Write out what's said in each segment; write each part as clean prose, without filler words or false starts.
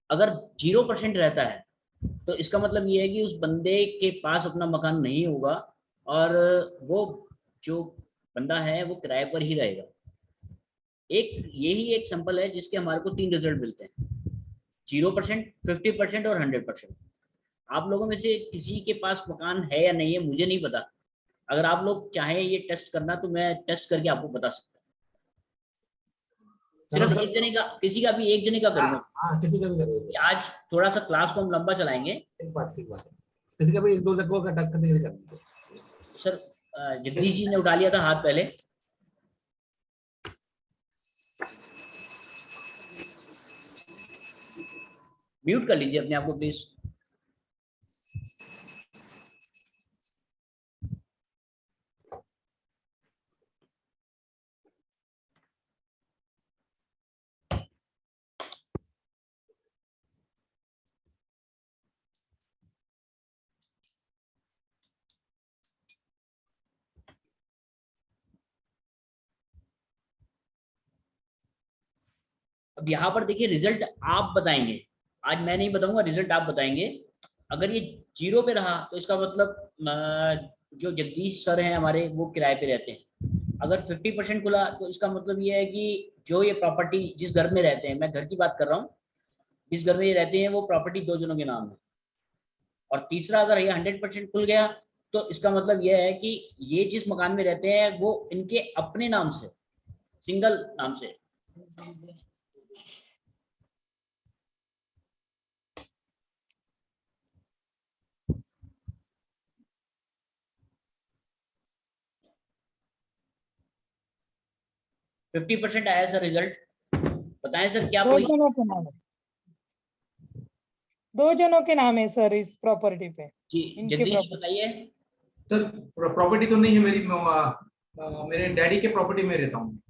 अगर 0% रहता है तो इसका मतलब ये है कि उस बंदे के पास अपना मकान नहीं होगा, और वो जो बंदा है वो किराए पर ही रहेगा। एक यही एक सिंपल है जिसके हमारे को 3 रिजल्ट मिलते हैं: 0%, 50% और 100%। आप लोगों में से किसी के पास मकान है या नहीं है मुझे नहीं पता। अगर आप लोग चाहें ये टेस्ट करना तो मैं टेस्ट करके आपको बता सकता हूँ। चलो सिर्फ सर। एक जने का, किसी का भी एक जने का हाँ करूंगा। हाँ, किसी का भी करेंगे। आज थोड़ा सा क्लास को हम लंबा चलाएंगे। ठीक बात है। किसी का भी एक दो लोगों का टच करने के लिए कर दीजिए। सर जगदीश जी ने उठा लिया था हाथ पहले। म्यूट कर लीजिए अपने आप को प्लीज। अब यहाँ पर देखिए रिजल्ट आप बताएंगे। आज मैं नहीं बताऊंगा, रिजल्ट आप बताएंगे। अगर ये 0 पे रहा तो इसका मतलब जो जगदीश सर हैं हमारे वो किराए पे रहते हैं। अगर 50% खुला तो इसका मतलब ये है कि जो ये प्रॉपर्टी जिस घर में रहते हैं, मैं घर की बात कर रहा हूँ, जिस घर में ये रहते हैं वो प्रॉपर्टी 2 जनों के नाम है। और तीसरा, अगर ये 100% खुल गया तो इसका मतलब यह है कि ये जिस मकान में रहते हैं वो इनके अपने नाम से, सिंगल नाम से। 50% आया सर रिजल्ट। बताएं सर क्या दो पोजीशन। जनों के नाम है, 2 जनों के नाम है सर इस प्रॉपर्टी पे। जी इनके जगदीश जी प्रॉपर्टी बताइए। सर प्रॉपर्टी तो नहीं है मेरी, मेरे डैडी के प्रॉपर्टी में रहता हूँ।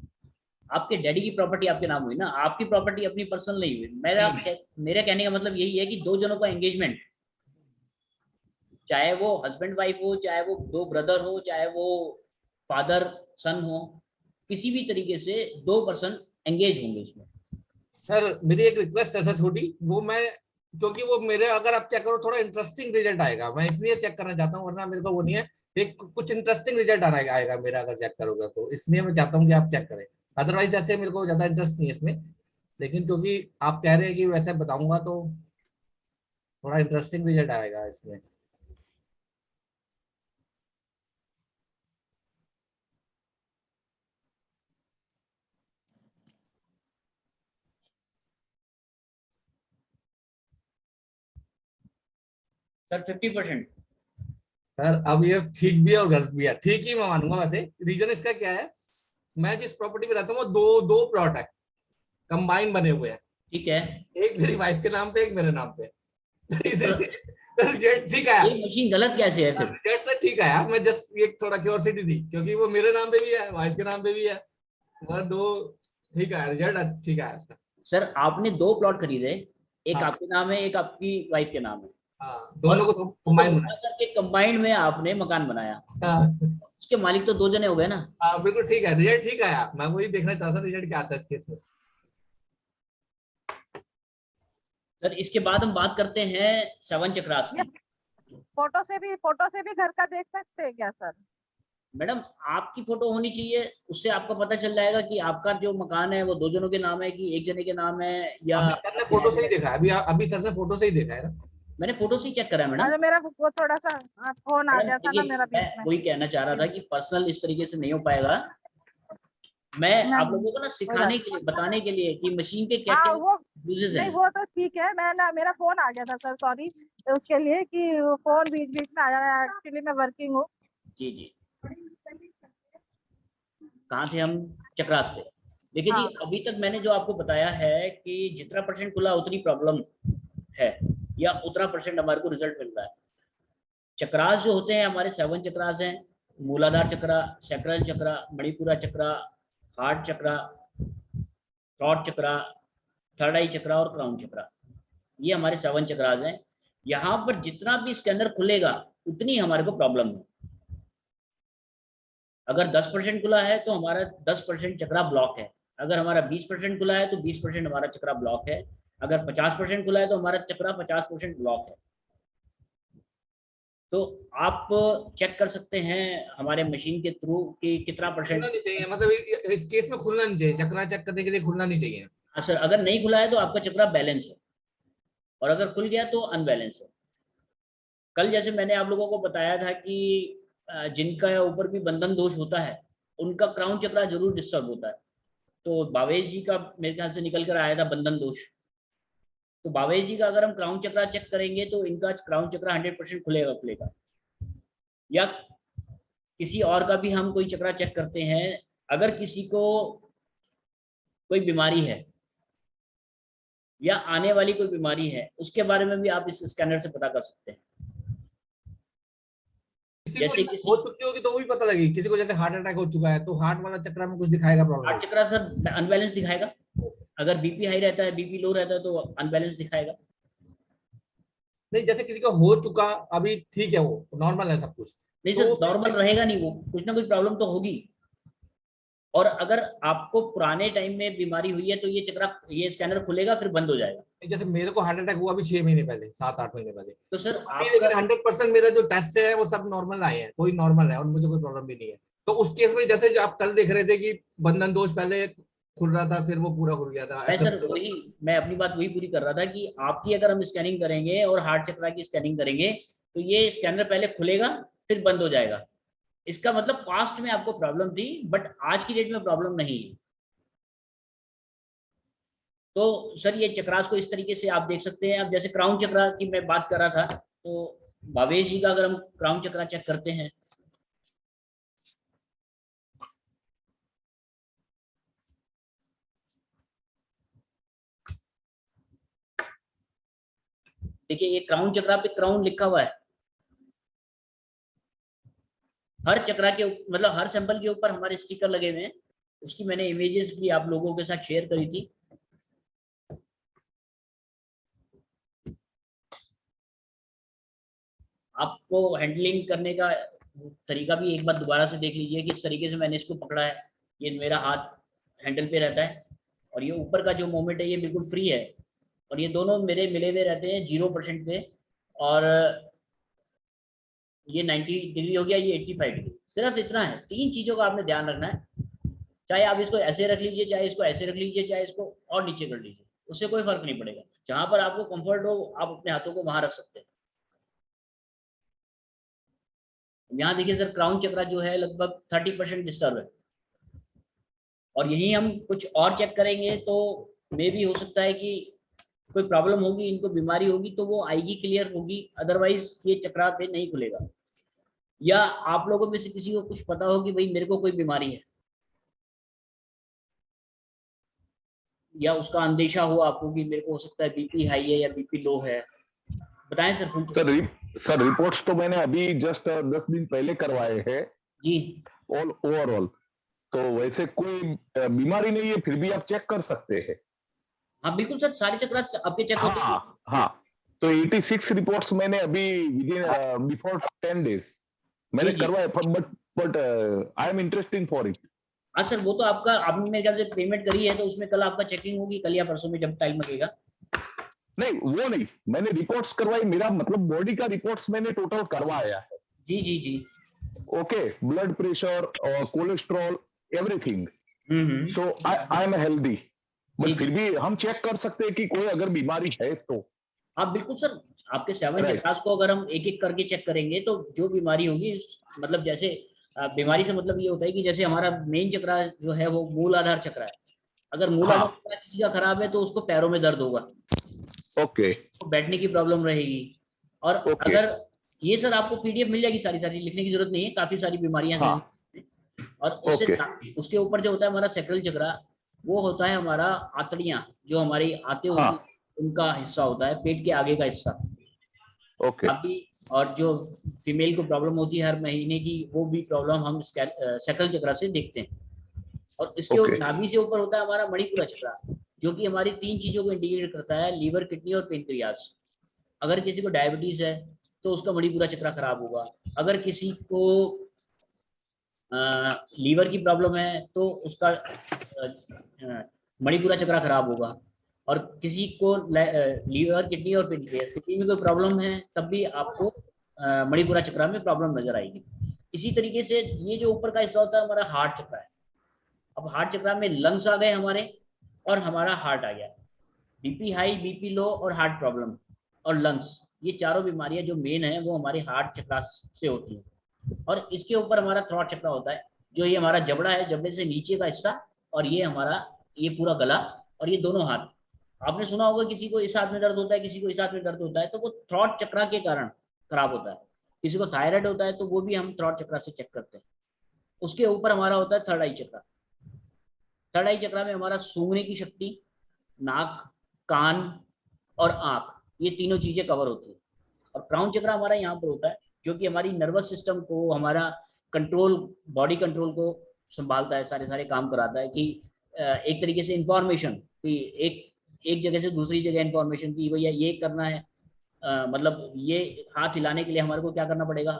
आपके डैडी की प्रॉपर्टी आपके नाम हुई ना, आपकी प्रॉपर्टी अपनी पर्सनल नहीं हुई। मेरा कहने का मतलब यही है कि 2 जनों का एंगेजमेंट, चाहे वो हस्बैंड वाइफ हो, चाहे वो 2 ब्रदर हो, चाहे वो फादर सन हो, किसी भी तरीके से 2 पर्सन एंगेज होंगे उसमें। सर मेरी एक रिक्वेस्ट है सर छोटी, वो मैं, क्योंकि वो मेरे, अगर आप चेक करो थोड़ा इंटरेस्टिंग रिजल्ट आएगा, मैं इसलिए चेक करना चाहता हूँ, वरना मेरे को वो नहीं है। एक कुछ इंटरेस्टिंग रिजल्ट आएगा मेरा अगर चेक करोगे, तो इसलिए मैं चाहता हूँ कि आप चेक करें। अदरवाइज ऐसे मेरे को ज्यादा इंटरेस्ट नहीं है इसमें, लेकिन क्योंकि आप कह रहे हैं कि वैसे बताऊंगा तो थोड़ा इंटरेस्टिंग रिजल्ट आएगा इसमें। सर 50%। सर अब ये ठीक भी है और गलत भी है, ठीक ही मैं मानूंगा। वैसे रीजन इसका क्या है, मैं जिस प्रॉपर्टी में रहता हूँ वो दो दो प्लॉट है, कंबाइन बने हुए हैं। ठीक है। एक मेरी वाइफ के नाम पे, एक मेरे नाम पे। सर रिजल्ट ठीक आया। ये मशीन गलत कैसे है फिर? रिजल्ट सर ठीक आया, मैं जस्ट एक थोड़ा क्यूरियोसिटी थी, क्योंकि वो मेरे नाम पे भी है, वाइफ के नाम पे भी है, वह दो ठीक आया, रिजल्ट ठीक आया उसका। सर आपने 2 प्लॉट खरीदे, एक हाँ आपके नाम है, एक आपकी वाइफ के नाम है, हाँ, और दोनों को उनको कंबाइन मिला करके कंबाइंड में आपने मकान बनाया। बनाया। उसके मालिक तो 2 जने हो गए ना। हाँ बिल्कुल ठीक है, रिजल्ट ठीक आया, मैं वही देखना चाहता था रिजल्ट क्या आता है इस केस में। सर इसके बाद हम बात करते हैं 7 चक्रास ये की। फोटो से भी घर का देख सकते हैं क्या सर? मैडम आपकी फोटो होनी चाहिए, उससे आपको पता चल जाएगा कि आपका जो मकान है वो 2 जनों के नाम है कि एक जने के नाम है, या अभी सर ने आप फोटो किराए से पे ही रहते देखा हैं। है, अभी सर ने फोटो से ही देखा है ना। मैंने फोटो से ही चेक करा है मैडम। अरे मेरा वो थोड़ा सा फोन आ मैडम गया था ना देखिए मेरा मैं बीच में। वही कहना चाह रहा था कि पर्सनल इस तरीके से नहीं हो पाएगा। मैं आप नहीं लोगों को ना कोई बात सिखाने के लिए, बताने के लिए कि मशीन के क्या हाँ क्या वो यूजेस नहीं, हैं। वो तो ठीक है। मैं ना, मेरा फोन आ गया था सर, सॉरी उसके लिए कि फोन बीच बीच में आ जाना। एक्चुअली मैं वर्किंग हूँ। जी जी। कहाँ थे हम? चक्रास पे। देखिए जी, हाँ अभी तक मैंने जो आपको बताया है कि जितना परसेंट खुला उतनी प्रॉब्लम है, या उतना परसेंट हमारे को रिजल्ट मिल रहा है। चक्रास जो होते हैं हमारे 7 चक्रास हैं: मूलाधार चक्रा, सैक्रल चक्रा, मणिपुरा चक्रा, हार्ट चक्रा, थ्रॉट चक्रा, थर्ड आई चक्रा और क्राउन चक्रा। ये हमारे 7 चक्रास हैं। यहाँ पर जितना भी स्कैनर खुलेगा उतनी हमारे को प्रॉब्लम है। अगर 10% खुला है तो हमारा 10% चक्रा ब्लॉक है। अगर हमारा 20% खुला है तो 20% हमारा चक्रा ब्लॉक है। अगर 50% खुला है तो हमारा चक्रा 50% ब्लॉक है। तो आप चेक कर सकते हैं हमारे मशीन के थ्रू कि कितना परसेंट। खुलना नहीं चाहिए, मतलब इस केस में खुलना नहीं चाहिए, चक्रा चेक करने के लिए खुलना नहीं चाहिए। हाँ सर, अगर नहीं खुला है तो आपका चक्रा बैलेंस है, और अगर खुल गया तो अनबैलेंस है। कल जैसे मैंने आप लोगों को बताया था कि जिनका ऊपर भी बंधन दोष होता है उनका क्राउन चक्रा जरूर डिस्टर्ब होता है। तो भावेश जी का मेरे ख्याल से निकल कर आया था बंधन दोष। तो भावेश जी का अगर हम क्राउन चक्रा चेक करेंगे तो इनका क्राउन चक्रा 100% खुलेगा। या किसी और का भी हम कोई चक्रा चेक करते हैं, अगर किसी को कोई बीमारी है या आने वाली कोई बीमारी है उसके बारे में भी आप इस स्कैनर से पता कर सकते हैं। जैसे हो चुकी होगी तो वो भी पता लगेगी, किसी को जैसे हार्ट अटैक हो चुका है तो हार्ट वाला चक्रा में कुछ दिखाएगा प्रॉब्लम? हार्ट चक्रा सर अनबैलेंस दिखाएगा। अगर बीपी हाई रहता है, बीपी लो रहता है तो अनबैलेंस दिखाएगा। नहीं, जैसे किसी का हो चुका, अभी ठीक है, वो नॉर्मल है सब कुछ, नहीं तो सर, नॉर्मल रहेगा नहीं, वो कुछ ना कुछ प्रॉब्लम तो होगी। और अगर आपको पुराने टाइम में बीमारी हुई है तो ये चक्रा, ये स्कैनर खुलेगा फिर बंद हो जाएगा। जैसे मेरे को हार्ट अटैक हुआ अभी 6 महीने पहले, 7-8 महीने पहले, तो सर अभी आपका लेकिन 100% मेरा जो टेस्ट है वो सब नॉर्मल आए हैं, कोई नॉर्मल है और मुझे कोई प्रॉब्लम भी नहीं है। तो उस केस में जैसे जो आप कल देख रहे थे कि बंधन दोष पहले खुल रहा था फिर वो पूरा खुल गया था, मैं ऐसा सर वही, मैं अपनी बात वही पूरी कर रहा था कि आपकी अगर हम स्कैनिंग करेंगे और हार्ट चक्रा की स्कैनिंग करेंगे तो ये स्कैनर पहले खुलेगा फिर बंद हो जाएगा। इसका मतलब पास्ट में आपको प्रॉब्लम थी बट आज की डेट में प्रॉब्लम नहीं है। तो सर ये चक्रास को इस तरीके से आप देख सकते हैं। अब जैसे क्राउन चक्रा की मैं बात कर रहा था, तो भावेश जी का अगर हम क्राउन चक्रा चेक करते हैं, देखिए ये क्राउन चक्रा पे क्राउन लिखा हुआ है। हर चक्रा के मतलब हर सैंपल के ऊपर हमारे स्टिकर लगे हुए हैं। उसकी मैंने इमेजेस भी आप लोगों के साथ शेयर करी थी। आपको हैंडलिंग करने का तरीका भी एक बार दोबारा से देख लीजिए कि इस तरीके से मैंने इसको पकड़ा है। ये मेरा हाथ हैंडल पे रहता है और ये ऊपर का जो मोमेंट है ये बिल्कुल फ्री है, और ये दोनों मेरे मिले हुए रहते हैं 0% पे। और ये 90 डिग्री हो गया, ये 85 डिग्री। सिर्फ इतना है, तीन चीजों का आपने ध्यान रखना है। चाहे आप इसको ऐसे रख लीजिए, चाहे इसको ऐसे रख लीजिए, चाहे इसको और नीचे कर लीजिए, उससे कोई फर्क नहीं पड़ेगा। जहां पर आपको कंफर्ट हो आप अपने हाथों को वहां रख सकते हैं। यहाँ देखिए सर, क्राउन चक्रा जो है लगभग 30% डिस्टर्ब है। और यही हम कुछ और चेक करेंगे तो मे भी हो सकता है कि कोई प्रॉब्लम होगी, इनको बीमारी होगी तो वो आएगी, क्लियर होगी। अदरवाइज ये चक्रा पे नहीं खुलेगा। या आप लोगों में से किसी को कुछ पता हो कि भाई मेरे को कोई बीमारी है, या उसका अंदेशा हो आपको कि मेरे को हो सकता है बीपी हाई है या बीपी लो है, बताएं सर। सर रिपोर्ट्स तो मैंने अभी जस्ट 10 दिन पहले करवाए हैं जी ऑल ओवरऑल, तो वैसे कोई बीमारी नहीं है, फिर भी आप चेक कर सकते हैं। हाँ बिल्कुल सर, सारे चक्रा आपके चेक होते हैं। हाँ, तो 86 रिपोर्ट्स मैंने अभी विदिन बिफोर 10 डेज मैंने करवाए, but I am interesting for it. हाँ सर, वो तो आपका, आपने मेरे ख्याल से पेमेंट करी है तो उसमें कल आपका चेकिंग होगी, कल या परसों में जब टाइम लगेगा। नहीं वो नहीं, मैंने रिपोर्ट्स करवाई, मेरा मतलब बॉडी का रिपोर्ट्स मैंने टोटल करवाया है। जी जी जी। ओके, ब्लड प्रेशर और cholesterol everything, so I am healthy, but फिर भी हम चेक कर सकते हैं कि कोई अगर बीमारी है तो। हाँ बिल्कुल सर, आपके 7 चक्रास को अगर हम एक एक करके चेक करेंगे तो जो बीमारी होगी, मतलब जैसे बीमारी से मतलब ये होता है कि जैसे हमारा मेन चक्रा जो है वो मूल आधार चक्रा है। अगर मूल आधार चक्रा किसी का खराब है तो उसको पैरों में दर्द होगा, ओके, तो बैठने की प्रॉब्लम रहेगी। और अगर ये सर आपको पीडीएफ मिल जाएगी, सारी सारी लिखने की जरूरत नहीं है, काफी सारी बीमारियां हैं। और उससे उसके ऊपर जो होता है हमारा सैक्रल चक्रा, वो होता है हमारा आंतड़ियां जो हमारी आते होती उनका हिस्सा होता है, पेट के आगे का हिस्सा। अभी और जो फीमेल को प्रॉब्लम होती है हर महीने की, वो भी प्रॉब्लम हम सैक्रल चक्रा से देखते हैं। और इसके नाभि से ऊपर होता है हमारा मणिपुरा चक्रा, जो कि हमारी 3 चीजों को इंडिकेट करता है, लीवर, किडनी और पेनक्रियास। अगर किसी को डायबिटीज है तो उसका मणिपुरा चक्रा खराब होगा। अगर किसी को लीवर की प्रॉब्लम है तो उसका मणिपुरा चक्रा खराब होगा। और किसी को लीवर, किडनी और पेनक्रियास, किडनी में कोई प्रॉब्लम है तब भी आपको मणिपुरा चक्र में प्रॉब्लम नजर आएगी। इसी तरीके से ये जो ऊपर का हिस्सा होता है हमारा हार्ट चक्र है। अब हार्ट चक्र में लंग्स आ गए हमारे और हमारा हार्ट आ गया। बीपी हाई, बीपी लो और हार्ट प्रॉब्लम और लंग्स, ये चारों बीमारियां जो मेन है वो हमारी हार्ट चक्र से होती है। और इसके ऊपर हमारा थ्रोट चक्र होता है, जो ये हमारा जबड़ा है, जबड़े से नीचे का हिस्सा, और ये हमारा ये पूरा गला और ये दोनों हाथ। आपने सुना होगा किसी को इस हाथ में दर्द होता है, किसी को इस हाथ में दर्द होता है, तो वो थ्रोट चक्र के कारण खराब होता है। किसी को थायराइड होता है तो वो भी हम थ्रोट चक्र से चेक करते हैं। उसके ऊपर हमारा होता है थर्ड आई चक्र। थर्ड आई चक्र में हमारा सूंघने की शक्ति, नाक, कान और आंख, ये तीनों चीजें कवर होती है। और क्राउन चक्र हमारा यहाँ पर होता है, जो कि हमारी नर्वस सिस्टम को, हमारा कंट्रोल, बॉडी कंट्रोल को संभालता है, सारे काम कराता है कि एक तरीके से इंफॉर्मेशन कि एक जगह से दूसरी जगह इंफॉर्मेशन की भैया ये करना है। मतलब ये हाथ हिलाने के लिए हमारे को क्या करना पड़ेगा,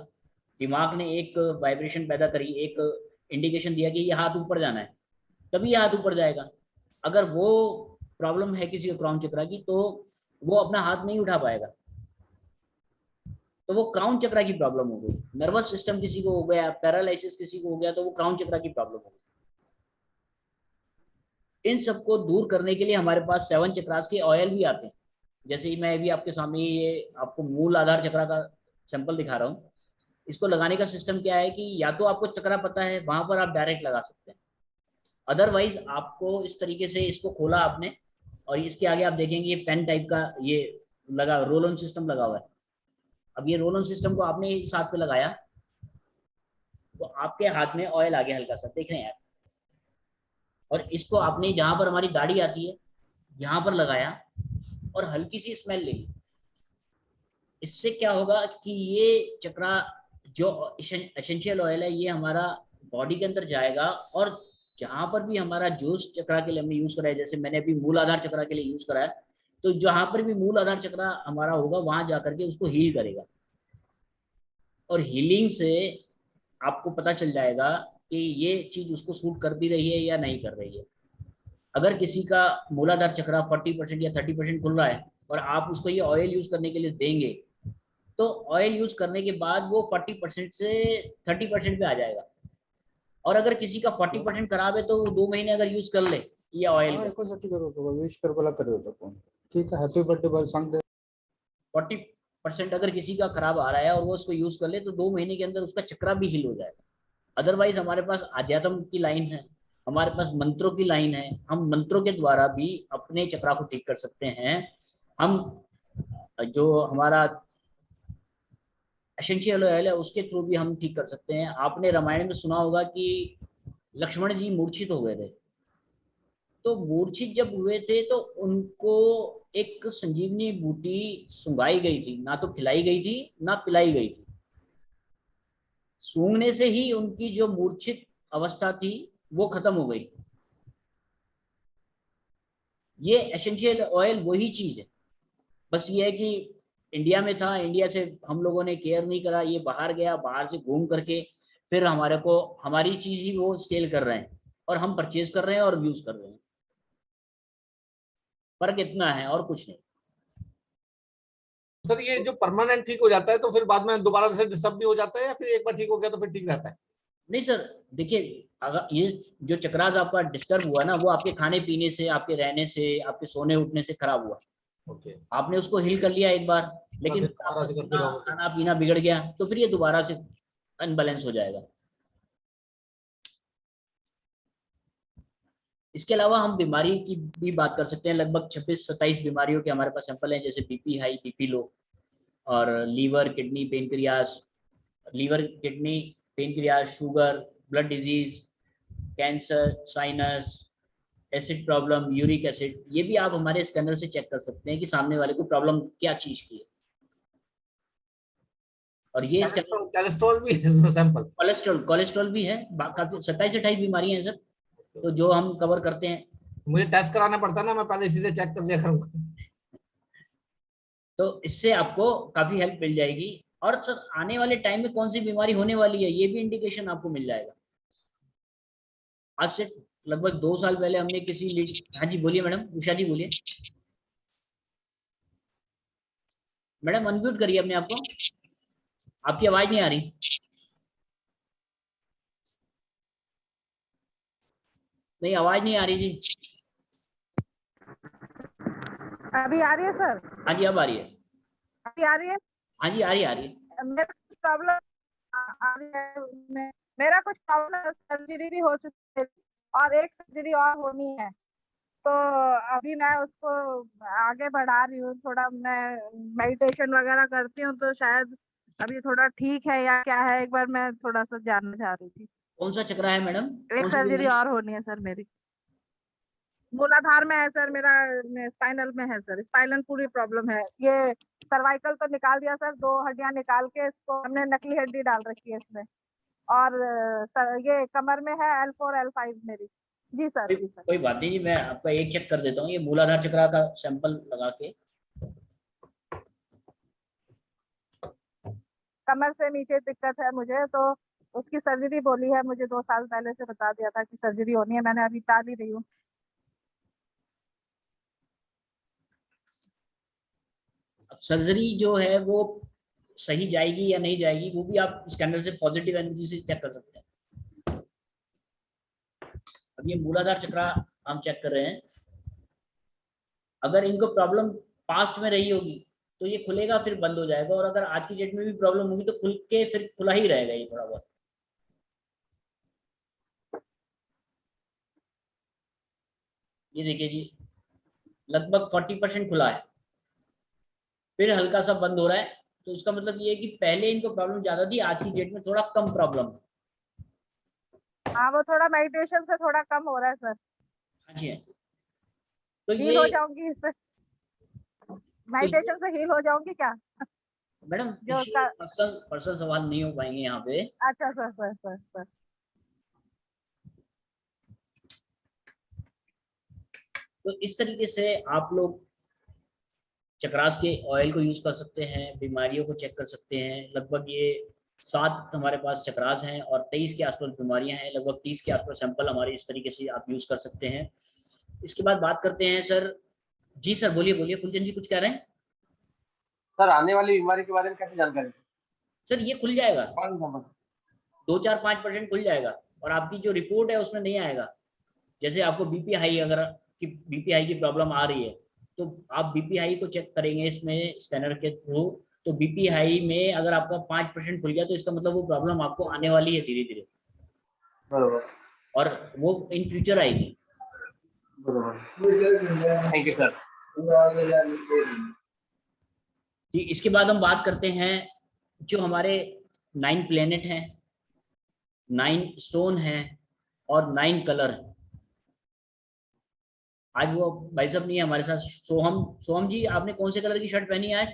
दिमाग ने एक वाइब्रेशन पैदा करी, एक इंडिकेशन दिया कि ये हाथ ऊपर जाना है, तभी ये हाथ ऊपर जाएगा। अगर वो प्रॉब्लम है किसी को क्राउन चक्र की तो वो अपना हाथ नहीं उठा पाएगा, तो वो क्राउन चक्र की प्रॉब्लम हो गई। नर्वस सिस्टम किसी को हो गया, पैरालिसिस किसी को हो गया, तो वो क्राउन चक्र की प्रॉब्लम हो गई। इन सबको दूर करने के लिए हमारे पास 7 चक्रास के ऑयल भी आते हैं। जैसे ही मैं अभी आपके सामने ये आपको मूल आधार चक्र का सैंपल दिखा रहा हूँ। इसको लगाने का सिस्टम क्या है कि या तो आपको चक्रा पता है, वहां पर आप डायरेक्ट लगा सकते हैं। अदरवाइज आपको इस तरीके से इसको खोला आपने और इसके आगे आप देखेंगे ये पेन टाइप का ये लगा, रोल ऑन सिस्टम लगा हुआ है। अब ये रोल ऑन सिस्टम को आपने इस हाथ पे लगाया तो आपके हाथ में ऑयल आ गया हल्का सा, देख रहे हैं आप। और इसको आपने जहां पर हमारी दाढ़ी आती है यहाँ पर लगाया और हल्की सी स्मेल ली। इससे क्या होगा कि ये चक्रा जो एसेंशियल ऑयल है ये हमारा बॉडी के अंदर जाएगा और जहां पर भी हमारा जोश चक्रा के लिए हमने यूज करा है, जैसे मैंने अभी मूल आधार चक्रा के लिए यूज करा है, तो जहां पर भी मूल आधार चक्रा हमारा होगा वहां जाकर के उसको हील करेगा। और हीलिंग से आपको पता चल जाएगा कि ये चीज उसको सूट कर भी रही है या नहीं कर रही है। अगर किसी का मूलाधार चक्रा 40% या 30% खुल रहा है और आप उसको ये ऑयल यूज करने के लिए देंगे तो ऑयल यूज करने के बाद वो 40% से 30% पे आ जाएगा। और अगर किसी का 40% खराब है तो वो 2 महीने अगर यूज कर ले ये ऑयल ठीक है, हैप्पी बर्थडे बोल सांग दे। 40% अगर किसी का खराब आ रहा है और वो उसको यूज कर ले तो 2 महीने के अंदर उसका चक्रा भी हिल हो जाएगा। अदरवाइज हमारे पास अध्यात्म की लाइन है, हमारे पास मंत्रों की लाइन है, हम मंत्रों के द्वारा भी अपने चक्रा को ठीक कर सकते हैं। हम जो हमारा एसेंशियल ऑयल है उसके थ्रू भी हम ठीक कर सकते हैं। आपने रामायण में सुना होगा कि लक्ष्मण जी मूर्छित हो गए थे, तो मूर्छित जब हुए थे तो उनको एक संजीवनी बूटी सुंघाई गई थी, ना तो खिलाई गई थी ना पिलाई गई थी। सूंघने से ही उनकी जो मूर्छित अवस्था थी वो खत्म हो गई। ये एसेंशियल ऑयल वही चीज है, बस ये है कि इंडिया में था, इंडिया से हम लोगों ने केयर नहीं करा, ये बाहर गया, बाहर से घूम करके फिर हमारे को हमारी चीज ही वो सेल कर रहे हैं और हम परचेज कर रहे हैं और यूज कर रहे हैं। फर्क इतना है और कुछ नहीं। सर ये जो परमानेंट ठीक हो जाता है तो फिर बाद में दोबारा से डिस्टर्ब भी हो जाता है या फिर एक बार ठीक हो गया तो फिर ठीक रहता है? नहीं सर, देखिए अगर ये जो चक्रास आपका डिस्टर्ब हुआ ना वो आपके खाने पीने से, आपके रहने से, आपके सोने उठने से खराब हुआ। ओके। आपने उसको हिल कर लिया एक बार, लेकिन खाना पीना बिगड़ गया तो फिर ये दोबारा से अनबैलेंस हो जाएगा। इसके अलावा हम बीमारी की भी बात कर सकते हैं। लगभग 26-27 बीमारियों के हमारे पास सैंपल हैं, जैसे बीपी हाई, बीपी लो और liver, kidney, pancreas, liver, kidney, pancreas, sugar, blood disease, cancer, sinus, acid problem, uric acid, ये भी आप हमारे स्कैनर से चेक कर सकते हैं कि सामने वाले को प्रॉब्लम क्या चीज की है। और ये कोलेस्ट्रॉल भी है सैंपल? कोलेस्ट्रॉल भी है, काफी 27-28 बीमारियां हैं सर, तो जो हम कवर करते हैं। मुझे टेस्ट कराना पड़ता ना, मैं पहले इसी से चेक कर लिया करूंगा। तो इससे आपको काफी हेल्प मिल जाएगी। और सर आने वाले टाइम में कौन सी बीमारी होने वाली है ये भी इंडिकेशन आपको मिल जाएगा। आज से लगभग 2 साल पहले हमने किसी हाँ जी बोलिए मैडम, उषा जी बोलिए। मैडम अनम्यूट करिए अपने आप को, आपकी आवाज नहीं आ रही। नहीं, आवाज नहीं आ रही जी। अभी आ रही है सर? हाँ जी, अब आ रही है। अभी आ रही है? हाँ जी, आ रही है। मेरा प्रॉब्लम आ रही है, मेरा कुछ प्रॉब्लम, सर्जरी भी हो चुकी है और एक सर्जरी और होनी है, तो अभी मैं उसको आगे बढ़ा रही हूँ। थोड़ा मैं मेडिटेशन वगैरह करती हूँ, तो शायद अभी थोड़ा ठीक है या क्या है, एक बार मैं थोड़ा सा जानना चाह रही थी। कौन सा चक्रा है मैडम? एक कौन सी सर्जरी बीमारी? और होनी है सर मेरी, मूलाधार में है सर मेरा, स्पाइनल में है सर, स्पाइनल पूरी प्रॉब्लम है। ये सर्वाइकल तो निकाल दिया सर, 2 हड्डियां निकाल के इसको हमने नकली हड्डी डाल रखी है इसमें, और सर ये कमर में है L4 L5 मेरी। जी सर, जी सर। कोई बात नहीं जी, मैं आपका एक चेक कर देता हूँ, ये मूलाधार चक्रा का सैंपल लगा के। कमर से नीचे दिक्कत है मुझे, तो उसकी सर्जरी बोली है मुझे, 2 साल पहले से बता दिया था कि सर्जरी होनी है, मैंने अभी टाल ही रही हूँ। अब सर्जरी जो है वो सही जाएगी या नहीं जाएगी, वो भी आप स्कैनर से पॉजिटिव एनर्जी से चेक कर सकते हैं। अब ये मूलाधार चक्रा हम चेक कर रहे हैं, अगर इनको प्रॉब्लम पास्ट में रही होगी तो ये खुलेगा फिर बंद हो जाएगा, और अगर आज की डेट में भी प्रॉब्लम होगी तो खुल के फिर खुला ही रहेगा ये थोड़ा बहुत। ये देखिए जी, लगभग 40% खुला है, फिर हल्का सा बंद हो रहा है, तो इसका मतलब ये है कि पहले इनको प्रॉब्लम ज्यादा थी, आज की डेट में थोड़ा कम प्रॉब्लम है। हाँ, वो थोड़ा मेडिटेशन से थोड़ा कम हो रहा है सर। हाँ जी, तो हील ये हो जाऊंगी इससे, मेडिटेशन से हील हो जाऊंगी क्या? मैडम जो उसका, पर्सनल सवाल नहीं हो पाएंगे यहाँ पे। अच्छा सर सर सर सर। तो इस तरीके से आप लोग चक्रास के ऑयल को यूज कर सकते हैं, बीमारियों को चेक कर सकते हैं। लगभग ये 7 हमारे पास चक्रास हैं और 23 के आसपास बीमारियां हैं, लगभग 30 के आसपास सैंपल हमारे इस तरीके से आप यूज कर सकते हैं। इसके बाद बात करते हैं सर। जी सर, बोलिए बोलिए, फुलचंद जी कुछ कह रहे हैं? सर आने वाली बीमारी के बारे में कैसे जानकारी? सर ये खुल जाएगा, 2-4-5% खुल जाएगा, और आपकी जो रिपोर्ट है उसमें नहीं आएगा। जैसे आपको बीपी हाई, अगर बीपी हाई की प्रॉब्लम आ रही है तो आप बीपी हाई को चेक करेंगे इसमें स्कैनर के थ्रू, तो बीपी हाई में अगर आपका 5% खुल गया तो इसका मतलब वो प्रॉब्लम आपको आने वाली है धीरे धीरे, बरोबर, और वो इन फ्यूचर आएगी। बरोबर, थैंक यू सर। जी, इसके बाद हम बात करते हैं जो हमारे 9 प्लेनेट हैं, 9 स्टोन हैं और 9 कलर हैं। आज वो भाई साहब नहीं है हमारे साथ, सोहम। सोहम जी, आपने कौन से कलर की शर्ट पहनी है आज?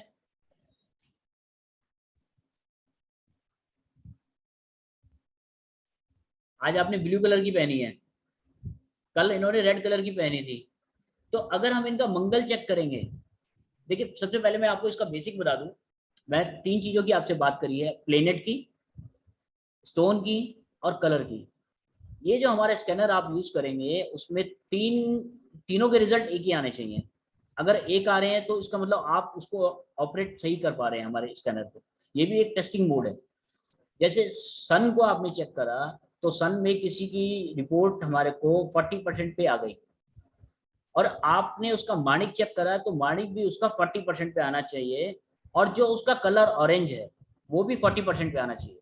आज आपने ब्लू कलर की पहनी है, कल इन्होंने रेड कलर की पहनी थी। तो अगर हम इनका मंगल चेक करेंगे, देखिए सबसे पहले मैं आपको इसका बेसिक बता दूं। मैं 3 चीजों की आपसे बात करी है, प्लेनेट की, स्टोन की और कलर की। ये जो हमारा स्कैनर आप यूज करेंगे उसमें तीनों के रिजल्ट एक ही आने चाहिए। अगर एक आ रहे हैं तो इसका मतलब आप उसको ऑपरेट सही कर पा रहे हैं हमारे स्कैनर को। ये भी एक टेस्टिंग मोड है। जैसे सन को आपने चेक करा तो सन में किसी की रिपोर्ट हमारे को 40% पे आ गई, और आपने उसका माणिक चेक करा तो माणिक भी उसका 40% पे आना चाहिए, और जो उसका कलर ऑरेंज है वो भी 40% पे आना चाहिए।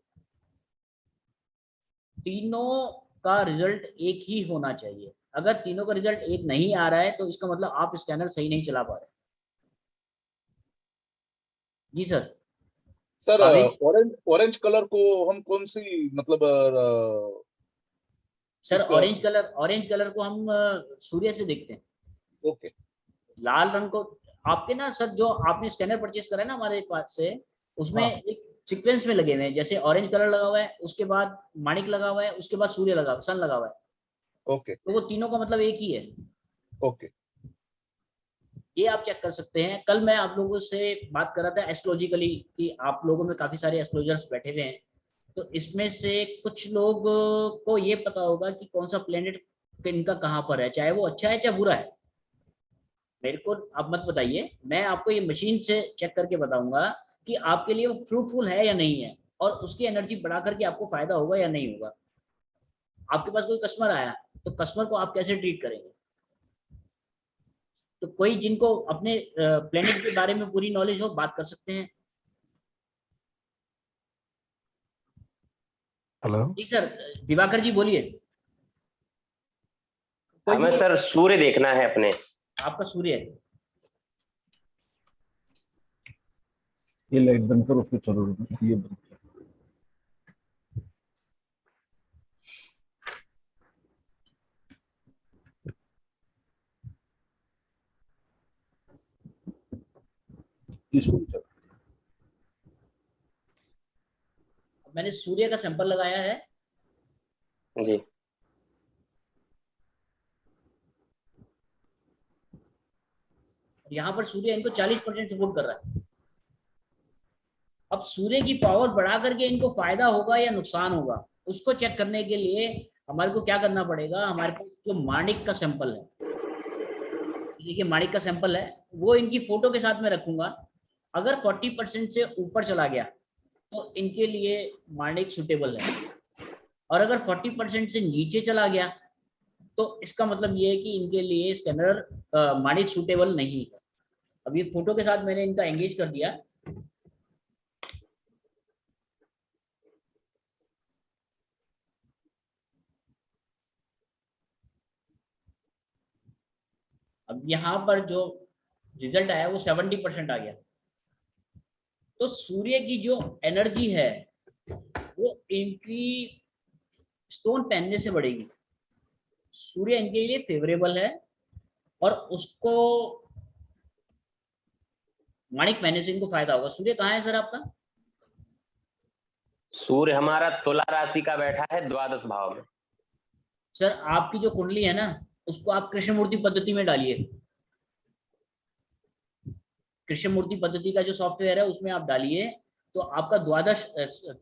तीनों का रिजल्ट एक ही होना चाहिए। अगर तीनों का रिजल्ट एक नहीं आ रहा है तो इसका मतलब आप स्कैनर सही नहीं चला पा रहे। जी sir. Sir Bhavik, orange colour को हम कौन सी मतलब सर इसका ऑरेंज कलर को हम सूर्य से देखते हैं। ओके, लाल रंग को आपके ना सर, जो आपने स्कैनर परचेज करा है ना हमारे पास से, उसमें हाँ। एक सीक्वेंस में लगे हुए हैं। जैसे ऑरेंज कलर लगा हुआ है, उसके बाद माणिक लगा हुआ है, उसके बाद सूर्य लगा, सन लगा हुआ है, ओके तो वो तीनों का मतलब एक ही है। ओके, ये आप चेक कर सकते हैं। कल मैं आप लोगों से बात कर रहा था एस्ट्रोलॉजिकली कि आप लोगों में काफी सारे एस्ट्रोलॉजर्स बैठे हुए हैं, तो इसमें से कुछ लोग को ये पता होगा कि कौन सा प्लेनेट इनका कहाँ पर है, चाहे वो अच्छा है चाहे बुरा है। मेरे को आप मत बताइए, मैं आपको ये मशीन से चेक करके बताऊंगा कि आपके लिए वो फ्रूटफुल है या नहीं है, और उसकी एनर्जी बढ़ा करके आपको फायदा होगा या नहीं होगा। आपके पास कोई कस्टमर आया तो कस्टमर को आप कैसे ट्रीट करेंगे? तो कोई जिनको अपने प्लेनेट के बारे में पूरी नॉलेज हो बात कर सकते हैं। हेलो जी सर, दिवाकर जी बोलिए। हमें सर सूर्य देखना है अपने। आपका सूर्य है। ये लाइट बंद करो, उसको चलो ये बंद करो। इसको भी चलो। मैंने सूर्य का सैंपल लगाया है। जी यहाँ पर सूर्य इनको 40% सपोर्ट कर रहा है। अब सूर्य की पावर बढ़ा करके इनको फायदा होगा या नुकसान होगा, उसको चेक करने के लिए हमारे को क्या करना पड़ेगा, हमारे पास जो माणिक का सैंपल है, देखिए माणिक का सैंपल है, वो इनकी फोटो के साथ में रखूंगा। अगर 40% से ऊपर चला गया तो इनके लिए माणिक सुटेबल है, और अगर 40% से नीचे चला गया तो इसका मतलब ये है कि इनके लिए स्कैनर माणिक सुटेबल नहीं है। अब ये फोटो के साथ मैंने इनका एंगेज कर दिया। अब यहाँ पर जो रिजल्ट आया वो 70% आ गया। तो सूर्य की जो एनर्जी है वो इनकी स्टोन पहनने से बढ़ेगी। सूर्य इनके लिए फेवरेबल है, और उसको माणिक पहनने से इनको फायदा होगा। सूर्य कहाँ है सर आपका? सूर्य हमारा तुला राशि का बैठा है द्वादश भाव में। सर आपकी जो कुंडली है ना, उसको आप कृष्णमूर्ति पद्धति में डालिए। कृष्णमूर्ति पद्धति का जो सॉफ्टवेयर है उसमें आप डालिए, तो आपका द्वादश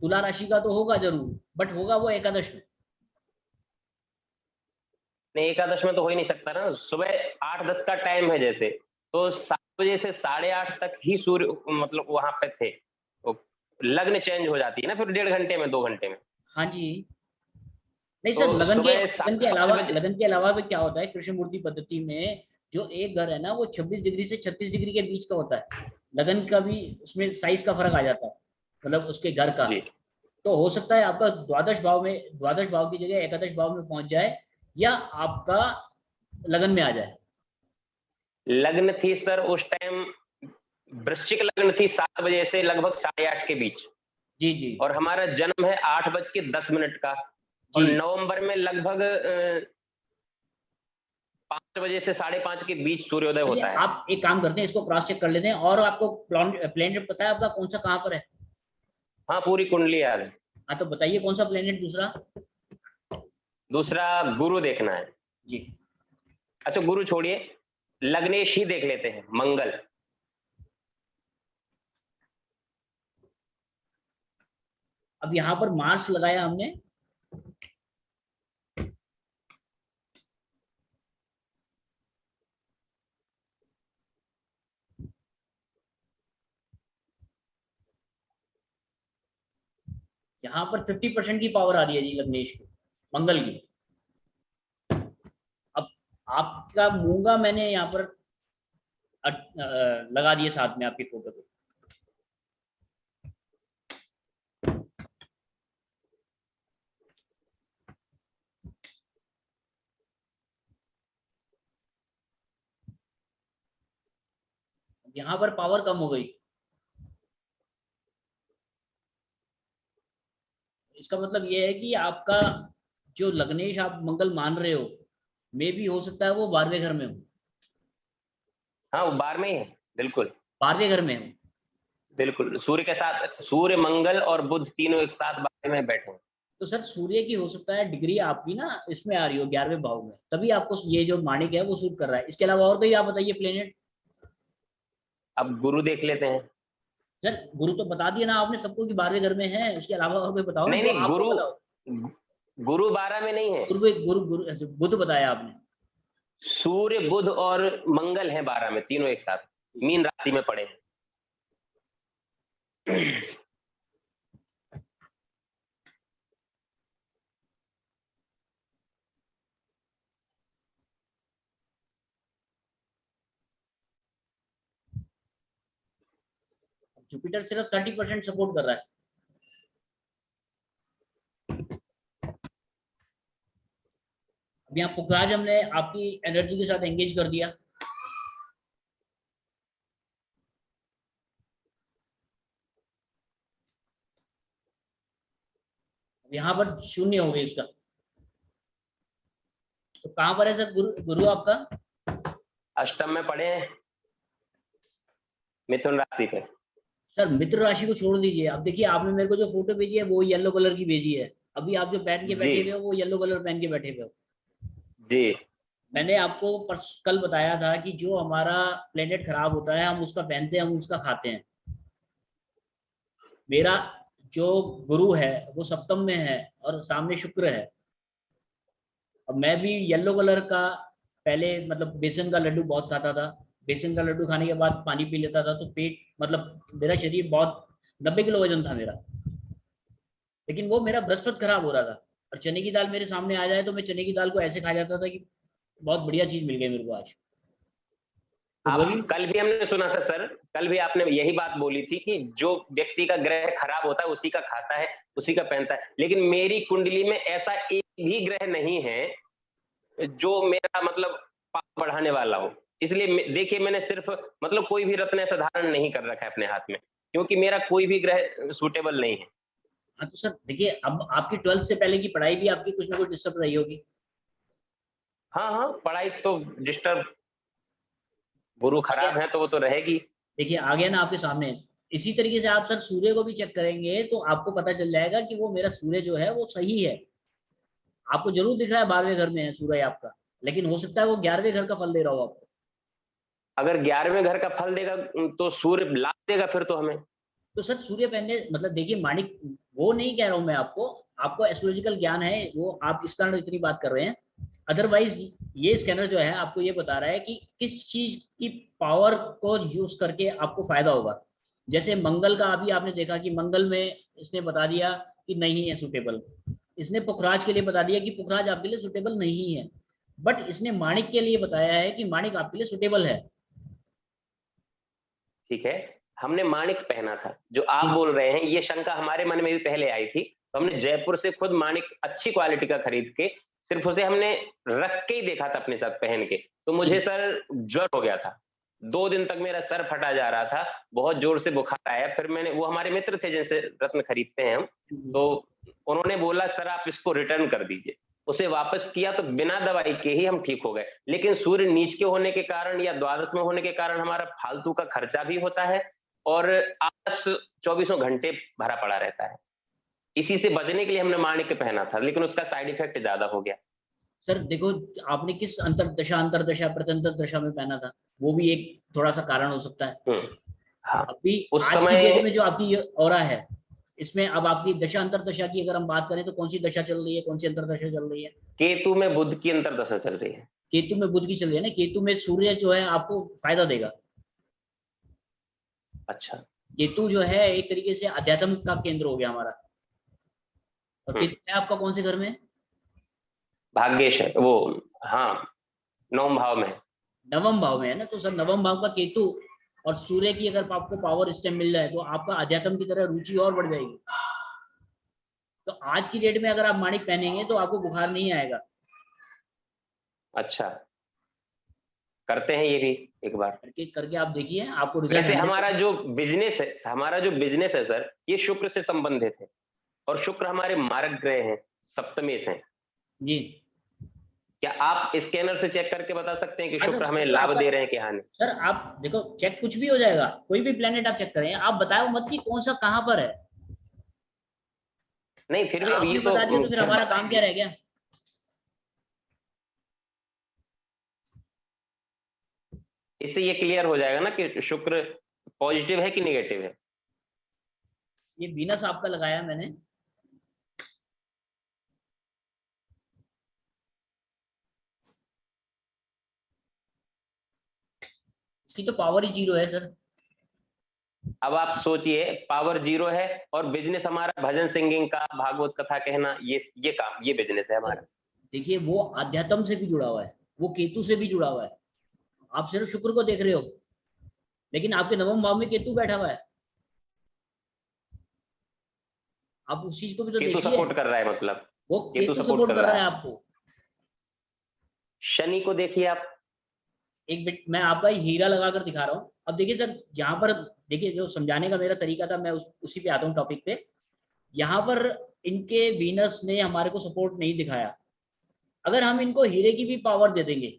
तुला राशि का तो होगा जरूर, बट होगा वो एकादश में। नहीं, एकादश में तो हो ही नहीं सकता ना। सुबह 8-10 का टाइम है जैसे, तो 7 बजे से 8:30 तक ही सूर्य मतलब वहां पे थे। तो लग्न चेंज हो जाती है ना फिर 1.5 घंटे में, 2 घंटे में। हाँ जी। नहीं सर, तो लगन के अलावा भी क्या होता है कृष्णमूर्ति पद्धति में, जो एक घर है ना वो 26 डिग्री से 36 डिग्री के बीच का होता है। लगन का भी उसमें साइज का फर्क आ जाता है, मतलब उसके घर का। तो हो सकता है आपका द्वादश भाव की जगह एकादश भाव में पहुंच जाए, या आपका लगन में आ जाए। लग्न थी सर उस टाइम, वृश्चिक लग्न थी 7 बजे से लगभग 8:30 के बीच। जी जी। और हमारा जन्म है 8:10 का, और नवंबर में लगभग 5 बजे से 5:30 के बीच सूर्योदय होता है। आप एक काम करते हैं, इसको क्रॉस चेक कर लेते हैं। और आपको प्लेनेट पता है आपका कौन सा कहाँ पर है? हाँ, पूरी कुंडली याद है। हाँ तो बताइए कौन सा प्लेनेट दूसरा गुरु देखना है जी। अच्छा गुरु छोड़िए, लग्नेश ही देख लेते हैं, मंगल। अब यहाँ पर मार्स लगाया हमने। यहाँ पर 50% की पावर आ रही है जी लग्नेश की, मंगल की। अब आपका मूंगा मैंने यहाँ पर लगा दिए साथ में आपकी फोटो पे। यहाँ पर पावर कम हो गई। इसका मतलब ये है कि आपका जो लग्नेश आप मंगल मान रहे हो, मे भी हो सकता है वो 12वें घर में हो। हाँ, वो 12 में ही है, बिल्कुल 12वें घर में हो। बिल्कुल, सूर्य के साथ, सूर्य मंगल और बुध तीनों एक साथ 12 में बैठे हैं। तो सर सूर्य की हो सकता है डिग्री आपकी ना इसमें आ रही हो 11वें भाव में, तभी आपको ये जो माणिक है वो सूट कर रहा है। इसके अलावा और कोई आप बताइए प्लेनेट। अब गुरु देख लेते हैं। सर गुरु तो बता दिया ना आपने सबको कि 12वें घर में है, उसके अलावा और कोई बताओ। नहीं, नहीं, गुरु 12 में नहीं है। गुरु बुध बताया आपने। सूर्य, बुध और मंगल है 12 में, तीनों एक साथ मीन राशि में पड़े हैं। जुपिटर सिर्फ 30% सपोर्ट कर रहा है। अब यहाँ पुखराज हमने आपकी एनर्जी के साथ एंगेज कर दिया। यहाँ पर शून्य हो गई इसका। तो कहां पर है सर गुरु आपका? अष्टम में पड़े हैं, मिथुन राशि पे। सर मित्र राशि को छोड़ दीजिए। अब देखिए आपने मेरे को जो फोटो भेजी है वो येलो कलर की भेजी है। अभी आप जो पहन के बैठे हुए हो वो येलो कलर पहन के बैठे हुए हो। जी मैंने आपको कल बताया था कि जो हमारा प्लेनेट खराब होता है हम उसका पहनते हैं, हम उसका खाते हैं। मेरा जो गुरु है वो सप्तम में है और सामने शुक्र है। अब मैं भी येलो कलर का पहले मतलब बेसन का लड्डू बहुत खाता था। बेसन का लड्डू खाने के बाद पानी पी लेता था तो पेट मतलब मेरा शरीर बहुत 90 किलो वजन था मेरा। लेकिन वो मेरा बृहस्पति खराब हो रहा था। और चने की दाल मेरे सामने आ जाए तो मैं चने की दाल को ऐसे खा जाता था कि बहुत बढ़िया चीज मिल गई मेरे को आज। तो वही कल भी हमने सुना था सर, कल भी आपने यही बात बोली थी कि जो व्यक्ति का ग्रह खराब होता है उसी का खाता है, उसी का पहनता है। लेकिन मेरी कुंडली में ऐसा एक भी ग्रह नहीं है जो मेरा मतलब पाप बढ़ाने वाला हो। इसलिए देखिए मैंने सिर्फ मतलब कोई भी रत्न ऐसा धारण नहीं कर रखा है अपने हाथ में, क्योंकि मेरा कोई भी ग्रह सूटेबल नहीं है। हाँ तो सर देखिए अब आपकी 12th से पहले की पढ़ाई भी आपकी कुछ ना कुछ डिस्टर्ब रही होगी। हाँ पढ़ाई तो डिस्टर्ब, गुरु खराब है तो वो तो रहेगी। देखिए आ गया ना आपके सामने। इसी तरीके से आप सर सूर्य को भी चेक करेंगे तो आपको पता चल जाएगा कि वो मेरा सूर्य जो है वो सही है। आपको जरूर दिख रहा है 12वें घर में है सूर्य आपका, लेकिन हो सकता है वो 11वें घर का फल दे रहा हो आपको। अगर 11वें घर का फल देगा तो सूर्य लाभ देगा फिर तो हमें। तो सर सूर्य पहनने मतलब देखिए माणिक वो नहीं कह रहा हूं मैं आपको, आपको एस्ट्रोलॉजिकल ज्ञान है वो आप इस कारण इतनी बात कर रहे हैं। अदरवाइज ये स्कैनर जो है आपको ये बता रहा है कि किस चीज की पावर को यूज करके आपको फायदा होगा। जैसे मंगल का अभी आपने देखा कि मंगल में इसने बता दिया कि नहीं है सुटेबल। इसने पुखराज के लिए बता दिया कि पुखराज आपके लिए सुटेबल नहीं है। बट इसने माणिक के लिए बताया है कि माणिक आपके लिए सुटेबल है। ठीक है, हमने माणिक पहना था जो आप बोल रहे हैं, ये शंका हमारे मन में भी पहले आई थी। तो हमने जयपुर से खुद माणिक अच्छी क्वालिटी का खरीद के सिर्फ उसे हमने रख के ही देखा था अपने साथ पहन के। तो मुझे सर ज्वर हो गया था, 2 दिन तक मेरा सर फटा जा रहा था, बहुत जोर से बुखार आया। फिर मैंने, वो हमारे मित्र थे जैसे रत्न खरीदते हैं हम, तो उन्होंने बोला सर आप इसको रिटर्न कर दीजिए। उसे वापस किया तो बिना दवाई के ही हम ठीक हो गए। लेकिन सूर्य नीच के होने के कारण या द्वादश में होने के कारण हमारा फालतू का खर्चा भी होता है और आलस 24 घंटे भरा पड़ा रहता है। इसी से बचने के लिए हमने माणिक पहना था, लेकिन उसका साइड इफेक्ट ज्यादा हो गया। सर देखो आपने किस अंतरदशा प्रत्यंतर दशा में पहना था, वो भी एक थोड़ा सा कारण हो सकता है। हाँ, अभी उस आज समय की डेट में जो आपकी ऑरा है इसमें अब आपकी दशा अंतरदशा की अगर हम बात करें तो कौन सी दशा चल रही है, कौन सी अंतरदशा चल रही है? केतु में बुध की अंतरदशा चल रही है। केतु में बुध की चल रही है ना। केतु में सूर्य जो है आपको फायदा देगा। अच्छा, केतु जो है एक तरीके से अध्यात्म का केंद्र हो गया हमारा। और केतु है आपका कौन से घर में? भाग्येश है वो, हाँ 9वें भाव में। 9वें भाव में है ना। तो सर 9वें भाव का केतु और सूर्य की अगर आपको पावर इस टाइम मिल जाए तो आपका अध्यात्म की तरह रुचि और बढ़ जाएगी। तो आज की डेट में अगर आप माणिक पहनेंगे तो आपको बुखार नहीं आएगा। अच्छा, करते हैं ये भी एक बार करके आप देखिए आपको रिजल्ट। वैसे हमारा जो बिजनेस है सर, ये शुक्र से संबंधित है और शुक्र हमारे मारक ग्रह हैं, सप्तमेश हैं जी। क्या आप स्कैनर से चेक करके बता सकते हैं कि शुक्र हमें लाभ दे रहे हैं कि हानि? सर आप देखो चेक कुछ भी हो जाएगा, कोई भी प्लेनेट आप चेक करें, आप बताओ मत कि कौन सा कहां पर है। नहीं फिर भी अब ये बता दिया तो फिर हमारा काम क्या रह गया? इससे ये क्लियर हो जाएगा ना कि शुक्र पॉजिटिव है कि नेगेटिव है। ये वीनस आपका लगाया मैंने। इसकी तो पावर ही 0 है सर। अब आप सोचिए, पावर 0 है और बिजनेस हमारा भजन सिंगिंग का, भागवत कथा कहना, ये काम, ये बिजनेस है हमारा। देखिए वो आध्यात्म से भी जुड़ा हुआ है, वो केतु से भी जुड़ा हुआ है। आप सिर्फ शुक्र को देख रहे हो, लेकिन आपके नवम भाव में केतु बैठा हुआ है। आप उस चीज को भी तो केतु देखिए। सपोर्ट कर रहा है, मतलब वो केतु सपोर्ट कर रहा है आपको। शनि को देखिए आप। एक मिनट, मैं आपका हीरा लगाकर दिखा रहा हूँ। अब देखिए सर, यहाँ पर देखिए जो समझाने का मेरा तरीका था, मैं उसी पे आता हूँ टॉपिक पे। यहाँ पर इनके वीनस ने हमारे को सपोर्ट नहीं दिखाया। अगर हम इनको हीरे की भी पावर दे देंगे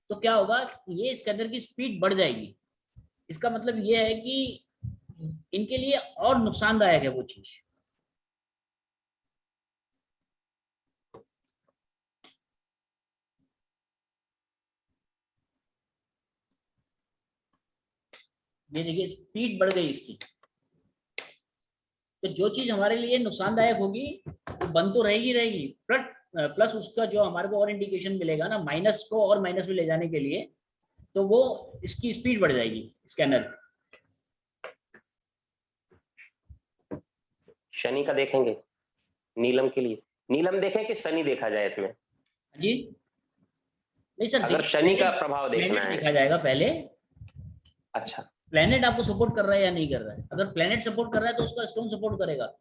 तो क्या होगा, ये इसके अंदर की स्पीड बढ़ जाएगी। इसका मतलब ये है कि इनके लिए और नुकसानदायक है वो चीज। ये देखिए स्पीड बढ़ गई इसकी। तो जो चीज हमारे लिए नुकसानदायक होगी वो बंद तो रहेगी रहेगी, प्लस उसका जो हमारे को और इंडिकेशन मिलेगा ना, माइनस को और माइनस में ले जाने के लिए, तो वो इसकी स्पीड बढ़ जाएगी स्कैनर। शनि का देखेंगे, नीलम के लिए नीलम देखें कि शनि देखा जाए इसमें? जी नहीं सर, अगर शनि का प्रभाव देखना है देखा जाएगा पहले। अच्छा, प्लेनेट आपको सपोर्ट कर रहा है या नहीं कर रहा है? अगर प्लेनेट सपोर्ट कर रहा है तो उसका स्टोन सपोर्ट करेगा।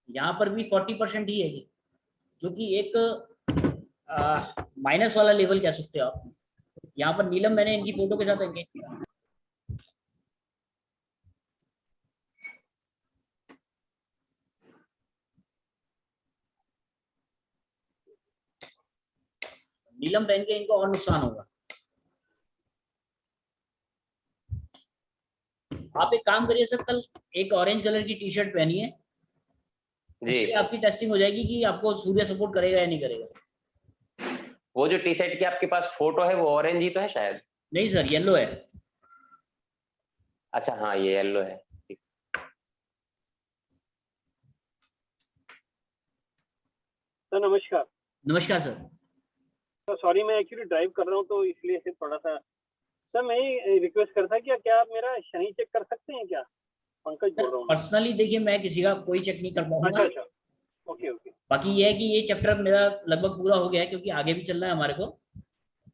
यहाँ पर भी 40% ही है ये, जो कि एक माइनस वाला लेवल कह सकते हो आप। यहाँ पर नीलम मैंने इनकी फोटो के साथ एंगेज किया। नीलम पहन के इनको और नुकसान होगा। आप एक काम करिए सर, कल एक ऑरेंज कलर की टी शर्ट पहनिए जी, उससे आपकी टेस्टिंग हो जाएगी कि आपको सूर्य सपोर्ट करेगा या नहीं करेगा। वो जो टी शर्ट की आपके पास फोटो है वो ऑरेंज ही तो है शायद? नहीं सर, येलो है। अच्छा हाँ, ये येलो है। सर नमस्कार। नमस्कार सर। सॉरी, मैं एक्चुअली ड्राइव कर रहा हूँ तो इसलिए से थोड़ा सा। सर मैं ये रिक्वेस्ट करता क्या आप मेरा शनि चेक कर सकते हैं क्या? पंकज बोल रहा हूँ। पर्सनली देखिए, मैं किसी का कोई चेक नहीं कर पाऊंगा। अच्छा, ओके। बाकी ये है कि ये चैप्टर मेरा लगभग पूरा हो गया है, क्योंकि आगे भी चलना है हमारे को।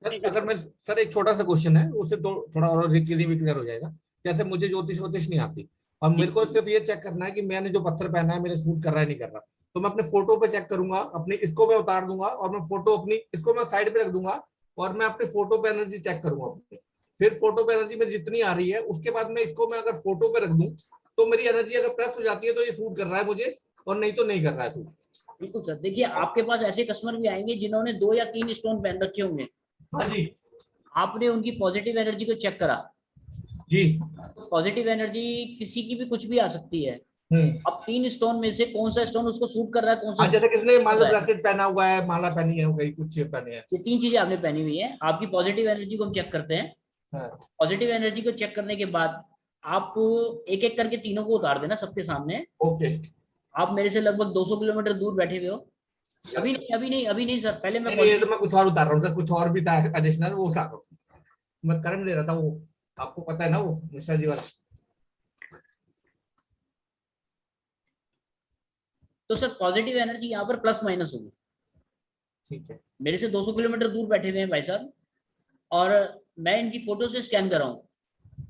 अगर मैं सर एक छोटा सा क्वेश्चन है, उससे तो थोड़ा और क्लियर हो जाएगा। जैसे मुझे ज्योतिष नहीं आती, और मेरे को सिर्फ ये चेक करना है कि मैंने जो पत्थर पहना है मेरे सूट कर रहा है नहीं कर रहा, तो मैं अपने फोटो पे चेक करूंगा। अपनी इसको मैं उतार दूंगा और मैं फोटो अपनी इसको मैं साइड पे रख दूंगा और मैं अपने फोटो पे एनर्जी चेक करूंगा अपनी। फिर फोटो पे एनर्जी में जितनी आ रही है उसके बाद मैं इसको मैं अगर फोटो पे रख दूं तो मेरी एनर्जी अगर प्लस हो जाती है तो ये सूट कर रहा है मुझे, और नहीं तो नहीं कर रहा है सूट। बिल्कुल सर। देखिए आपके पास ऐसे कस्टमर भी आएंगे जिन्होंने 2 या 3 स्टोन पहन रखे होंगे। हाँ जी। आपने उनकी पॉजिटिव एनर्जी को चेक करा जी। पॉजिटिव एनर्जी किसी की भी कुछ भी आ सकती है। अब 3 स्टोन में से कौन सा स्टोन उसको सूट कर रहा है, कौन सा? जैसे किसने माला ब्रेसलेट पहना हुआ है, माला पहनी है, कहीं कुछ पहने हैं, ये 3 चीजें आपने पहनी हुई है। आपकी पॉजिटिव एनर्जी को हम चेक करते हैं। पॉजिटिव एनर्जी को चेक करने के बाद आप एक एक करके तीनों को उतार देना सबके सामने। ओके। आप मेरे से लगभग 200 किलोमीटर दूर बैठे हुए हो। अभी नहीं सर, पहले मैं ये तो मैं कुछ और उतार रहा हूँ सर, कुछ और भी था एडिशनल, वो उतार रहा हूँ। मैं करंट दे रहा था, वो आपको पता है ना, वो मिश्रा जी वाला। तो सर पॉजिटिव एनर्जी यहाँ पर प्लस माइनस होगी। ठीक है। मेरे से 200 किलोमीटर दूर बैठे हुए हैं भाई साहब, और मैं इनकी फोटो से स्कैन कर रहा हूँ।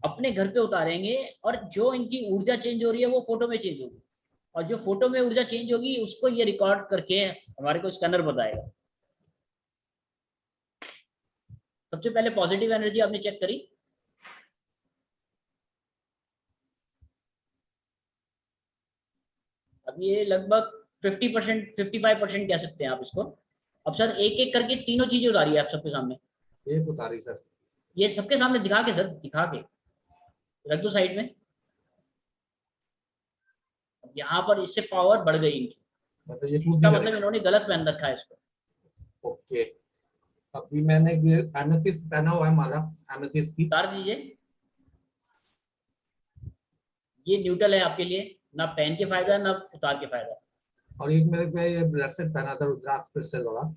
अपने घर पे उतारेंगे और जो इनकी ऊर्जा चेंज हो रही है वो फोटो में चेंज होगी, और जो फोटो में ऊर्जा चेंज होगी उसको ये रिकॉर्ड करके हमारे को स्कैनर बताएगा। सबसे पहले पॉजिटिव एनर्जी आपने चेक करी। अब ये लगभग 50%, 55% कह सकते हैं आप इसको। अब सर एक एक करके तीनों चीजें उतारी है आप सबके सामने। एक उतारी सर, ये सबके सामने दिखा के सर, दिखा के रख दो साइड में। यहाँ पर इससे पावर बढ़ गई इनकी, मतलब ये इसका मतलब इन्होंने गलत पहन रखा है इसको। ओके। अभी मैंने एमेथिस्ट पहना हुआ है, माला एमेथिस्ट की। उतार दीजिए। ये न्यूट्रल है आपके लिए, ना पहन के फायदा ना उतार के फायदा। और एक मेरे पे ये ब्रेसलेट पहना था रुद्राक्ष क्रिस्टल वाला,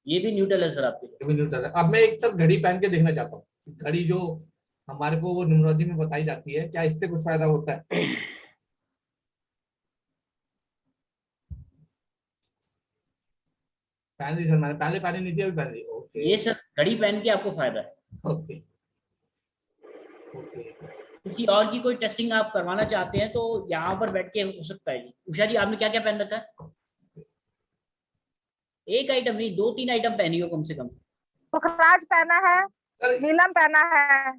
ये भी न्यूट्रल है सर आपके। ये भी न्यूट्रल है। अब मैं एक सर घड़ी पहन के देखना चाहता हूँ, घड़ी जो हमारे को वो न्यूमरोलॉजी में बताई जाती है, क्या इससे कुछ फायदा होता है? पहन ली सर मैंने, पहले पहनी नहीं थी, अभी पहन ली। ओके ये सर घड़ी पहन के आपको फायदा है। Okay okay. किसी और की कोई टेस्टिंग आप करवाना चाहते हैं तो यहाँ पर बैठ के हो सकता है जी। उषा जी आपने क्या क्या पहन रखा है? एक आइटम नहीं, 2-3 आइटम पहनी हो कम से कम। पुखराज पहना है, नीलम पहना है,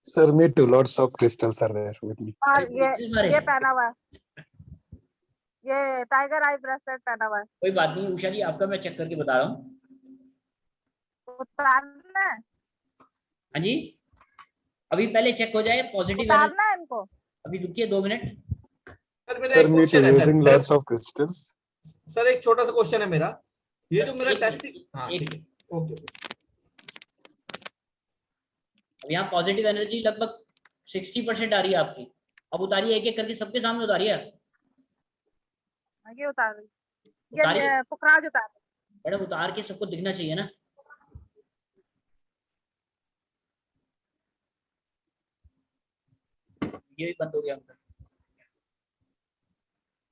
Sir, me too. Lots of crystals are there with me. और इतने सारे? ये पहना हुआ है, ये टाइगर आई ब्रेसलेट पहना हुआ है। कोई बात नहीं उषा जी, आपका मैं चेक करके बता रहा हूँ। उतारना है? हाँ जी, अभी पहले चेक हो जाए पॉजिटिव। उतारना है इनको? अभी रुकिए 2 मिनट। सर मेरा Sir, एक me क्वेश्चन too. है Using sir, lots of crystals. Sir एक छोटा सा क्वेश्चन है मेरा, ये जो मेरा एक मिनट, टेस्टिंग, हाँ ठीक है, ओके। अब यहाँ पॉजिटिव एनर्जी लगभग 60% आ रही है आपकी। अब उतारिए एक एक करके, सबके सामने उतारिए। ये उतार रही, उतारिए ये पुखराज उतार रही। मैडम, उतार के सबको दिखना चाहिए ना। ये भी बंद हो गया उनका।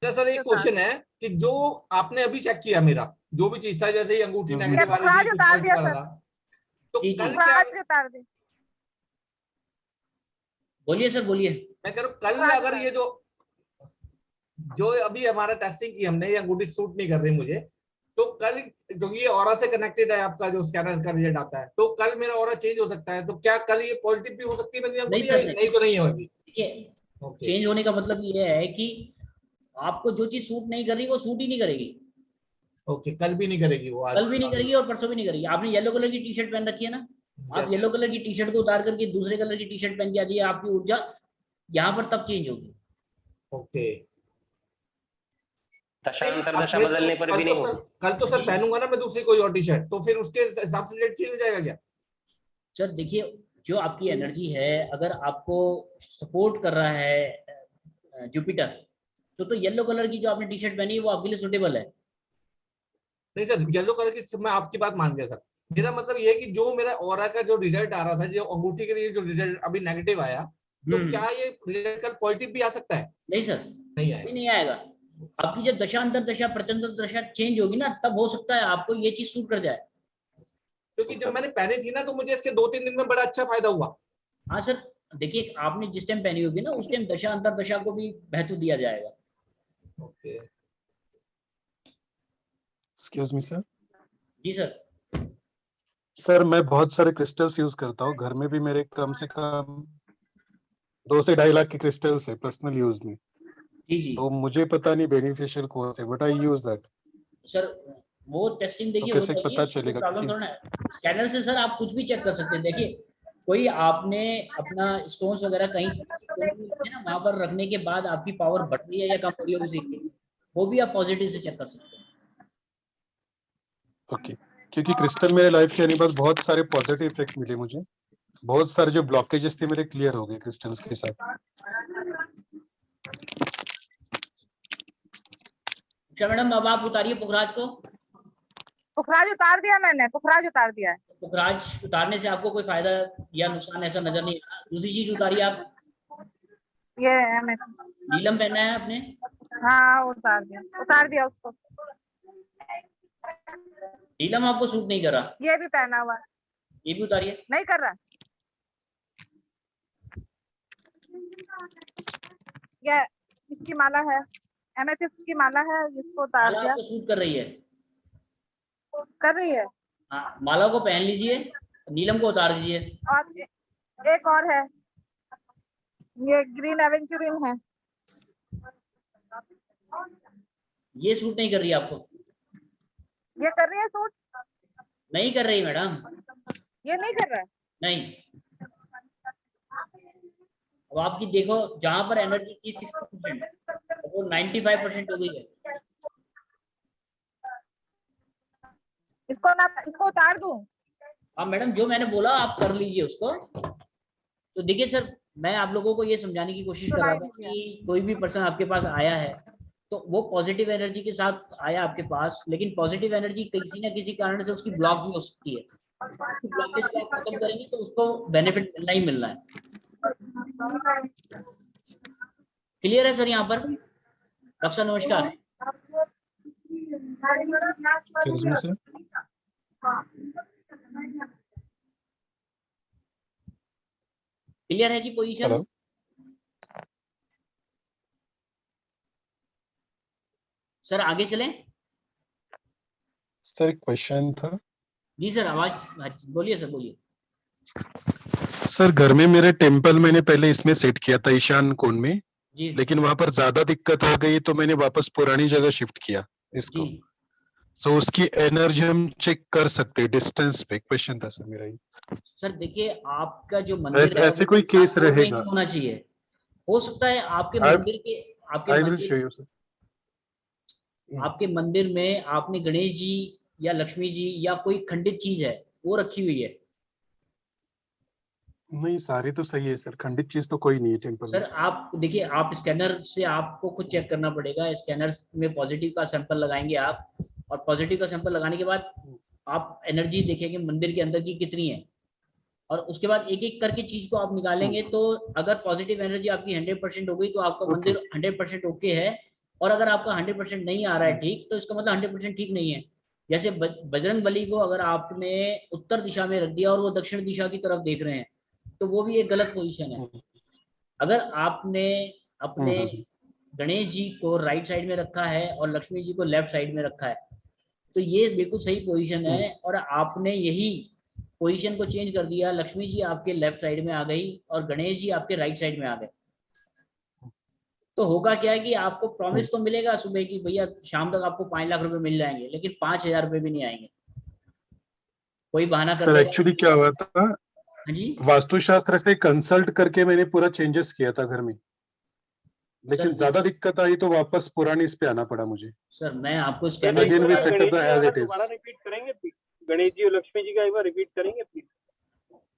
सर एक क्वेश्चन है कि जो आपने अभी चेक किया मेरा जो भी चीज था, जैसे अंगूठी नेगेटिव वाली थी, उतार दिया सर, तो कल क्या, उतार दी। बोलिए सर बोलिए। मैं कह रहा हूँ कल अगर ये जो अभी हमारा टेस्टिंग की हमने, ये अंगूठी सूट नहीं कर रही मुझे, तो कल क्योंकि ये ऑरा से कनेक्टेड है आपका जो स्कैनर का रिजल्ट आता है, तो कल मेरा ऑरा चेंज हो सकता है, तो क्या कल ये पॉजिटिव भी हो सकती है मेरी अंगूठी? नहीं तो नहीं होगी। चेंज होने का मतलब ये है कि आपको जो चीज सूट नहीं कर रही वो सूट ही नहीं करेगी। ओके, कल भी नहीं करेगी वो, कल भी नहीं करेगी और परसों भी नहीं करेगी। आपने येलो कलर की टी शर्ट पहन रखी है ना, आप येलो कलर की टी शर्ट को उतार करके दूसरे कलर की टी शर्ट पहन के आ जाइए, आपकी ऊर्जा यहाँ पर तब चेंज होगी। ओके, दशांतर दशा बदलने पर भी नहीं होगी। कल तो सर पहनूंगा ना मैं दूसरी कोई और टी शर्ट, तो फिर उसके हिसाब से रिजल्ट चेंज हो जाएगा क्या? सर देखिए, जो आपकी एनर्जी है, अगर आपको सपोर्ट कर रहा है जुपिटर, तो येलो कलर की जो आपने टी शर्ट पहनी है वो आपके लिए सुटेबल है। नहीं सर, येलो कलर की मैं आपकी बात मान गया सर। मेरा मतलब ये है कि जो मेरा ऑरा का जो रिजल्ट आ रहा था, जो अंगूठी के लिए जो रिजल्ट अभी नेगेटिव आया, तो क्या ये रिजल्ट कल पॉजिटिव भी आ सकता है? नहीं सर, नहीं आएगा। नहीं आएगा। आपकी जब दशांतर दशा प्रत्यंतर दशा चेंज होगी ना, तब हो सकता है आपको ये चीज सूट कर जाए। क्योंकि जब मैंने पहनी थी ना, तो मुझे इसके 2-3 दिन में बड़ा अच्छा फायदा हुआ। हाँ सर, देखिए आपने जिस टाइम पहनी होगी ना, उस टाइम दशा अंतर दशा को भी महत्व दिया जाएगा। Okay, Excuse me, sir. जी सर। सर मैं बहुत सारे क्रिस्टल्स यूज करता हूँ घर में भी, मेरे कम से कम 2 से 2.5 लाख के क्रिस्टल्स है पर्सनल यूज में। जी जी। तो मुझे पता नहीं बेनिफिशियल कौन से, but I use that. Sir वो टेस्टिंग देखिए तो कैसे पता चलेगा? प्रॉब्लम थोड़ा है। स्कैनर से सर आप कुछ भी चेक कर सकते हैं। देखिए, कोई आपने अपना स्टोन्स वगैरह कहीं है ना, वहां पर रखने के बाद आपकी पावर बढ़ रही है या कम हो रही है उसी की, वो भी आप पॉजिटिव से चेक कर सकते हैं। ओके, क्योंकि क्रिस्टल मेरे लाइफ के आने बाद बहुत सारे पॉजिटिव इफेक्ट मिले मुझे। बहुत सारे जो ब्लॉकेजेस थे मेरे क्लियर हो गए क्रिस्टल्स के साथ। अच्छा मैडम, अब आप उतारिए पुखराज को। पुखराज उतार दिया मैंने, पुखराज उतार दिया है। पुखराज उतारने से आपको कोई फायदा या नुकसान ऐसा नजर नहीं आ रहा। दूसरी चीज उतारिए आप। ये है मेरा। नीलम पहना है आपने? हाँ उतार दिया उसको। नीलम आपको सूट नहीं कर रहा? ये भी पहना हुआ है। ये भी उतारिए। नहीं कर रहा। ये इसकी माला है, एमेथिस्ट की माला है, इसको उतार माला दिया। आपको सूट कर रही है? कर रही है। हाँ, माला को पहन लीजिए, नीलम को उतार दीजिए। और एक और है, ये ग्रीन एवेंचुरिन है। ये सूट नहीं कर रही आपको? ये कर रही है सूट? नहीं कर रही मैडम। ये नहीं कर रहा है? नहीं। अब आपकी देखो, जहां पर एनर्जी थी 60%, वो 95% हो गई है। इसको उतार दूं? हाँ मैडम, जो मैंने बोला आप कर लीजिए उसको। तो देखिए सर, मैं आप लोगों को ये समझाने की कोशिश कर रहा था कि कोई भी पर्सन आपके पास आया है तो वो पॉजिटिव एनर्जी के साथ आया आपके पास, लेकिन पॉजिटिव एनर्जी किसी ना किसी कारण से उसकी ब्लॉक भी हो सकती है। ब्लॉकेज को आप खत्म करेंगे तो उसको बेनिफिट मिलना ही मिलना है। क्लियर है सर? यहाँ पर डॉक्टर नमस्कार। क्लियर है जी पोजीशन? सर आगे चलें। सर एक क्वेश्चन था। जी सर, आवाज बोलिए सर, बोलिए। सर घर में मेरे टेम्पल मैंने पहले इसमें सेट किया था ईशान कोण में, लेकिन वहां पर ज्यादा दिक्कत आ गई तो मैंने वापस पुरानी जगह शिफ्ट किया इसको। सो उसकी एनर्जी हम चेक कर सकते हैं डिस्टेंस पे? क्वेश्चन था सर मेरा ये। सर देखिए, आपका जो मंदिर है ऐसे कोई केस रहेगा? होना चाहिए। हो सकता है आपके मंदिर के आपके मंदिर में आपने गणेश जी या लक्ष्मी जी या कोई खंडित चीज है वो रखी हुई है। नहीं सारी तो सही है सर, खंडित चीज तो कोई नहीं है टेम्पल में। सर आप देखिए, आप स्कैनर से आपको खुद चेक करना पड़ेगा। स्कैनर में पॉजिटिव का सैंपल लगाएंगे आप, और पॉजिटिव का सैंपल लगाने के बाद आप एनर्जी देखेंगे मंदिर के अंदर की कितनी है, और उसके बाद एक एक करके चीज को आप निकालेंगे। तो अगर पॉजिटिव एनर्जी आपकी 100% हो गई तो आपका मंदिर 100% ओके है, और अगर आपका 100% नहीं आ रहा है ठीक, तो इसका मतलब 100% ठीक नहीं है। जैसे बजरंग बली को अगर आपने उत्तर दिशा में रख दिया और वो दक्षिण दिशा की तरफ देख रहे हैं तो वो भी एक गलत पोजीशन है। अगर आपने अपने गणेश जी को राइट साइड में रखा है और लक्ष्मी जी को लेफ्ट साइड में रखा है तो ये बिल्कुल सही पोजीशन है। और आपने यही पोजीशन को चेंज कर दिया, लक्ष्मी जी आपके लेफ्ट साइड में आ गई और गणेश जी आपके राइट साइड में आ गए, तो होगा क्या है कि आपको प्रॉमिस तो मिलेगा सुबह की भैया शाम तक आपको 5 लाख रुपए मिल जाएंगे, लेकिन 5,000 रुपए भी नहीं आएंगे। कोई बहाना कर सर एक्चुअली क्या हुआ था, वास्तुशास्त्र से कंसल्ट करके मैंने पूरा चेंजेस किया था घर में, लेकिन ज्यादा दिक्कत आई तो वापस पुरानी इस पे आना पड़ा मुझे। सर मैं आपको दोबारा रिपीट करेंगे प्लीज? गणेश जी और लक्ष्मी जी का एक बार रिपीट करेंगे प्लीज?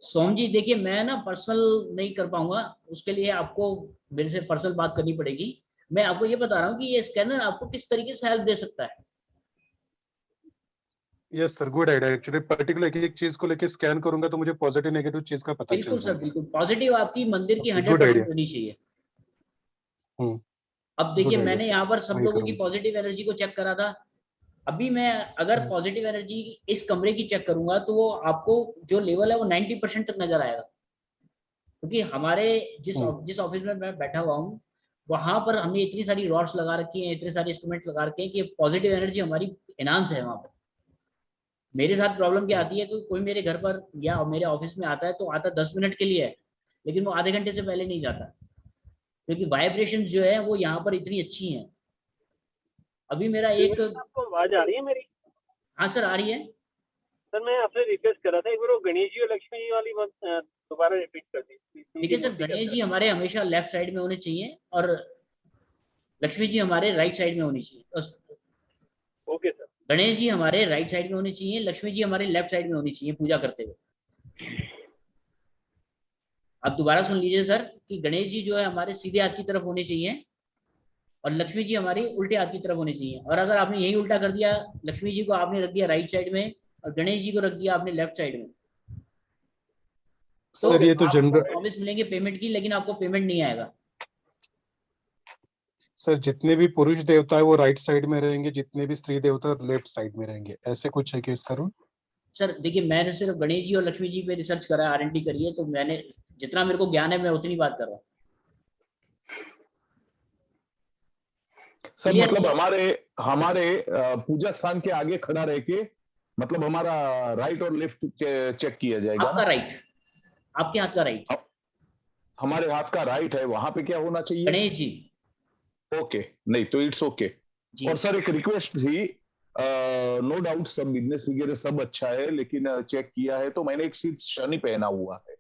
सोम जी देखिए, मैं ना पर्सनल नहीं कर पाऊंगा, उसके लिए आपको मेरे से पर्सनल बात करनी पड़ेगी। मैं आपको ये बता रहा हूँ कि ये स्कैनर आपको किस तरीके से हेल्प दे सकता है। Yes sir, good idea. Actually particular एक चीज को लेके स्कैन करूंगा तो मुझे पॉजिटिव नेगेटिव चीज का पता चल जाएगा। बिल्कुल सर, बिल्कुल। पॉजिटिव आपकी मंदिर की 100% होनी चाहिए। अब देखिए, मैंने यहाँ पर सब लोगों की पॉजिटिव एनर्जी को चेक करा था। अभी मैं अगर पॉजिटिव एनर्जी इस कमरे की चेक करूंगा तो वो आपको जो लेवल है वो 90% तक नजर आएगा, क्योंकि हमारे जिस ऑफिस में मैं बैठा हुआ हूँ वहां पर हमने इतनी सारी रॉड्स लगा रखी हैं, इतने सारे इंस्ट्रूमेंट लगा रखे हैं कि पॉजिटिव एनर्जी हमारी एनहांस है वहां पर। मेरे साथ प्रॉब्लम क्या आती है कि कोई मेरे घर पर या मेरे ऑफिस में आता है तो आता 10 मिनट के लिए है, लेकिन वो आधे घंटे से पहले नहीं जाता, क्योंकि वाइब्रेशन जो है वो यहाँ पर इतनी अच्छी हैं। अभी मेरा एक आपको आवाज आ रही है मेरी? हाँ सर, आ रही है। सर मैं आपसे रिक्वेस्ट कर रहा था एक बार वो गणेश जी और लक्ष्मी जी वाली बात दोबारा रिपीट कर दीजिए। देखिए सर, गणेश जी हमारे हमेशा लेफ्ट साइड में होने चाहिए और लक्ष्मी जी हमारे राइट साइड में होनी चाहिए। Okay sir. गणेश जी हमारे राइट साइड में होनी चाहिए, लक्ष्मी जी हमारे लेफ्ट साइड में होनी चाहिए पूजा करते हुए। अब दोबारा सुन लीजिए सर कि गणेश जी जो है हमारे सीधे हाथ की तरफ होने चाहिए और लक्ष्मी जी हमारी उल्टे हाथ की तरफ होनी चाहिए। और अगर आपने यही उल्टा कर दिया, लक्ष्मी जी को आपने रख दिया राइट साइड में और गणेश जी को रख दिया आपने लेफ्ट साइड में, तो सर ये तो जनरल प्रॉमिस मिलेंगे पेमेंट की, लेकिन आपको पेमेंट नहीं आएगा। सर जितने भी पुरुष देवता है वो राइट साइड में रहेंगे, जितने भी स्त्री देवता लेफ्ट साइड में रहेंगे, ऐसे कुछ है कि इसका रूल? सर देखिए, मैंने सिर्फ गणेश जी और लक्ष्मी जी पे रिसर्च करा है, R&D करी है, तो मैंने जितना मेरे को ज्ञान है मैं उतनी बात कर रहा हूँ। सर मतलब हमारे पूजा स्थान के आगे खड़ा रह के मतलब हमारा राइट और लेफ्ट चेक किया जाएगा। आपका राइट, आपके हाथ का राइट, हमारे हाथ का राइट है, वहां पे क्या होना चाहिए? गणेश जी। ओके, नहीं तो इट्स ओके। और सर एक रिक्वेस्ट थी, नो डाउट सब बिजनेस वगैरह सब अच्छा है, लेकिन चेक किया है तो मैंने एक सिर्फ शनि पहना हुआ है।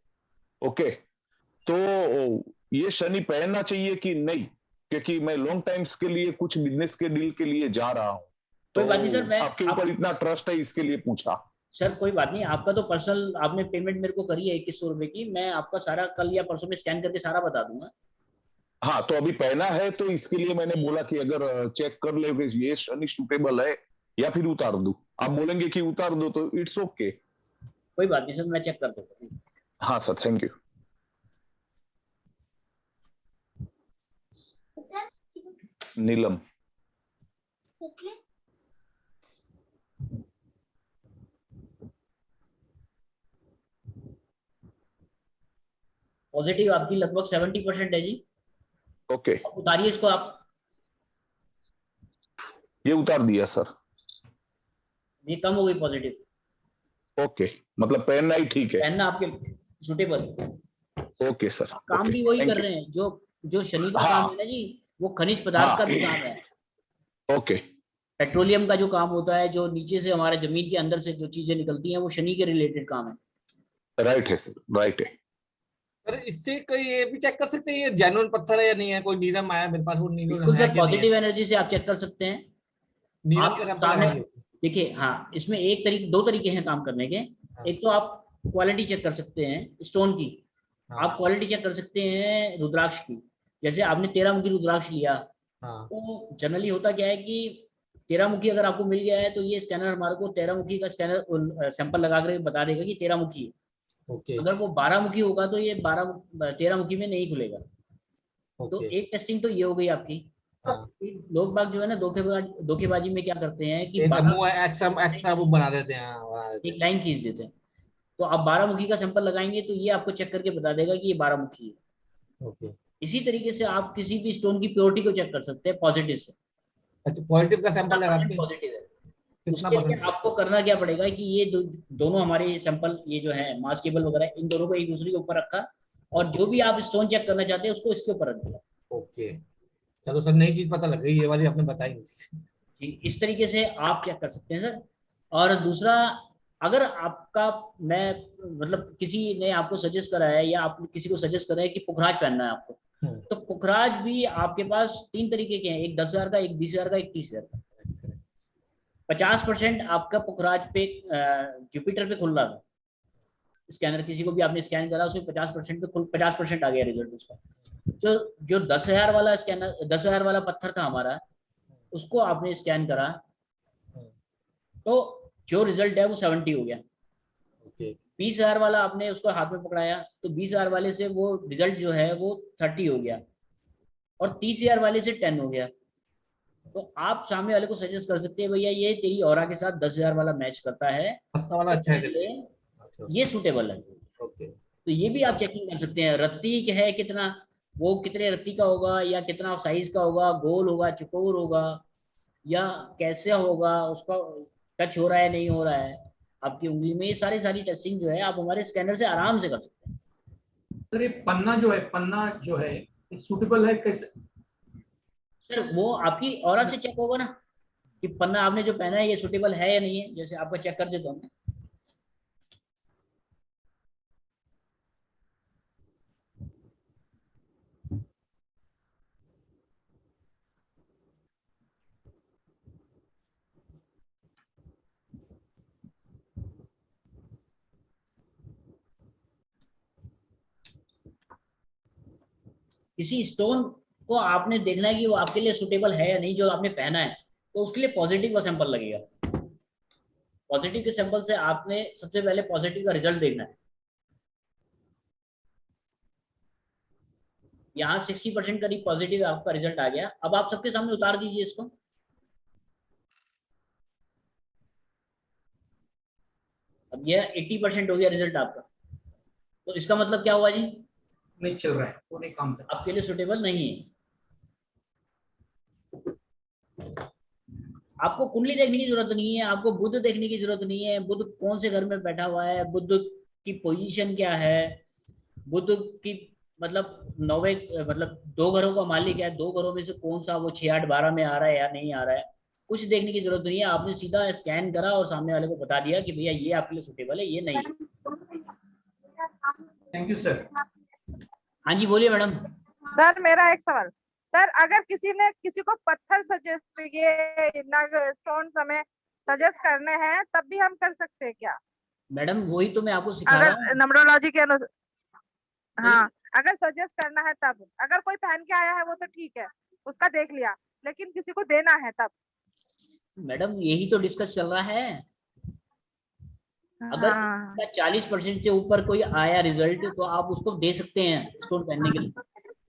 ओके, तो ये शनि पहनना चाहिए कि नहीं? क्योंकि मैं लॉन्ग टाइम्स के लिए कुछ बिजनेस के डील के लिए जा रहा हूँ, तो बात नहीं सर, मैं आपके ऊपर इतना ट्रस्ट है इसके लिए पूछा। सर कोई बात नहीं, आपका तो पर्सनल आपने पेमेंट मेरे को करी है 2100 रुपए की, मैं आपका सारा कल या परसों में स्कैन करके सारा बता दूंगा। हाँ, तो अभी पहना है तो इसके लिए मैंने बोला कि अगर चेक कर ले ये शनि सूटेबल है या फिर उतार दूं। आप बोलेंगे कि उतार दो तो इट्स ओके। कोई बात नहीं सर, मैं चेक कर सकता हूँ। हाँ sir, thank you. Neelam. Positive आपकी लगभग 70% है जी। ओके, उतारिए इसको आप। ये उतार दिया सर। ये कम हो गई पॉजिटिव। ओके, मतलब पहनना ही ठीक है। पहनना आपके सूटेबल। Okay sir. काम भी वही कर रहे हैं जो शनि का काम है ना जी, वो खनिज पदार्थ का भी काम है। ओके। पेट्रोलियम का जो काम होता है, जो नीचे से हमारे जमीन के अंदर से जो चीजें निकलती हैं, वो शनि के रिलेटेड काम है। राइट है सर, राइट है। सर इससे कोई ये भी चेक कर सकते हैं ये जेन्युइन पत्थर है या नहीं है? कोई नीलम आया मेरे पास, वो नीलम बिल्कुल है सर, कि नहीं है? पॉजिटिव एनर्जी से आप चेक कर सकते हैं। नीलम के सैंपल लगाएंगे। देखिए हाँ, इसमें दो तरीके हैं काम करने के। एक तो आप क्वालिटी चेक कर सकते हैं स्टोन की। आप क्वालिटी चेक कर सकते हैं रुद्राक्ष की। जैसे आपने 13 मुखी रुद्राक्ष लिया, तो जनरली होता क्या है कि 13 मुखी अगर आपको मिल गया है तो ये स्कैनर हमारे को 13 मुखी का स्कैनर सैंपल लगा कर बता देगा कि 13 मुखी है। अगर वो 12 मुखी होगा तो ये 13 मुखी में नहीं खुलेगा। तो एक टेस्टिंग तो ये हो गई आपकी। लोग बाग जो है ना धोखेबाजी में क्या करते हैं कि एक्स्ट्रा वो बना देते हैं, एक लाइन खींच देते हैं। तो आप 12 मुखी का सैंपल लगाएंगे तो ये आपको चेक करके बता देगा कि ये 12 मुखी है। इसी तरीके से आप किसी भी स्टोन की प्योरिटी को चेक कर सकते हैं पॉजिटिव से। अच्छा, पॉजिटिव का सैंपल लगा के पॉजिटिव है। उसके लिए आपको करना क्या पड़ेगा कि ये दोनों हमारे सैंपल ये जो है मास केबल वगैरह, इन दोनों को एक दूसरे के ऊपर रखा और जो भी आप स्टोन चेक करना चाहते हैं उसको इसके ऊपर रख दिया। ओके, चलो सर, नई चीज पता लग गई, ये वाली आपने बताई नहीं। इस तरीके से आप चेक कर सकते हैं सर। और दूसरा, अगर आपका मतलब किसी ने आपको सजेस्ट करा है या आप किसी को सजेस्ट करा है कि पुखराज पहनना है आपको, तो पुखराज भी आपके पास 3 तरीके के हैं, एक 10,000 का, एक 20,000 का, एक 30,000 का। 50% आपका पुखराज पे जुपिटर पे खुल रहा था स्कैनर। किसी को भी आपने स्कैन करा उसमें 50% पे 50% आ गया रिजल्ट उसका। जो 10,000 वाला स्कैनर, 10,000 वाला पत्थर था हमारा, उसको आपने स्कैन करा तो जो रिजल्ट है वो 70 हो गया। 20,000 वाला आपने उसको हाथ में पकड़ाया तो 20,000 वाले से वो रिजल्ट जो है वो 30 हो गया और 30,000 वाले से 10 हो गया। तो आप सामने वाले को सजेस्ट कर सकते हैं भैया ये तेरी ऑरा के साथ 10,000 वाला मैच करता है, वाला अच्छा है, ये सूटेबल है। तो ये भी आप चेकिंग कर सकते हैं। रत्ती है कितना, वो कितने रत्ती का होगा या कितना साइज का होगा, गोल होगा, चकोर होगा या कैसे होगा, उसका टच हो रहा है नहीं हो रहा है आपकी उंगली में, ये सारी टेस्टिंग जो है आप हमारे स्कैनर से आराम से कर सकते हैं। सर ये पन्ना जो है सूटेबल है कैसे? सर वो आपकी ऑरा से चेक होगा ना कि पन्ना आपने जो पहना है ये सूटेबल है या नहीं है। जैसे आपका चेक कर देता हूँ। किसी स्टोन को आपने देखना है कि वो आपके लिए सूटेबल है या नहीं, जो आपने पहना है, तो उसके लिए पॉजिटिव का सैंपल लगेगा। पॉजिटिव के सैंपल से आपने सबसे पहले पॉजिटिव का रिजल्ट देखना है। यहाँ 60% करीब पॉजिटिव आपका रिजल्ट आ गया। अब आप सबके सामने उतार दीजिए इसको। अब यह 80% हो गया रिजल्ट आपका। तो इसका मतलब क्या हुआ जी? नहीं चल रहा है, वो नहीं काम कर रहा, आपके लिए सूटेबल नहीं है। आपको कुंडली देखने की जरूरत नहीं है, आपको बुध देखने की जरूरत नहीं है। बुध कौन से घर में बैठा हुआ है, बुध की पोजीशन क्या है, बुध की मतलब 2 घरों का मालिक है, 2 घरों में से कौन सा वो 6, 8, 12 में आ रहा है या नहीं आ रहा है, कुछ देखने की जरूरत नहीं है। आपने सीधा स्कैन करा और सामने वाले को बता दिया कि भैया ये आपके लिए सूटेबल है, ये नहीं है। Thank you sir. हाँ जी बोलिए मैडम। सर मेरा एक सवाल, सर अगर किसी ने किसी को पत्थर सजेस्ट, ये स्टोन हमें सजेस्ट करने हैं तब भी हम कर सकते हैं क्या? मैडम वही तो मैं आपको सिखा रहा अगर हूँ। नंबरोलॉजी के अनुसार, हाँ, अगर सजेस्ट करना है तब, अगर कोई पहन के आया है वो तो ठीक है, उसका देख लिया, लेकिन किसी को देना है तब। मैडम यही तो डिस्कस चल रहा है। अगर हाँ। 40% से ऊपर कोई आया रिजल्ट तो आप उसको दे सकते हैं स्टोन पहनने के लिए,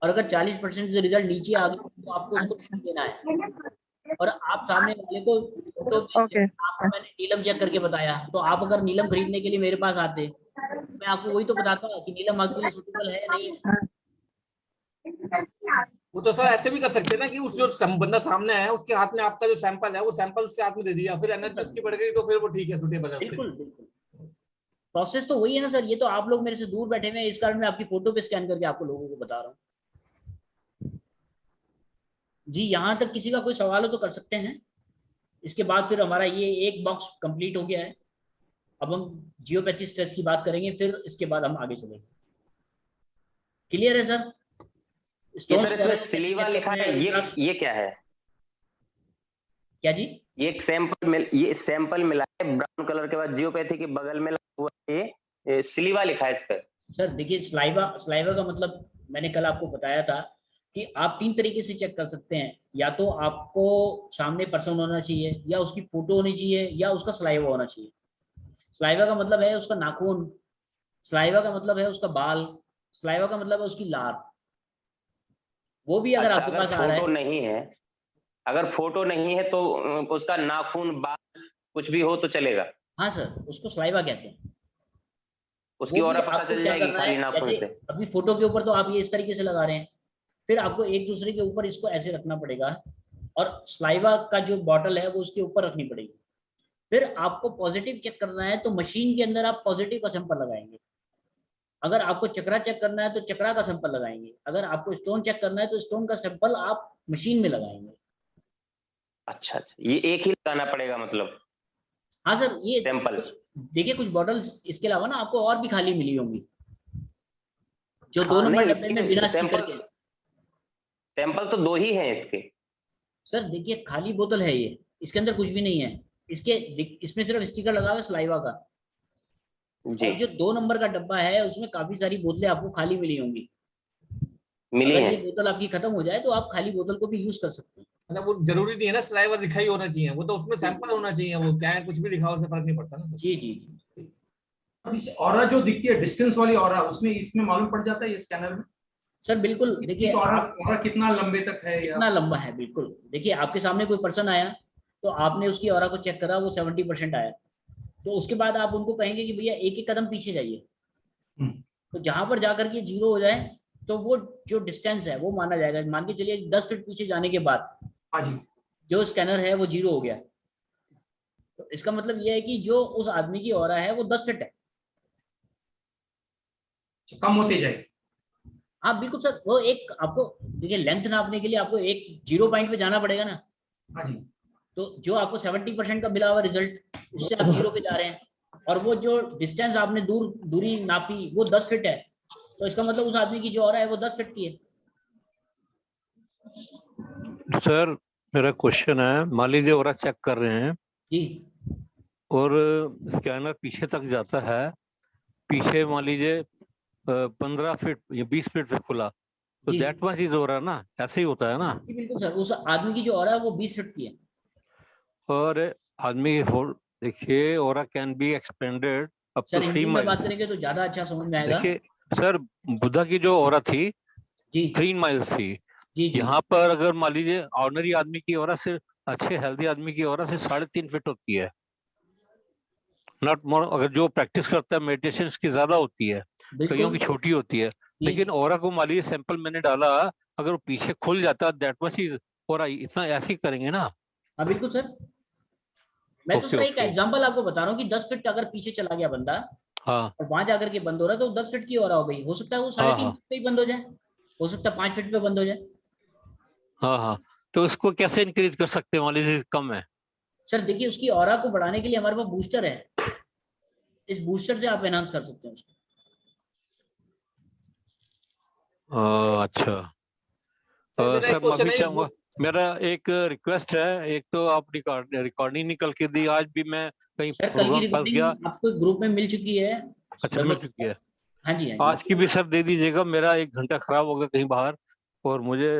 और अगर 40% से रिजल्ट नीचे आ गया तो आपको उसको नहीं देना है। और आप सामने वाले को फोटो आपको मैंने नीलम चेक करके बताया, तो आप अगर नीलम खरीदने के लिए मेरे पास आते, मैं आपको वही तो बताता कि नीलम आपके लिए सूटेबल है या नहीं है। वो तो सर ऐसे भी कर सकते हैं ना कि उस जो बंदा सामने है उसके हाथ में आपका जो सैंपल है वो सैंपल उसके हाथ में दे दिया, फिर एनर्जी उसकी बढ़ गई तो फिर वो ठीक है, सूटेबल है। बिल्कुल बिल्कुल, प्रोसेस तो वही है ना सर। ये तो आप लोग मेरे से दूर बैठे हुए हैं, इस कारण मैं आपकी फोटो पे स्कैन करके आपको लोगों को बता रहा हूँ। जी, यहाँ तक किसी का कोई सवाल हो तो कर सकते हैं। इसके बाद फिर हमारा ये एक बॉक्स कंप्लीट हो गया है। अब हम जियोपैथी स्ट्रेस की बात करेंगे, फिर इसके बाद हम आगे चलेंगे। क्लियर है सर? स्टोन इसमें सिलीवा लिखा है, ये क्या है? क्या जी? ये एक सैंपल मिला है ब्राउन कलर के बाद जियोपैथी के बगल में लगा हुआ है, ये सिलीवा लिखा है इस पर। सर देखिए, स्लाइवा का मतलब मैंने कल आपको बताया था कि आप 3 तरीके से चेक कर सकते हैं। या तो आपको सामने पर्सन होना चाहिए, या उसकी फोटो होनी चाहिए, या उसका स्लाइवा होना चाहिए। स्लाइवा का मतलब है उसका नाखून, स्लाइवा का मतलब है उसका बाल, स्लाइवा का मतलब है उसकी लार। वो भी अगर आपके पास आ रहा है, नहीं है, अगर फोटो नहीं है तो उसका नाखून बाल कुछ भी हो तो चलेगा? हाँ सर, उसको स्लाइवा कहते हैं। उसकी ऑरा पता चल जाएगी खाली नाखून से? अभी फोटो के ऊपर तो आप ये इस तरीके से लगा रहे हैं, फिर आपको एक दूसरे के ऊपर इसको ऐसे रखना पड़ेगा, और स्लाइवा का जो बॉटल है वो उसके ऊपर रखनी पड़ेगी। फिर आपको पॉजिटिव चेक करना है तो मशीन के अंदर आप पॉजिटिव का सैंपल लगाएंगे। अगर आपको चक्रा चेक करना है तो चक्रा का सैंपल लगाएंगे। अगर आपको स्टोन चेक करना है तो स्टोन का सैंपल आप मशीन में लगाएंगे। अच्छा, ये एक ही लगाना पड़ेगा मतलब? हाँ सर, ये सैंपल देखिए, कुछ बॉटल्स इसके अलावा ना आपको और भी खाली मिली होंगी, जो 2 नंबर डब्बे में बिना स्टिकर के। सैंपल तो 2 ही हैं इसके। सर देखिए, खाली बोतल है ये, इसके अंदर कुछ भी नहीं है। इसमें सिर्फ स्टिकर लगा हुआ है स्लाइवा का। और जो 2 नंबर का डब्बा है उसमें काफी सारी बोतलें आपको खाली मिली होंगी। अगर ये बोतल आपकी खत्म हो जाए तो आप खाली बोतल को भी यूज कर सकते हैं। मतलब वो जरूरी नहीं है ना स्लाइवा लिखा ही होना चाहिए, वो तो उसमें सैंपल होना चाहिए, वो क्या है कुछ भी लिखा हो उससे फर्क नहीं पड़ता ना। जी जी जी। अब इस ऑरा जो दिखती है डिस्टेंस वाली ऑरा, उसमें इसमें मालूम पड़ जाता है ये स्कैनर में? सर बिल्कुल, देखिए ऑरा कितना लंबे तक है, कितना लंबा है। बिल्कुल, देखिए आपके सामने कोई पर्सन आया तो आपने उसकी ऑरा को चेक करा, वो 70% आया, तो उसके बाद आप उनको कहेंगे कि भैया एक कदम पीछे जाइए। तो जहां पर जाकर के 0 हो जाए तो वो जो डिस्टेंस है वो माना जाएगा। मान के चलिए 10 फीट पीछे जाने के बाद जो स्कैनर है वो 0 हो गया, तो इसका मतलब ये है कि जो उस आदमी की ऑरा है वो 10 फीट है, कम होते जाए। हाँ बिल्कुल सर। वो एक आपको देखिए, लेंथ नापने के लिए आपको एक 0 पॉइंट पे जाना पड़ेगा ना। हाँ जी। तो जो आपको 70% का मिला हुआ रिजल्ट, उससे आप 0 पे जा रहे हैं, और वो जो डिस्टेंस आपने दूरी नापी वो 10 फीट है, तो इसका मतलब उस आदमी की जो ऑरा है वो 10 फीट की है। सर मेरा क्वेश्चन है, मान लीजिए ऑरा चेक कर रहे हैं जी, और स्कैनर पीछे तक जाता है, पीछे मान लीजिए 15 फीट या 20 फीट पे खुला, तो दैट मच इज ऑरा ना, ऐसे ही होता है ना? बिल्कुल सर, उस आदमी की जो ऑरा है वो 20 फीट की है। और आदमी की देखिए aura can be expanded up to 3 में बात माइल्स। करेंगे तो ज्यादा अच्छा समझ में आएगा। देखिए सर, बुद्धा की जो ऑरा थी जी 3 माइल्स थी। यहाँ पर अगर मान लीजिए ऑर्डिनरी आदमी की ऑरा से, अच्छे हेल्दी आदमी की ऑरा से 3.5 फीट होती है, नॉट मोर। अगर जो प्रैक्टिस करता है मेडिटेशन की ज्यादा होती है, कईयों की छोटी होती है। लेकिन ऑरा को मान लीजिए सैंपल मैंने डाला, अगर वो पीछे खुल जाता दैट मच इज ऑरा, इतना ऐसे ही करेंगे ना? हाँ बिल्कुल सर। मैं तो सर एक एग्जांपल आपको बता रहा हूँ कि 10 फीट अगर पीछे चला गया बंदा, हाँ, और वहां जाकर के बंद हो रहा है, तो 10 फीट की ऑरा हो गई। हो सकता है वो 3.5 फीट पे ही बंद हो जाए, हो सकता है 5 फीट पे बंद हो जाए। हाँ हाँ, तो उसको कैसे इंक्रीज कर सकते हैं? मान लीजिए कम है सर, देखिए उसकी ऑरा को बढ़ाने के लिए हमारे पास बूस्टर है, इस बूस्टर से आप एनहांस कर सकते हैं उसको। अच्छा। सर मेरा एक क्वेश्चन है, मेरा एक रिक्वेस्ट है, एक तो आप रिकॉर्डिंग निकल के दी, आज भी मैं कहीं सर कल की प्रोग्राम फंस गया। रिकॉर्डिंग आपको ग्रुप में मिल चुकी है। अच्छा, मिल चुकी है। हाँ जी, हाँ जी। आज की भी सर दे दीजिएगा, मेरा 1 घंटा खराब हो गया कहीं बाहर, और मुझे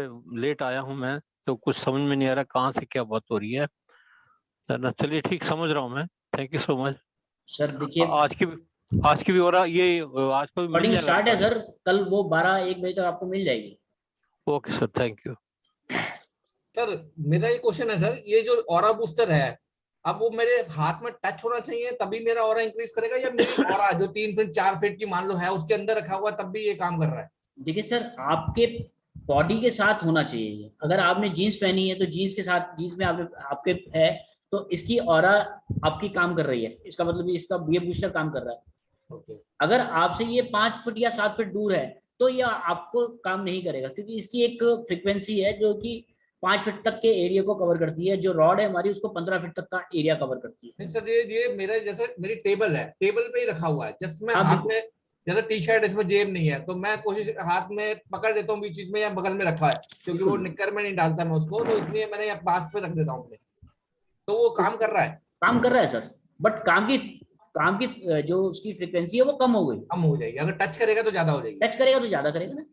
लेट आया हूँ मैं, तो कुछ समझ में नहीं आ रहा कहाँ से क्या बात हो रही है सर ना। चलिए ठीक, समझ रहा हूँ मैं, thank you so much sir. देखिए आज की भी हो रहा ये, आज को भी मिल रिकॉर्डिंग जाएगा। स्टार्ट है सर, कल वो 12-1 बजे तक आपको मिल जाएगी। Okay sir, thank you. Sir मेरा ये क्वेश्चन है सर, ये जो ऑरा बूस्टर है, अब वो मेरे हाथ में टच होना चाहिए तभी मेरा ऑरा इंक्रीज करेगा, या मेरी ऑरा जो 3 फीट 4 फीट की मान लो है उसके अंदर रखा हुआ तब भी ये काम कर रहा है? देखिए सर, आपके बॉडी के साथ होना चाहिए। अगर आपने जीन्स पहनी है तो जीन्स के साथ, जीन्स में आपके है तो इसकी ऑरा आपकी काम कर रही है, इसका मतलब इसका ये बूस्टर काम कर रहा है। अगर आपसे ये 5 फीट या 7 फीट दूर है तो ये आपको काम नहीं करेगा, क्योंकि इसकी एक फ्रीक्वेंसी है जो कि 5 फीट तक के एरिया को कवर करती है। जो रॉड है हमारी उसको 15 फीट तक का एरिया कवर करती है। नहीं सर, ये मेरे जैसे मेरी टेबल है, टेबल पे ही रखा हुआ है, जस्ट मैं हाथ में, जैसे टी शर्ट इसमें जेब नहीं है तो मैं कोशिश हाथ में पकड़ देता हूँ बीच बीच में, या बगल में रखा है क्योंकि वो निक्कर में नहीं डालता मैं उसको, तो इसलिए मैंने यहाँ पास पे रख देता हूँ अपने, तो वो काम कर रहा है। काम कर रहा है सर, बट काम की जो उसकी फ्रीक्वेंसी है वो कम हो गई, कम हो जाएगी। अगर टच करेगा तो ज्यादा हो जाएगी। टच करेगा तो ज्यादा करेगा ना।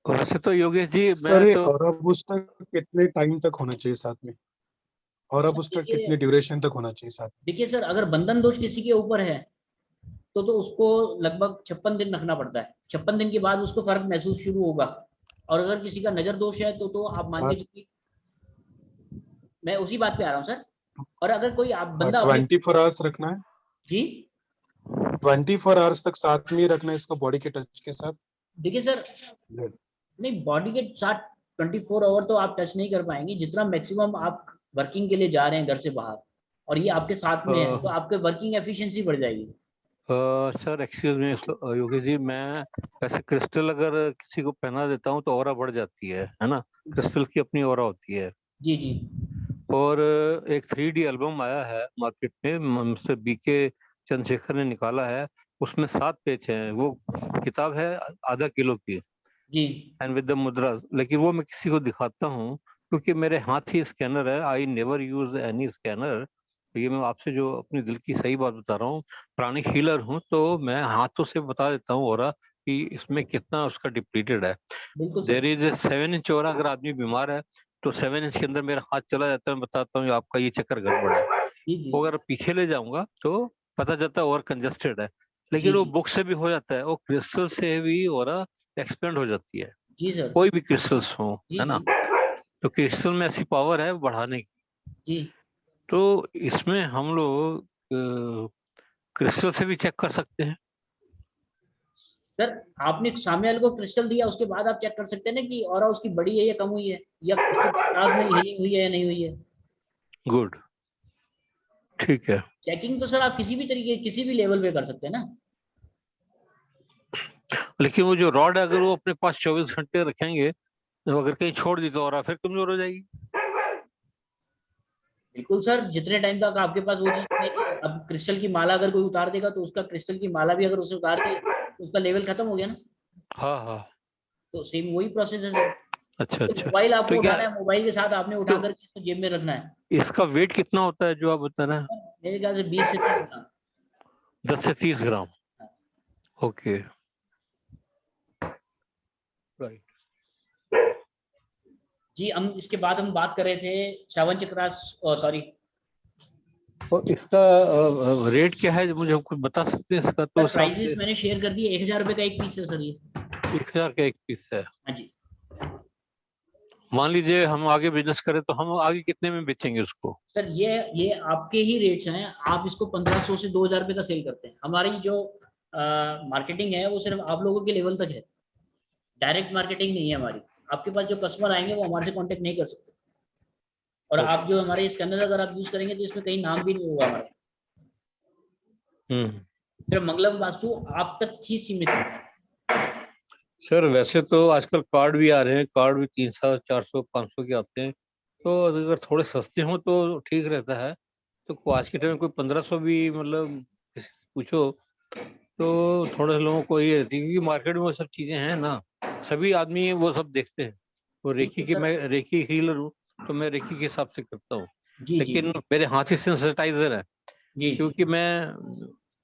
वैसे तो योगेश जी सर मैं ये तो ऑरा बूस्टर कितने टाइम तक होना चाहिए साथ में? ऑरा बूस्टर कितने ड्यूरेशन तक होना चाहिए साथ में? देखिए सर, अगर बंधन दोष किसी के ऊपर है तो उसको लगभग 56 दिन रखना पड़ता है। 56 दिन के बाद उसको फर्क महसूस शुरू होगा। और अगर किसी का नजर दोष है तो आप मान के चलिए, मैं उसी बात पे आ रहा हूँ सर। और अगर कोई आप बंदा 24 आवर्स रखना है जी, 24 आवर्स तक साथ में ही रखना है इसको बॉडी के टच के साथ? देखिए सर, नहीं बॉडी के साथ 24 आवर तो आप टच नहीं कर पाएंगे। जितना मैक्सिमम आप वर्किंग के लिए जा रहे हैं घर से बाहर और ये आपके साथ में है तो आपके वर्किंग एफिशिएंसी बढ़ जाएगी। Sir excuse me Yogesh ji, मैं वैसे क्रिस्टल अगर किसी को पहना देता हूँ तो ऑरा बढ़ जाती है ना? क्रिस्टल की अपनी ऑरा होती है। जी जी। और एक 3D एल्बम आया है मार्केट में, मुझसे बीके चंद्रशेखर ने निकाला है, उसमें 7 पेज हैं। वो किताब है आधा किलो की जी, एंड विद द मुद्रा। लेकिन वो मैं किसी को दिखाता हूँ क्योंकि मेरे हाथ ही स्कैनर है, I never use any scanner. ये मैं आपसे जो अपनी दिल की सही बात बता रहा हूँ, प्राणिक हीलर हूँ, तो मैं हाथों से बता देता हूँ और कि इसमें कितना उसका डिप्लीटेड है। देयर इज 7 इंच और अगर आदमी बीमार है तो 7 इंच के अंदर मेरा हाथ चला जाता है, मैं बताता हूँ आपका ये चक्कर गड़बड़ है। वो अगर पीछे ले जाऊंगा तो पता चलता है और कंजस्टेड है, लेकिन वो बुक से भी हो जाता है, वो क्रिस्टल से भी और एक्सपेंड हो जाती है। जी सर। कोई भी क्रिस्टल्स हो, है ना? तो क्रिस्टल में ऐसी पावर है बढ़ाने की। जी। तो इसमें हम लोग क्रिस्टल से भी चेक कर सकते हैं। सर आपने सामने वाले को क्रिस्टल दिया, उसके बाद आप चेक कर सकते हैं ना कि ऑरा उसकी बड़ी है या कम हुई है, या उसकी पास में हीलिंग हुई है या नहीं हुई है। गुड, ठीक है। चेकिंग तो सर आप किसी भी तरीके, किसी भी लेवल पे कर सकते हैं ना। लेकिन वो जो रॉड है अगर वो अपने पास 24 घंटे रखेंगे तो अगर कहीं छोड़ दी तो और फिर कमजोर हो जाएगी। बिल्कुल सर, जितने टाइम तक आपके पास वो चीज नहीं, अब क्रिस्टल की माला अगर कोई उतार देगा तो उसका क्रिस्टल की माला भी अगर उसे उतार दे तो उसका लेवल खत्म हो गया ना। हाँ हाँ, तो सेम वही प्रोसेस है सर। अच्छा अच्छा। मोबाइल आपको तो उठाना है, मोबाइल के साथ आपने उठा करके इसको जेब में रखना है। इसका वेट कितना होता है जो आप बता रहे हैं? मेरे ख्याल से 20 से 30 ग्राम। 10 से 30 ग्राम, ओके राइट। जी, हम इसके बाद हम बात कर रहे थे श्रवण चक्रास, सॉरी, तो इसका रेट क्या है मुझे कुछ बता सकते हैं इसका? तो प्राइसेस मैंने शेयर कर दिए। 1000 रुपए का एक पीस है सर ये। 1000 का एक पीस है? हाँ जी। मान लीजिए हम आगे बिजनेस करें तो हम आगे कितने में बेचेंगे उसको? सर ये आपके ही रेट्स हैं। आप इसको 1500 से 2000 रुपए का सेल करते हैं। हमारी जो मार्केटिंग है वो सिर्फ आप लोगों के लेवल तक है, डायरेक्ट मार्केटिंग नहीं है हमारी। आपके पास जो कस्टमर आएंगे वो हमारे से कांटेक्ट नहीं कर सकते। और आप जो हमारे स्कैनर अगर आप यूज करेंगे तो इसमें कहीं नाम भी नहीं होगा हमारा। सिर्फ मंगलम वास्तु आप तक ही सीमित है। सर वैसे तो आजकल कार्ड भी आ रहे हैं, कार्ड भी 300, 400, 500 के आते हैं, तो अगर थोड़े सस्ते हो तो ठीक रहता है। तो आज के टाइम में कोई 1500 भी मतलब पूछो तो थोड़े लोगों को ये रहती है, क्योंकि मार्केट में वो सब चीजें हैं ना, सभी आदमी वो सब देखते हैं। तो रेखी के मैं रेखी हीलर हूँ, तो मैं रेकी के हिसाब से करता हूँ, लेकिन मेरे हाथ से सेंसिटाइजर है क्योंकि मैं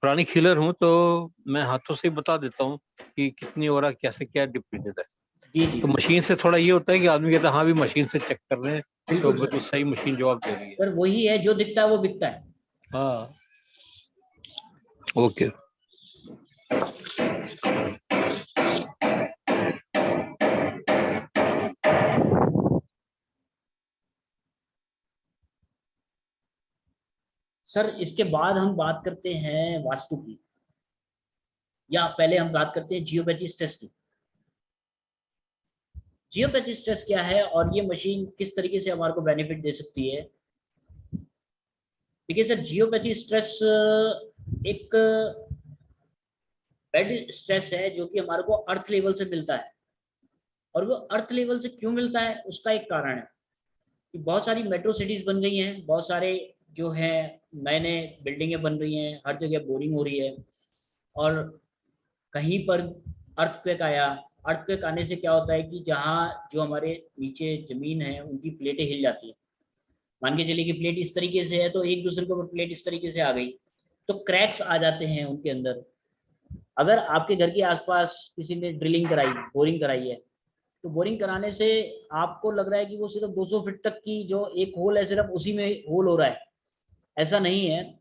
प्राणी हीलर हूँ, तो मैं हाथों से ही बता देता हूँ कि कितनी हो रहा, कैसे क्या डिप्लीटेड है। तो मशीन से थोड़ा ये होता है कि आदमी कहता है हाँ भी मशीन से चेक कर रहे हैं, तो बिल्कुल सही मशीन जवाब दे रही है। सर वही है, जो दिखता है वो बिकता है। हाँ ओके। सर इसके बाद हम बात करते हैं वास्तु की, या पहले हम बात करते हैं जियोपैथी स्ट्रेस की। जियोपैथी स्ट्रेस क्या है और ये मशीन किस तरीके से हमारे को बेनिफिट दे सकती है। देखिए सर, जियोपैथी स्ट्रेस एक बेड स्ट्रेस है जो कि हमारे को अर्थ लेवल से मिलता है। और वो अर्थ लेवल से क्यों मिलता है, उसका एक कारण है कि बहुत सारी मेट्रो सिटीज बन गई हैं, बहुत सारे जो है नए नए बिल्डिंगें बन रही हैं, हर जगह बोरिंग हो रही है, और कहीं पर अर्थक्वेक आया। अर्थक्वेक आने से क्या होता है कि जहाँ जो हमारे नीचे जमीन है उनकी प्लेटें हिल जाती है। मान के चलिए कि प्लेट इस तरीके से है तो एक दूसरे के ऊपर प्लेट इस तरीके से आ गई, तो क्रैक्स आ जाते हैं उनके अंदर। अगर आपके घर के आसपास किसी ने ड्रिलिंग कराई, बोरिंग कराई है, तो बोरिंग कराने से आपको लग रहा है कि वो सिर्फ 200 फीट तक की जो एक होल है सिर्फ उसी में होल हो रहा है। ऐसा नहीं है।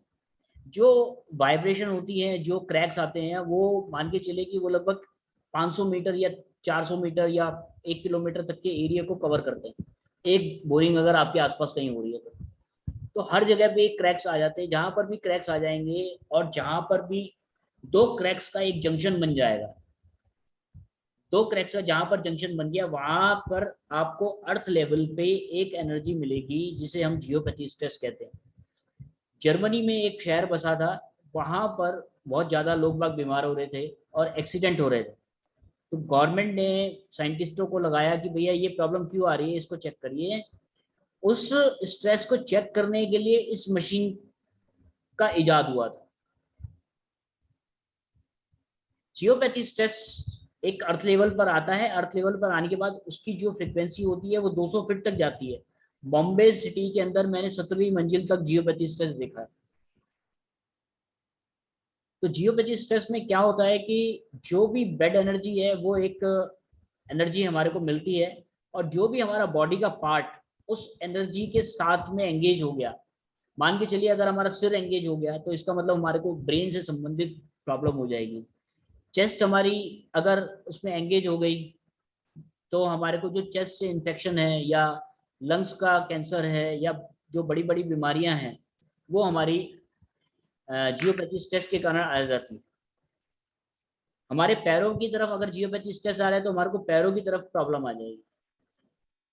जो वाइब्रेशन होती है, जो क्रैक्स आते हैं, वो मान के चले कि वो लगभग 500 मीटर या 400 मीटर या 1 किलोमीटर तक के एरिया को कवर करते हैं। एक बोरिंग अगर आपके आसपास कहीं हो रही है तो हर जगह पे क्रैक्स आ जाते हैं। जहां पर भी क्रैक्स आ जाएंगे और जहां पर भी दो क्रैक्स का एक जंक्शन बन जाएगा, दो क्रैक्स का जहां पर जंक्शन बन गया, वहां पर आपको अर्थ लेवल पे एक एनर्जी मिलेगी जिसे हम जियोपैथी स्ट्रेस कहते हैं। जर्मनी में एक शहर बसा था, वहां पर बहुत ज्यादा लोग बाग बीमार हो रहे थे और एक्सीडेंट हो रहे थे। तो गवर्नमेंट ने साइंटिस्टों को लगाया कि भैया ये प्रॉब्लम क्यों आ रही है, इसको चेक करिए। उस स्ट्रेस को चेक करने के लिए इस मशीन का इजाद हुआ था। जियोपैथी स्ट्रेस एक अर्थ लेवल पर आता है, अर्थ लेवल पर आने के बाद उसकी जो फ्रीक्वेंसी होती है वो 200 फीट तक जाती है। बॉम्बे सिटी के अंदर मैंने 17वीं मंजिल तक जियोपैथी स्ट्रेस देखा है। तो जियोपैथी स्ट्रेस में क्या होता है कि जो भी बेड एनर्जी है वो एक एनर्जी हमारे को मिलती है, और जो भी हमारा बॉडी का पार्ट उस एनर्जी के साथ में एंगेज हो गया। मान के चलिए अगर हमारा सिर एंगेज हो गया तो इसका मतलब हमारे को ब्रेन से संबंधित प्रॉब्लम हो जाएगी। चेस्ट हमारी अगर उसमें एंगेज हो गई तो हमारे को जो चेस्ट से इन्फेक्शन है या लंग्स का कैंसर है या जो बड़ी बड़ी बीमारियां हैं वो हमारी जियोपैथी स्ट्रेस के कारण आ जाती है। हमारे पैरों की तरफ अगर जियोपैथी स्ट्रेस आ रहा है तो हमारे को पैरों की तरफ प्रॉब्लम आ जाएगी।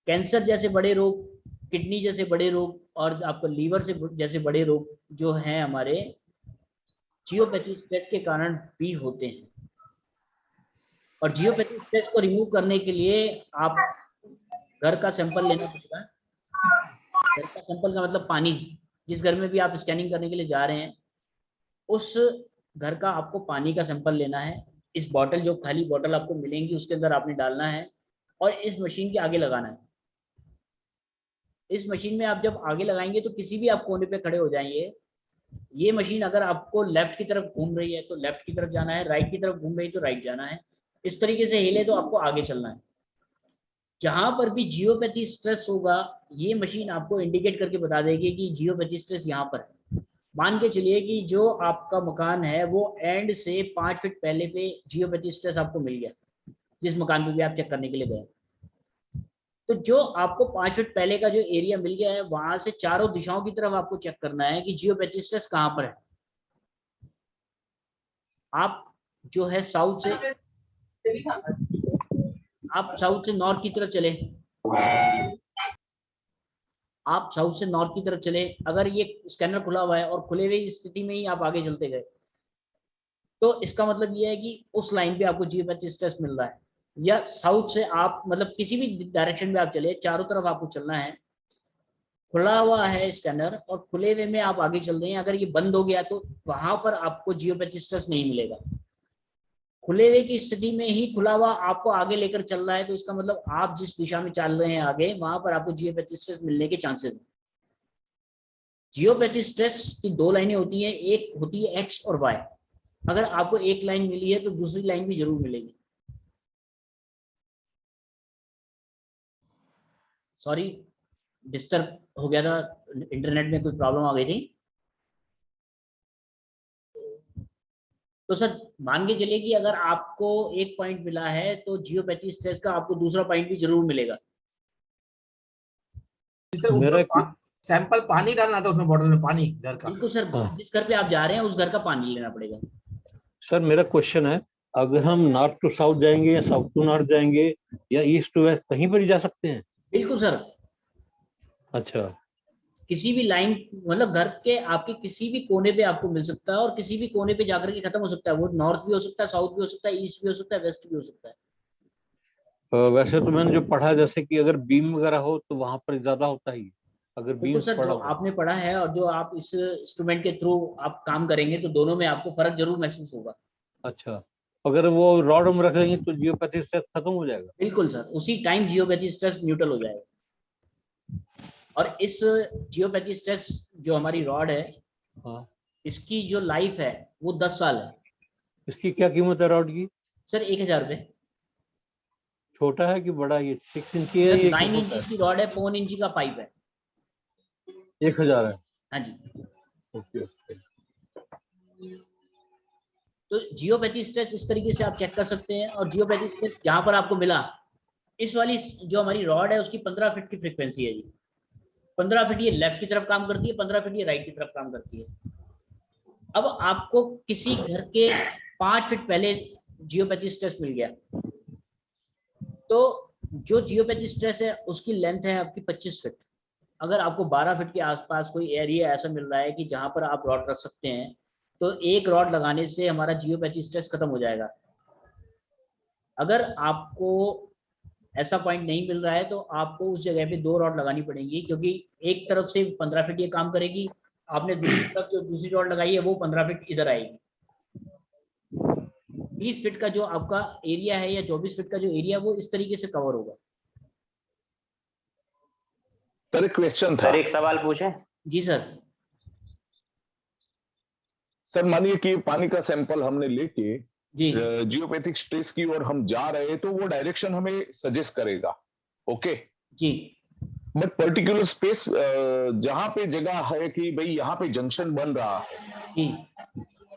कैंसर जैसे बड़े रोग, किडनी जैसे बड़े रोग और आपको लीवर से जैसे बड़े रोग जो हैं हमारे जियोपैथी स्ट्रेस के कारण भी होते हैं। और जियोपैथी स्ट्रेस को रिमूव करने के लिए आप घर का सैंपल लेना पड़ेगा। घर का सैंपल का मतलब पानी, जिस घर में भी आप स्कैनिंग करने के लिए जा रहे हैं उस घर का आपको पानी का सैंपल लेना है। इस बॉटल, जो खाली बॉटल आपको मिलेंगी उसके अंदर आपने डालना है और इस मशीन के आगे लगाना है। इस मशीन में आप जब आगे लगाएंगे तो किसी भी आप कोने पे खड़े हो जाएंगे। ये मशीन अगर आपको लेफ्ट की तरफ घूम रही है तो लेफ्ट की तरफ जाना है, राइट की तरफ घूम रही है तो राइट जाना है। इस तरीके से हिले तो आपको आगे चलना है। जहां पर भी जियोपैथी स्ट्रेस होगा ये मशीन आपको इंडिकेट करके बता देगी कि जियोपैथी स्ट्रेस यहाँ पर है। मान के चलिए कि जो आपका मकान है वो एंड से 5 फीट पहले पे जियोपैथी स्ट्रेस आपको मिल गया, जिस मकान पे भी आप चेक करने के लिए गए, तो जो आपको 5 फीट पहले का जो एरिया मिल गया है वहां से चारों दिशाओं की तरफ आपको चेक करना है कि जियोपैथी स्ट्रेस कहाँ पर है। आप जो है साउथ से नॉर्थ की तरफ चले, आप साउथ से नॉर्थ की तरफ चले। अगर ये स्कैनर खुला हुआ है और खुले हुए स्थिति में ही आप आगे चलते गए तो इसका मतलब ये है कि उस लाइन पे आपको जियोपैथी स्ट्रेस मिल रहा है। या साउथ से आप मतलब किसी भी डायरेक्शन में आप चले, चारों तरफ आपको चलना है। खुला हुआ है स्कैनर और खुले हुए में आप आगे चल रहे हैं, अगर ये बंद हो गया तो वहां पर आपको जियोपैथी स्ट्रेस नहीं मिलेगा। खुले हुए की स्थिति में ही खुला हुआ आपको आगे लेकर चल रहा है, तो इसका मतलब आप जिस दिशा में चल रहे हैं आगे, वहां पर आपको जियोपैथिक स्ट्रेस मिलने के चांसेस हैं। जियोपैथिक स्ट्रेस की दो लाइनें होती हैं, एक होती है एक्स और वाई। अगर आपको एक लाइन मिली है तो दूसरी लाइन भी जरूर मिलेगी। सॉरी, डिस्टर्ब हो गया था, इंटरनेट में कोई प्रॉब्लम आ गई थी। तो सर मान के चलिए कि अगर आपको एक पॉइंट मिला है तो जियोपैथिक स्ट्रेस का आपको दूसरा पॉइंट भी जरूर मिलेगा। सैंपल पानी डालना था उसमें, बॉटल में पानी घर का। बिल्कुल सर, जिस घर पे आप जा रहे हैं उस घर का पानी लेना पड़ेगा। सर मेरा क्वेश्चन है, अगर हम नॉर्थ टू साउथ जाएंगे या साउथ टू नॉर्थ जाएंगे या ईस्ट टू वेस्ट, कहीं पर ही जा सकते हैं? बिल्कुल सर। अच्छा, किसी भी लाइन, मतलब घर के आपके किसी भी कोने पे आपको मिल सकता है और किसी भी कोने पे जाकर के खत्म हो सकता है। वो नॉर्थ भी हो सकता है, साउथ भी हो सकता है, ईस्ट भी हो सकता है, वेस्ट भी हो सकता है। वैसे तो मैंने जो पढ़ा, जैसे कि अगर बीम वगैरह हो तो वहां पर ज्यादा होता ही, अगर बीम सर जो आपने पढ़ा है और जो आप इस इंस्ट्रूमेंट के थ्रू आप काम करेंगे तो दोनों में आपको फर्क जरूर महसूस होगा। अच्छा, अगर वो रॉड में रख लेंगे तो जियोपैथिक स्ट्रेस खत्म हो जाएगा? बिल्कुल सर, उसी टाइम जियोपैथिक स्ट्रेस न्यूट्रल हो जाएगा। और इस जियोपैथिक स्ट्रेस जो हमारी रॉड है, इसकी जो लाइफ है वो 10 साल है। इसकी क्या कीमत है रॉड की? सर 1000 रुपए। छोटा है कि बड़ा? ये 6 इंची है? 9 इंच की रॉड है, 4 इंची का पाइप है। 1000 है? हाँ जी। ओके। तो जियोपैथिक स्ट्रेस इस तरीके से आप चेक कर सकते हैं। और जियोपैथिक स्ट्रेस जहां पर आपको मिला, इस वाली जो हमारी रॉड है उसकी 15 फीट की फ्रीक्वेंसी है जी। 15 फीट ये लेफ्ट की तरफ काम करती है, 15 फीट ये राइट की तरफ काम करती है। अब आपको किसी घर के 5 फीट पहले जियोपैथिक स्ट्रेस मिल गया, तो जो जियोपैथिक स्ट्रेस है उसकी लेंथ है आपकी 25 फीट। अगर आपको 12 फीट के आसपास कोई एरिया ऐसा मिल रहा है कि जहां पर आप रॉड रख सकते हैं, तो एक रॉड लगाने से हमारा जियोपैथिक स्ट्रेस खत्म हो जाएगा। अगर आपको ऐसा पॉइंट नहीं मिल रहा है तो आपको उस जगह पे 2 रॉड लगानी पड़ेंगी, क्योंकि एक तरफ से 15 फीट ये काम करेगी, आपने दूसरी तरफ जो दूसरी रॉड लगाई है वो 15 फीट इधर आएगी। 20 फीट का जो आपका एरिया है या 24 फीट का जो एरिया, वो इस तरीके से कवर होगा। सर एक क्वेश्चन था। सर एक सवाल पूछे? जी सर। सर मानिए कि पानी का सैंपल हमने लेके जी जियोपैथिक स्ट्रेस की ओर हम जा रहे हैं, तो वो डायरेक्शन हमें सजेस्ट करेगा। Okay ji. But particular space जहां पे जगह है कि भाई यहाँ पे जंक्शन बन रहा है जी,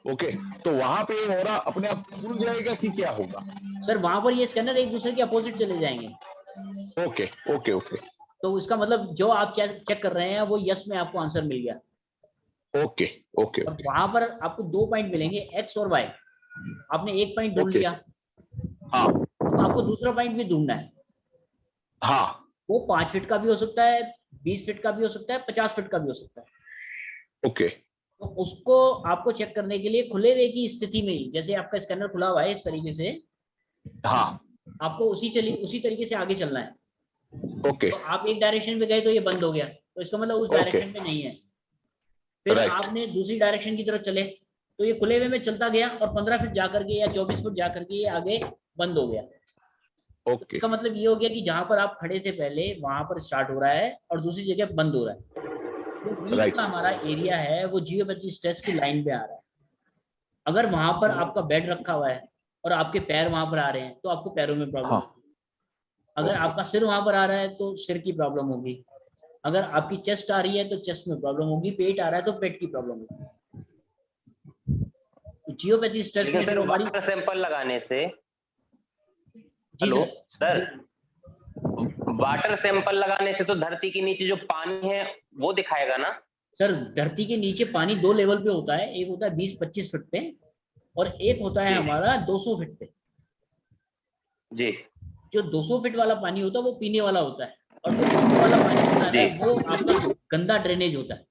ओके, तो वहां पे हो रहा अपने आप खुल जाएगा कि क्या होगा? सर वहां पर ये स्कैनर एक दूसरे के अपोजिट चले जाएंगे। Okay okay okay. तो इसका मतलब जो आप चेक कर रहे हैं वो यस में आपको आंसर मिल गया। Okay okay. अब वहां पर आपको 2 पॉइंट मिलेंगे, एक्स और वाई। आपने एक पॉइंट ढूंढ लिया, हाँ, तो आपको दूसरा पॉइंट भी ढूंढना है। हाँ, वो 5 फीट का भी हो सकता है, 20 फीट का भी हो सकता है, 50 फीट का भी हो सकता है। ओके। तो उसको आपको चेक करने के लिए खुले हुए की स्थिति में ही, जैसे आपका स्कैनर खुला हुआ है इस तरीके से, हाँ, आपको उसी तरीके से आगे चलना है। ओके। तो आप एक डायरेक्शन में गए तो ये बंद हो गया, तो इसका मतलब उस डायरेक्शन में नहीं है। फिर आपने दूसरी डायरेक्शन की तरफ चले तो ये खुले हुए में चलता गया और 15 फीट जाकर के या 24 फीट जाकर के ये आगे बंद हो गया। तो इसका मतलब ये हो गया कि जहां पर आप खड़े थे पहले वहां पर स्टार्ट हो रहा है और दूसरी जगह बंद हो रहा है। तो बीच का हमारा एरिया है वो जियोपैथिक स्ट्रेस की लाइन पे आ रहा है। अगर वहां पर आपका बेड रखा हुआ है और आपके पैर वहां पर आ रहे हैं तो आपको पैरों में प्रॉब्लम होगी। अगर आपका सिर वहां पर आ रहा है तो सिर की प्रॉब्लम होगी। अगर आपकी चेस्ट आ रही है तो चेस्ट में प्रॉब्लम होगी। पेट आ रहा है तो पेट की प्रॉब्लम होगी। जियोपैथिक स्ट्रेस में सर वाटर सैंपल लगाने से, जी सर वाटर सैंपल लगाने से तो धरती के नीचे जो पानी है वो दिखाएगा ना? सर धरती के नीचे पानी 2 लेवल पे होता है, एक होता है 20-25 फीट पे और एक होता है हमारा 200 फीट पे। जी। जो 200 फीट वाला पानी होता है वो पीने वाला होता है और जो पीने वाला पानी होता है वो आपका गंदा ड्रेनेज होता है,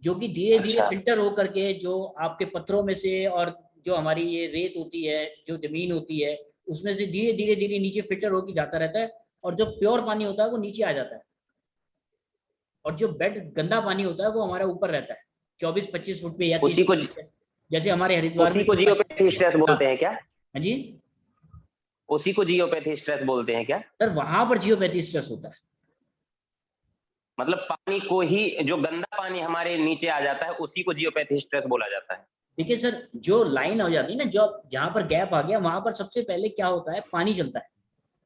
जो कि धीरे धीरे फिल्टर हो करके जो आपके पत्थरों में से और जो हमारी ये रेत होती है, जो जमीन होती है, उसमें से धीरे धीरे धीरे नीचे फिल्टर होकर जाता रहता है और जो प्योर पानी होता है वो नीचे आ जाता है। और जो बेड गंदा पानी होता है वो हमारा ऊपर रहता है 24-25 फुट पे या 30 फुट पे। जैसे हमारे हरिद्वार उसी में को जियोपैथी स्ट्रेस बोलते हैं क्या? हाँ जी, उसी को जियोपैथी स्ट्रेस बोलते हैं क्या? सर वहां पर जियोपैथी स्ट्रेस होता है। मतलब पानी को ही, जो गंदा पानी हमारे नीचे आ जाता है उसी को जियोपैथी स्ट्रेस बोला जाता है। देखिए सर, जो लाइन हो जाती है ना, जो जहां पर गैप आ गया वहां पर सबसे पहले क्या होता है, पानी चलता है,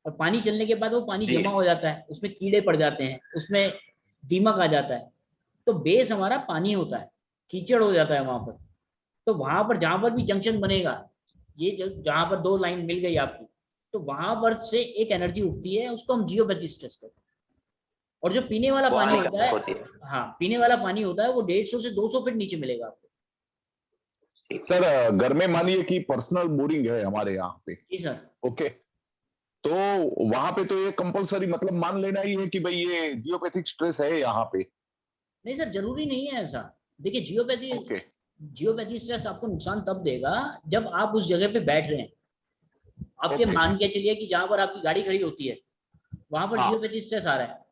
और पानी चलने के बाद वो पानी जी। जमा हो जाता है, उसमें कीड़े पड़ जाते हैं, उसमें दीमक आ जाता है। तो बेस हमारा पानी होता है, कीचड़ हो जाता है वहां पर। तो वहां पर जहां पर भी जंक्शन बनेगा, ये जहां पर दो लाइन मिल गई आपकी, तो वहां पर से एक एनर्जी उठती है, उसको हम जियोपैथी स्ट्रेस कहते हैं। और जो पीने वाला वो पानी हानिकारक होता है, होती है। हाँ, पीने वाला पानी होता है वो 150 से 200 फीट नीचे मिलेगा आपको। सर घर में मानिए कि पर्सनल बोरिंग है हमारे यहाँ पे, जी सर। ओके, तो वहां पे तो ये कंपलसरी मतलब मान लेना ही है कि भाई ये जियोपैथिक स्ट्रेस है यहाँ पे। नहीं सर, जरूरी नहीं है ऐसा। देखिए जियोपैथी स्ट्रेस आपको नुकसान तब देगा जब आप उस जगह पे बैठ रहे हैं। आपके मान के चलिए कि जहां पर आपकी गाड़ी खड़ी होती है वहां पर जियोपैथी स्ट्रेस आ रहा है,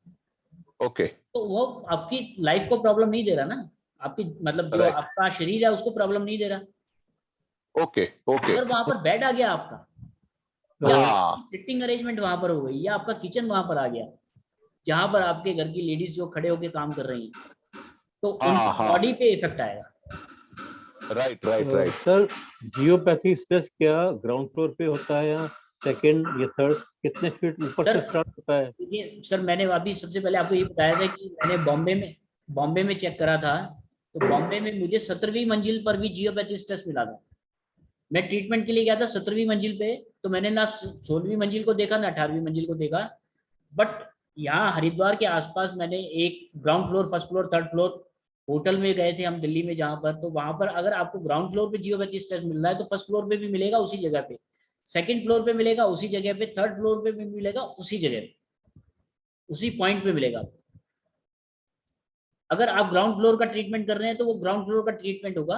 ओके, तो वो आपकी लाइफ को प्रॉब्लम नहीं दे रहा ना, आपकी मतलब जो आपका शरीर है उसको प्रॉब्लम नहीं दे रहा। Okay okay. अगर वहां पर बेड आ गया आपका, या सिटिंग अरेंजमेंट वहां पर हो गई, या आपका किचन वहां पर आ गया जहां पर आपके घर की लेडीज जो खड़े होके काम कर रही हैं, तो उनकी बॉडी पे इफेक्ट आएगा। Right right right. Sir geopathy stress क्या ग्राउंड फ्लोर पे होता है या सेकंड या थर्ड, कितने फीट ऊपर से स्टार्ट होता है? देखिए सर, मैंने अभी सबसे पहले आपको ये बताया था कि मैंने बॉम्बे में चेक करा था, तो बॉम्बे में मुझे 17वीं मंजिल पर भी जियोपैथी स्ट्रेस मिला था। मैं ट्रीटमेंट के लिए गया था 17वीं मंजिल पे, तो मैंने ना 16वीं मंजिल को देखा ना 18वीं मंजिल को देखा। बट यहाँ हरिद्वार के आसपास मैंने एक ground floor, first floor, third floor hotel में गए थे हम दिल्ली में जहाँ पर, तो वहां पर अगर आपको ग्राउंड फ्लोर पे जियोपैथी स्ट्रेस मिल रहा है तो फर्स्ट फ्लोर पे भी मिलेगा उसी जगह पे, सेकंड फ्लोर पे मिलेगा उसी जगह पे, थर्ड फ्लोर पे भी मिलेगा उसी जगह पे, उसी पॉइंट पे मिलेगा। अगर आप ग्राउंड फ्लोर का ट्रीटमेंट कर रहे हैं तो वो ग्राउंड फ्लोर का ट्रीटमेंट होगा,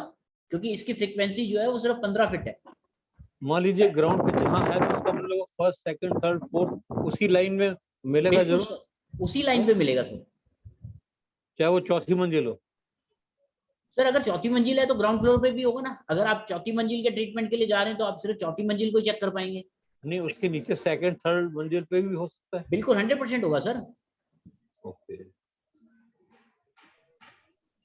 क्योंकि इसकी फ्रीक्वेंसी जो है वो सिर्फ 15 फीट है। मान लीजिए ग्राउंड पे जहाँ है तो उसका मतलब फर्स्ट सेकंड थर्ड फोर्थ उसी लाइन में मिलेगा जरूर, उसी लाइन पे मिलेगा सर, चाहे वो चौथी मंजिल हो। सर अगर चौथी मंजिल है तो ग्राउंड फ्लोर पे भी होगा ना। अगर आप चौथी मंजिल के ट्रीटमेंट के लिए जा रहे हैं तो आप सिर्फ चौथी मंजिल को चेक कर पाएंगे। नहीं, उसके नीचे सेकंड थर्ड मंजिल पे भी हो सकता है। बिल्कुल 100% होगा सर। ओके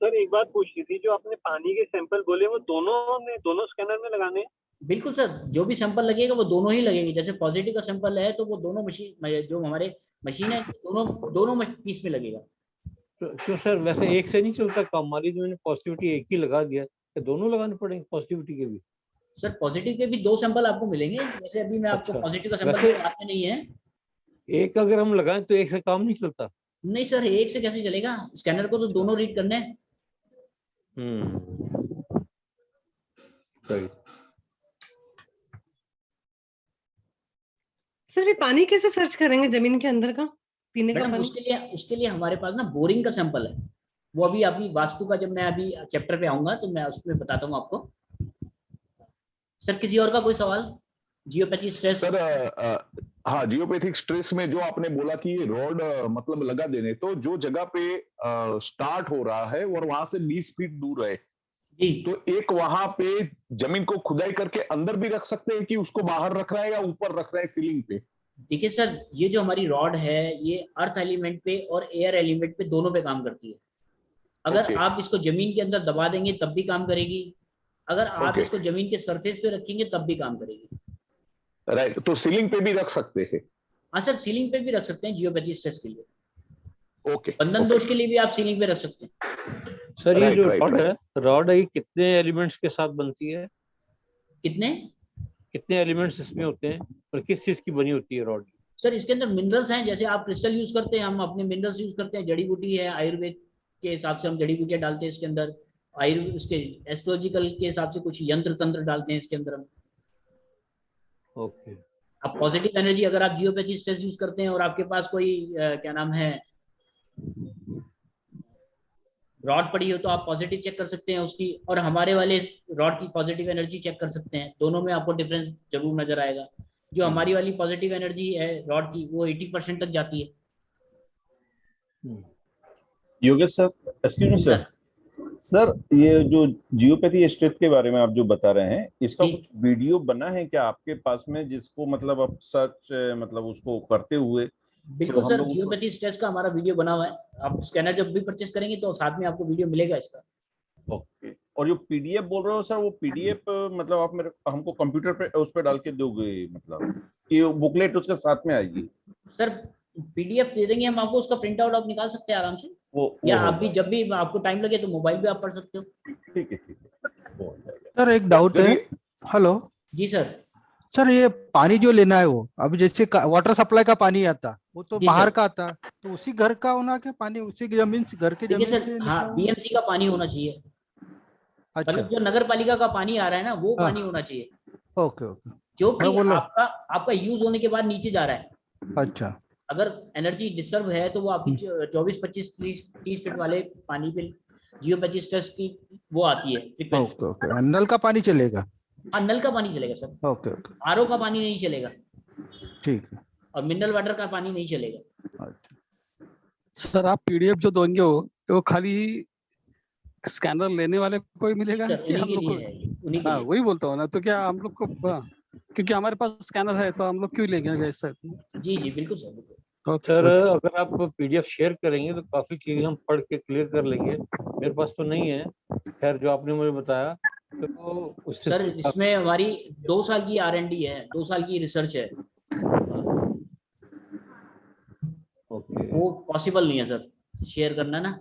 सर एक बात पूछनी थी, जो आपने पानी के सैंपल बोले वो दोनों स्कैनर में लगाने हैं? बिल्कुल सर, जो भी सैंपल लगेगा वो दोनों ही लगेंगे। जैसे पॉजिटिव का सैंपल है तो वो दोनों मशीन, जो हमारे मशीन है, दोनों पीस में लगेगा। क्यों सर, वैसे एक से नहीं चलता काम? मान लीजिए मैंने पॉजिटिविटी एक ही लगा दिया, तो दोनों लगाने पड़ेंगे पॉजिटिविटी के भी? सर पॉजिटिव के भी 2 सैंपल आपको मिलेंगे। जैसे अभी मैं आपको पॉजिटिव का सैंपल आते नहीं है, एक अगर हम लगाएं तो एक से काम नहीं चलता? नहीं सर, एक से कैसे चलेगा, स्कैनर को तो दोनों रीड करने हैं। सर ये पानी कैसे सर्च करेंगे जमीन के अंदर का पीने का पानी? उसके लिए हमारे पास ना बोरिंग का सैंपल है। वो अभी वास्तु का जब मैं अभी चैप्टर पे आऊंगा तो मैं उसमें बताता हूँ आपको। सर किसी और का कोई सवाल? जियोपैथी स्ट्रेस सर हाँ, जियोपैथिक स्ट्रेस में जो आपने बोला कि ये रॉड मतलब लगा देने, तो जो जगह पे स्टार्ट हो रहा है और वहां से 20 फीट दूर है, तो एक वहां पे जमीन को खुदाई करके अंदर भी रख सकते हैं कि उसको बाहर रख रहा है या ऊपर रख रहा है सीलिंग पे? देखिए सर, ये जो हमारी रॉड है ये अर्थ एलिमेंट पे और एयर एलिमेंट पे दोनों पे काम करती है। अगर आप इसको जमीन के अंदर दबा देंगे तब भी काम करेगी, अगर आप इसको जमीन के सरफेस पे रखेंगे तब भी काम करेगी। राइट, तो सीलिंग पे भी रख सकते हैं? हाँ सर, सीलिंग पे भी रख सकते हैं जियोपैथी स्ट्रेस के लिए। ओके, बंधन दोष के लिए भी आप सीलिंग पे रख सकते हैं। सर ये जो रॉड है कितने एलिमेंट्स के साथ बनती है? कितने एलिमेंट्स इसमें होते हैं और किस चीज की बनी होती है रॉड? सर इसके अंदर मिनरल्स हैं, जैसे आप क्रिस्टल यूज करते हैं, हम अपने मिनरल्स यूज करते हैं। जड़ी बूटी है, आयुर्वेद के हिसाब से हम जड़ी बूटियां डालते हैं इसके अंदर। आयुर्वेद उसके एस्ट्रोलॉजिकल के हिसाब से कुछ यंत्र तंत्र डालते हैं इसके अंदर हम। ओके। अब पॉजिटिव एनर्जी अगर आप जियोपैथी स्ट्रेस यूज करते हैं और आपके पास कोई क्या नाम है रॉड पड़ी हो तो आप पॉजिटिव चेक कर सकते हैं उसकी, और हमारे वाले रॉड की पॉजिटिव एनर्जी चेक कर सकते हैं। दोनों में आपको डिफरेंस जरूर नजर आएगा। जो हमारी वाली पॉजिटिव एनर्जी है रॉड की वो 80% तक जाती है। Yogesh sir, excuse me sir, sir ये जो जियोपैथी स्ट्रेस के बारे में आप जो बता रहे हैं, इसका कुछ वीडियो बना है क्या आपके पास में, जिसको मतलब आप सर्च मतलब उसको करते हुए? बिल्कुल सर, जियोपैथी स्ट्रेस का हमारा वीडियो बना हुआ है। आप स्कैनर जब भी परचेस करेंगे तो साथ में आपको वीडियो मिलेगा इसका। ओके। और जो पीडीएफ बोल रहे हो सर, वो पीडीएफ मतलब आप मेरे हमको कंप्यूटर पे उस पे डाल के दोगे, मतलब कि बुकलेट उसके साथ में आएगी? सर पीडीएफ दे देंगे हम आपको, उसका प्रिंट आउट आप निकाल सकते हैं आराम से, या आप भी जब भी आपको टाइम लगे तो मोबाइल पे आप पढ़ सकते हो। ठीक है, ठीक है। सर एक डाउट है। हेलो जी सर। सर ये पानी जो लेना है वो अभी जैसे वाटर सप्लाई का पानी आता वो तो बाहर का आता, तो उसी घर का होना क्या पानी, उसी जमीन से, घर के जमीन सर, से? हाँ बीएमसी का पानी होना चाहिए। अच्छा, मतलब जो नगर पालिका का पानी आ रहा है ना, वो पानी होना चाहिए। Okay okay. जो कि आपका यूज होने के बाद नीचे जा रहा है। अच्छा, अगर एनर्जी डिस्टर्ब है तो वो आपकी 24, 25, 30 फीट वाले पानी पे जियोपैथी स्ट्रेस की वो आती है फ्रीक्वेंसी। Okay okay. नल का पानी चलेगा? हाँ नल का पानी चलेगा सर। ओके ओके, आरओ का पानी नहीं चलेगा। ठीक है। और मिनरल वाटर का पानी नहीं चलेगा। सर आप पीडीएफ जो दोगे वो खाली स्कैनर लेने वाले को ही मिलेगा कि हम लोग को? हाँ वही बोलता हूँ ना, तो क्या हम लोग को, क्योंकि हमारे पास स्कैनर है तो हम लोग क्यों लेंगे सर? जी जी बिल्कुल सर, बिल्कुल। सर अगर आप पीडीएफ शेयर करेंगे तो काफी चीजें हम पढ़ के क्लियर कर लेंगे। मेरे पास तो नहीं है, खैर जो आपने मुझे बताया तो उससे सर इसमें हमारी 2 साल की R&D है, 2 साल की रिसर्च है। ओके, वो पॉसिबल नहीं है सर शेयर करना ना।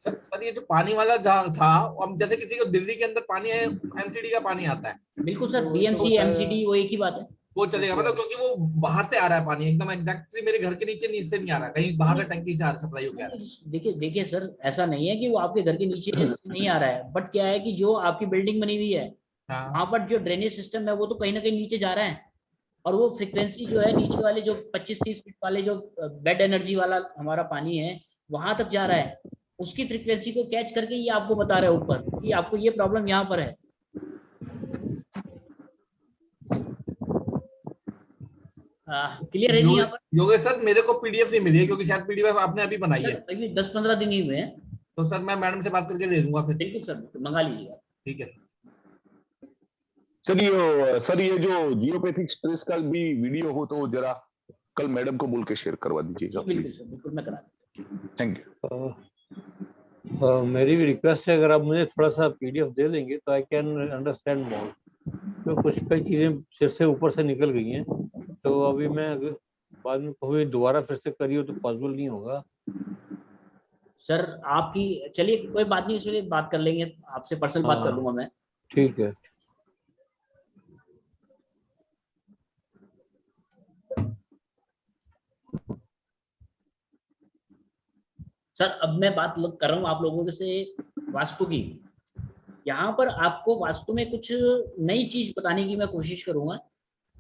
सर ये जो पानी वाला था, अब जैसे किसी को दिल्ली के अंदर पानी है, एमसीडी का पानी आता है। बिल्कुल सर, बीएमसी एमसीडी वो एक ही बात है। वो चलेगा, मतलब क्योंकि वो बाहर से आ रहा है पानी, एकदम एग्जैक्टली मेरे घर के नीचे नहीं आ रहा, कहीं बाहर से टंकी से सप्लाई हो गया। देखिए सर, ऐसा नहीं है कि वो आपके घर के नीचे नहीं आ रहा है, बट क्या है कि जो आपकी बिल्डिंग बनी हुई है वहां पर जो ड्रेनेज सिस्टम है वो तो कहीं ना कहीं नीचे जा रहा है, और वो फ्रिक्वेंसी जो है नीचे वाले जो 25-30 फीट वाले जो बेड एनर्जी वाला हमारा पानी है वहां तक जा रहा है। उसकी फ्रिक्वेंसी को कैच करके ये आपको बता रहा है ऊपर कि आपको ये प्रॉब्लम यहाँ पर है। क्लियर है जी यहाँ पर? योगेश सर मेरे को पीडीएफ नहीं मिली है, क्योंकि शायद पीडीएफ आपने अभी बनाई है। अभी 10-15 दिन ही हुए हैं। तो सर मैं मैडम से बात करके दे दूंगा फिर। बिल्कुल सर, मंगा लीजिएगा। ठीक है सर ये जो जियोपैथिक स्ट्रेस का भी वीडियो हो तो जरा कल मैडम को बोल के शेयर करवा दीजिएगा प्लीज। बिल्कुल मैं करा दूंगा। Thank you. मेरी भी रिक्वेस्ट है, अगर आप मुझे थोड़ा सा पीडीएफ दे देंगे तो आई कैन अंडरस्टैंड मोर। तो कुछ कई चीजें सिर से ऊपर से निकल गई हैं, तो अभी मैं अगर बाद में कभी दोबारा फिर से करिए तो पॉसिबल नहीं होगा। सर आपकी चलिए कोई बात नहीं, इसलिए बात कर लेंगे, आपसे पर्सनल बात कर लूंगा मैं। ठीक है। सर अब मैं बात कर रहा हूँ आप लोगों से वास्तु की। यहाँ पर आपको वास्तु में कुछ नई चीज बताने की मैं कोशिश करूंगा।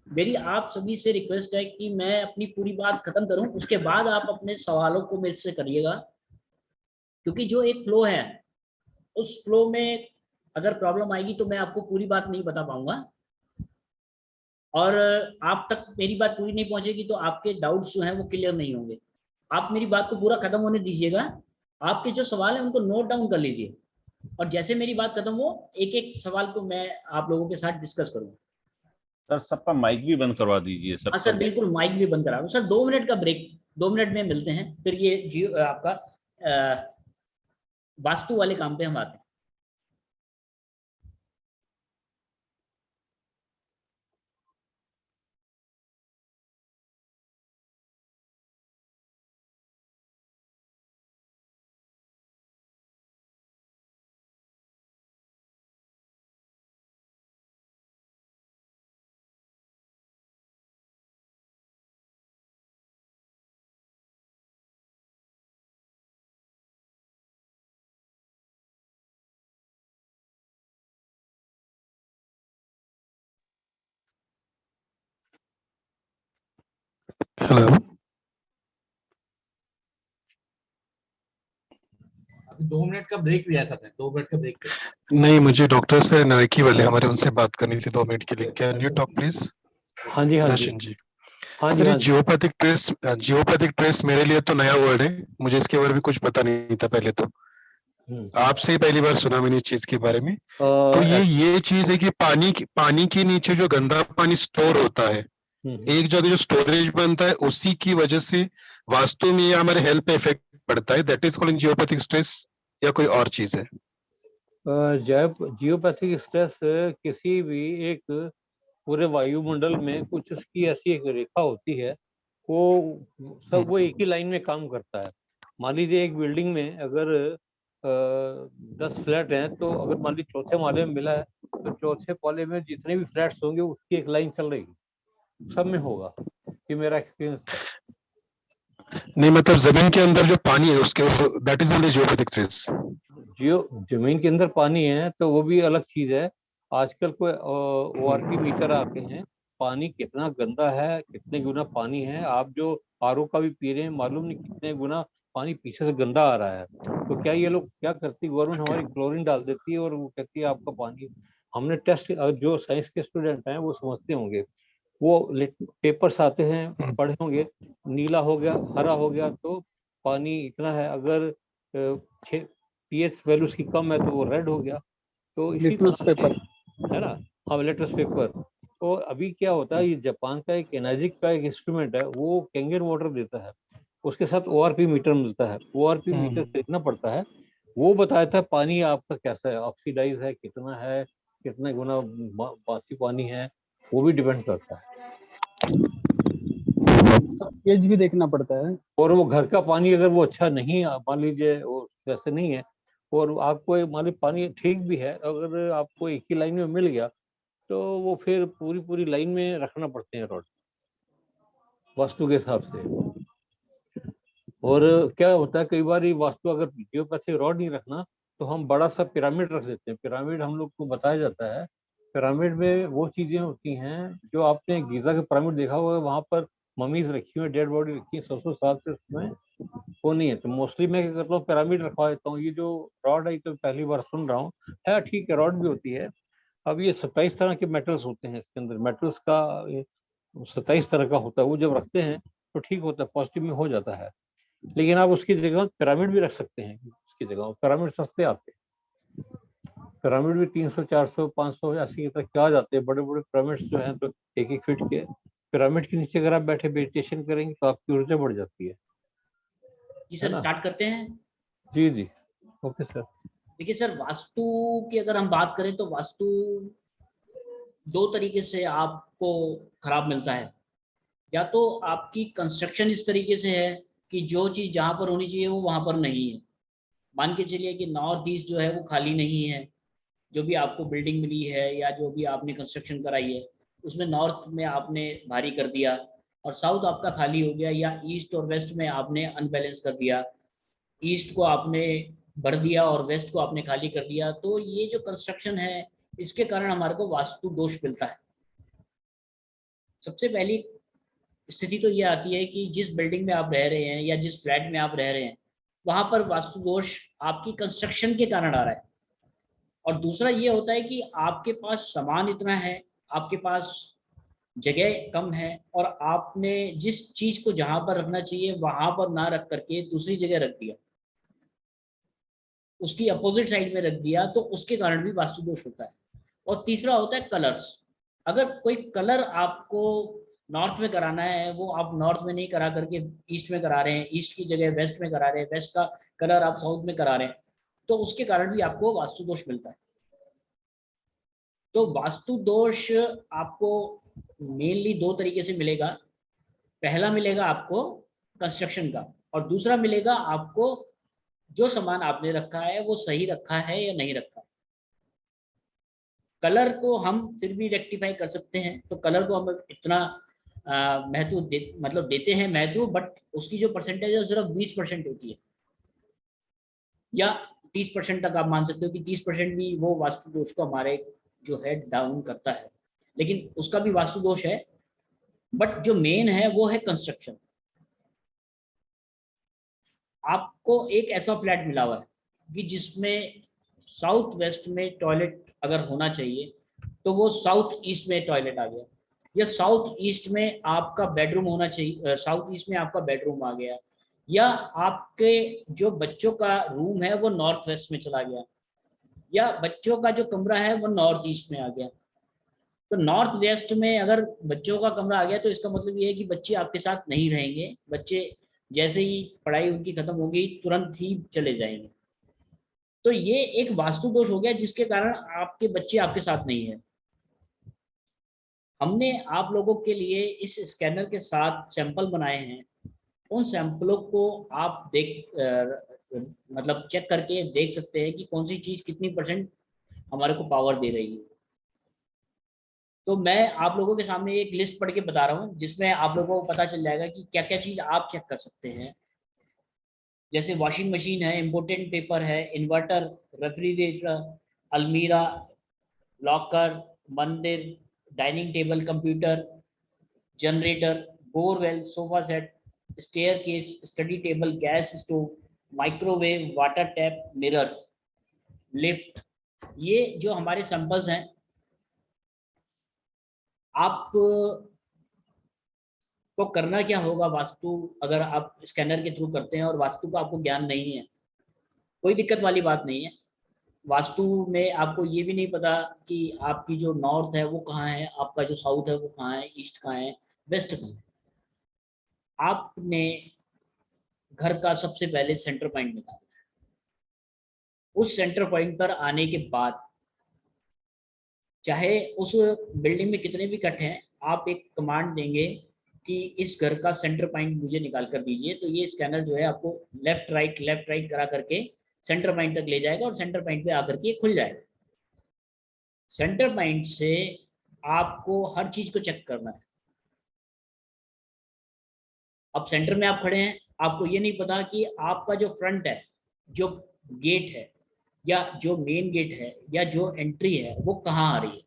मेरी आप सभी से रिक्वेस्ट है कि मैं अपनी पूरी बात खत्म करूं, उसके बाद आप अपने सवालों को मेरे से करिएगा, क्योंकि जो एक फ्लो है उस फ्लो में अगर प्रॉब्लम आएगी तो मैं आपको पूरी बात नहीं बता पाऊंगा, और आप तक मेरी बात पूरी नहीं पहुंचेगी तो आपके डाउट्स जो हैं वो क्लियर नहीं होंगे। आप मेरी बात को पूरा खत्म होने दीजिएगा, आपके जो सवाल हैं उनको नोट डाउन कर लीजिए, और जैसे मेरी बात खत्म हो एक एक सवाल को मैं आप लोगों के साथ डिस्कस करूंगा। सर सबका माइक भी बंद करवा दीजिए। हाँ सर बिल्कुल, माइक भी बंद करा दो सर। 2 मिनट का ब्रेक, 2 मिनट में मिलते हैं, फिर ये जियो आपका वास्तु वाले काम पे हम आते हैं। हेलो, 2 मिनट का ब्रेक लिया सर ने, 2 मिनट का ब्रेक लिया। नहीं मुझे डॉक्टर से नायकी वाले हमारे उनसे बात करनी थी 2 मिनट के लिए। Can you talk please? हाँ जी, हाँ दर्शन जी। हाँ जी, सर हाँ जी। जियोपैथिक ट्रेस मेरे लिए तो नया वर्ड है, मुझे इसके बारे में कुछ पता नहीं था पहले तो। आपसे ही पहली बार सुना मैंने इस चीज के बारे में। तो ये चीज है कि पानी के नीचे जो गंदा पानी स्टोर होता है, एक जगह जो स्टोरेज बनता है, उसी की वजह से वास्तु में ये हमारे हेल्थ पे इफेक्ट पड़ता है। That is called geopathic stress, या कोई और चीज है? जियोपैथिक स्ट्रेस किसी भी एक पूरे वायुमंडल में कुछ उसकी ऐसी एक रेखा होती है, वो सब वो एक ही लाइन में काम करता है। मान लीजिए एक बिल्डिंग में अगर 10 फ्लैट हैं, तो अगर मान लीजिए चौथे माले में मिला है, तो चौथे माले में जितने भी फ्लैट्स होंगे उसकी एक लाइन चल रही, सब में होगा। ये मेरा एक्सपीरियंस है। नहीं, मतलब जमीन के अंदर जो पानी है उसके, दैट इज जियोपैथिक स्ट्रेस। जमीन के अंदर पानी है तो वो भी अलग चीज है। आजकल कोई ORP मीटर आते हैं, पानी कितना गंदा है, कितने गुना पानी है। आप जो RO का भी पी रहे हैं, मालूम नहीं कितने गुना पानी पीछे से गंदा आ रहा है। तो क्या ये लोग क्या करती, गवर्नमेंट हमारी क्लोरीन डाल देती है और वो कहती है आपका पानी। हमने टेस्ट, जो साइंस के स्टूडेंट हैं वो समझते होंगे, वो पेपर्स आते हैं, पढ़े होंगे, नीला हो गया, हरा हो गया तो पानी इतना है, अगर pH वैल्यू उसकी कम है तो वो रेड हो गया। तो इसी तरह से है ना। हाँ, लिटमस पेपर। तो अभी क्या होता है, ये जापान का एक एनर्जिक का एक इंस्ट्रूमेंट है, वो कैंगन वाटर देता है, उसके साथ ORP मीटर मिलता है। ORP मीटर खरीदना पड़ता है। वो बताया था पानी आपका कैसा है, ऑक्सीडाइज है, कितना है, कितने गुना बासी पानी है, वो भी डिपेंड करता है। एज भी देखना पड़ता है। और वो घर का पानी अगर वो अच्छा नहीं, मान लीजिए वो वैसे नहीं है, और आपको मान लीजिए पानी ठीक भी है, अगर आपको एक ही लाइन में मिल गया, तो वो फिर पूरी लाइन में रखना पड़ते हैं रॉड, वास्तु के हिसाब से। और क्या होता है, कई बार ये वास्तु अगर जियोपैथिक रॉड नहीं रखना, तो हम बड़ा सा पिरामिड रख देते हैं। पिरामिड हम लोग को बताया जाता है, पिरामिड में वो चीजें होती हैं जो आपने गीजा के पिरामिड देखा होगा, वहां पर ममीज रखी हुई, डेड बॉडी रखी है 100 साल से, उसमें वो नहीं है। तो मोस्टली मैं क्या करता हूँ, पिरामिड रखवा देता हूँ। ये जो रॉड है तो पहली बार सुन रहा हूँ, है ठीक है, रॉड भी होती है। अब ये 27 तरह के मेटल्स होते हैं इसके अंदर, मेटल्स का 27 तरह का होता है। वो जब रखते हैं तो ठीक होता है, पॉजिटिव में हो जाता है। लेकिन आप उसकी जगह पिरामिड भी रख सकते हैं, उसकी जगह पिरामिड सस्ते आते हैं। पिरामिड भी 300, 400, 500 80 तक क्या आ जाते हैं। बड़े बड़े पिरामिड्स जो हैं तो 1-1 फीट के। पिरामिड के नीचे अगर आप बैठे मेडिटेशन करेंगे तो आपकी ऊर्जा बढ़ जाती है। जी सर, स्टार्ट करते हैं। जी जी, ओके सर। देखिए सर, वास्तु की अगर हम बात करें तो वास्तु 2 तरीके से आपको खराब मिलता है। या तो आपकी कंस्ट्रक्शन इस तरीके से है कि जो चीज़ जहाँ पर होनी चाहिए वो वहाँ पर नहीं है। मान के चलिए कि नॉर्थ ईस्ट जो है वो खाली नहीं है, जो भी आपको बिल्डिंग मिली है या जो भी आपने कंस्ट्रक्शन कराई है उसमें नॉर्थ में आपने भारी कर दिया और साउथ आपका खाली हो गया, या ईस्ट और वेस्ट में आपने अनबैलेंस कर दिया, ईस्ट को आपने भर दिया और वेस्ट को आपने खाली कर दिया। तो ये जो कंस्ट्रक्शन है इसके कारण हमारे को वास्तु दोष मिलता है। सबसे पहली स्थिति तो ये आती है कि जिस बिल्डिंग में आप रह रहे हैं या जिस फ्लैट में आप रह रहे हैं वहां पर वास्तु दोष आपकी कंस्ट्रक्शन के कारण आ रहा है। और दूसरा ये होता है कि आपके पास सामान इतना है, आपके पास जगह कम है और आपने जिस चीज को जहां पर रखना चाहिए वहां पर ना रख करके दूसरी जगह रख दिया, उसकी अपोजिट साइड में रख दिया, तो उसके कारण भी वास्तु दोष होता है। और तीसरा होता है कलर्स। अगर कोई कलर आपको नॉर्थ में कराना है, वो आप नॉर्थ में नहीं करा करके ईस्ट में करा रहे हैं, ईस्ट की जगह वेस्ट में करा रहे हैं, वेस्ट का कलर आप साउथ में करा रहे हैं, तो उसके कारण भी आपको वास्तु दोष मिलता है। तो वास्तु दोष आपको मेनली 2 तरीके से मिलेगा। पहला मिलेगा आपको कंस्ट्रक्शन का, और दूसरा मिलेगा आपको जो सामान आपने रखा है वो सही रखा है या नहीं रखा है। कलर को हम फिर भी रेक्टिफाई कर सकते हैं, तो कलर को हम इतना महत्व देते हैं महत्व, बट उसकी जो परसेंटेज है सिर्फ 20% होती है, या 30% तक आप मान सकते हो कि 30% भी वो वास्तु दोष को हमारे जो है डाउन करता है। लेकिन उसका भी वास्तु दोष है, बट जो मेन है वो है कंस्ट्रक्शन। आपको एक ऐसा फ्लैट मिला हुआ है कि जिसमें साउथ वेस्ट में टॉयलेट अगर होना चाहिए तो वो साउथ ईस्ट में टॉयलेट आ गया, या साउथ ईस्ट में आपका बेडरूम होना चाहिए, साउथ ईस्ट में आपका बेडरूम आ गया, या आपके जो बच्चों का रूम है वो नॉर्थ वेस्ट में चला गया, या बच्चों का जो कमरा है वो नॉर्थ ईस्ट में आ गया। तो नॉर्थ वेस्ट में अगर बच्चों का कमरा आ गया तो इसका मतलब ये है कि बच्चे आपके साथ नहीं रहेंगे, बच्चे जैसे ही पढ़ाई उनकी खत्म होगी तुरंत ही चले जाएंगे। तो ये एक वास्तु दोष हो गया जिसके कारण आपके बच्चे आपके साथ नहीं है। हमने आप लोगों के लिए इस स्कैनर के साथ सैंपल बनाए हैं, उन सैंपलों को आप मतलब चेक करके देख सकते हैं कि कौन सी चीज कितनी % हमारे को पावर दे रही है। तो मैं आप लोगों के सामने एक लिस्ट पढ़ के बता रहा हूँ जिसमें आप लोगों को पता चल जाएगा कि क्या क्या चीज आप चेक कर सकते हैं। जैसे वॉशिंग मशीन है, इम्पोर्टेंट पेपर है, इन्वर्टर, रेफ्रिजरेटर, अलमीरा, लॉकर, मंदिर, dining table, computer, generator, borewell, sofa set, staircase, study table, gas stove, microwave, water tap, mirror, lift. ये जो हमारे सैंपल्स हैं, आप को करना क्या होगा, वास्तु अगर आप स्कैनर के थ्रू करते हैं और वास्तु का आपको ज्ञान नहीं है, कोई दिक्कत वाली बात नहीं है। वास्तु में आपको ये भी नहीं पता कि आपकी जो नॉर्थ है वो कहाँ है, आपका जो साउथ है वो कहाँ है, ईस्ट कहाँ है, वेस्ट कहाँ है। आपने घर का सबसे पहले सेंटर पॉइंट निकालना है। उस सेंटर पॉइंट पर आने के बाद चाहे उस बिल्डिंग में कितने भी कट हैं, आप एक कमांड देंगे कि इस घर का सेंटर पॉइंट मुझे निकाल कर दीजिए, तो ये स्कैनर जो है आपको लेफ्ट राइट करा करके सेंटर पॉइंट तक ले जाएगा और सेंटर पॉइंट पे आकर के खुल जाएगा। सेंटर पॉइंट से आपको हर चीज को चेक करना है। अब सेंटर में आप खड़े हैं, आपको ये नहीं पता कि आपका जो फ्रंट है, जो गेट है या जो मेन गेट है या जो एंट्री है वो कहाँ आ रही है,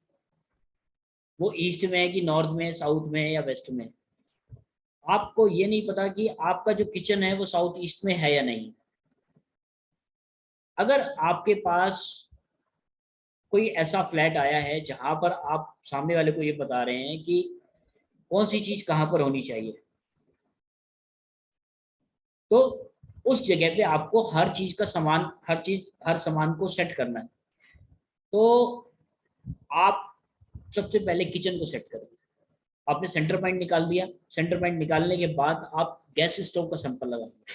वो ईस्ट में है कि नॉर्थ में, साउथ में या वेस्ट में। आपको ये नहीं पता कि आपका जो किचन है वो साउथ ईस्ट में है या नहीं। अगर आपके पास कोई ऐसा फ्लैट आया है जहां पर आप सामने वाले को ये बता रहे हैं कि कौन सी चीज कहां पर होनी चाहिए, तो उस जगह पे आपको हर चीज का सामान, हर सामान को सेट करना है। तो आप सबसे पहले किचन को सेट करेंगे। आपने सेंटर पॉइंट निकाल दिया, सेंटर पॉइंट निकालने के बाद आप गैस स्टोव का सैंपल लगाएंगे।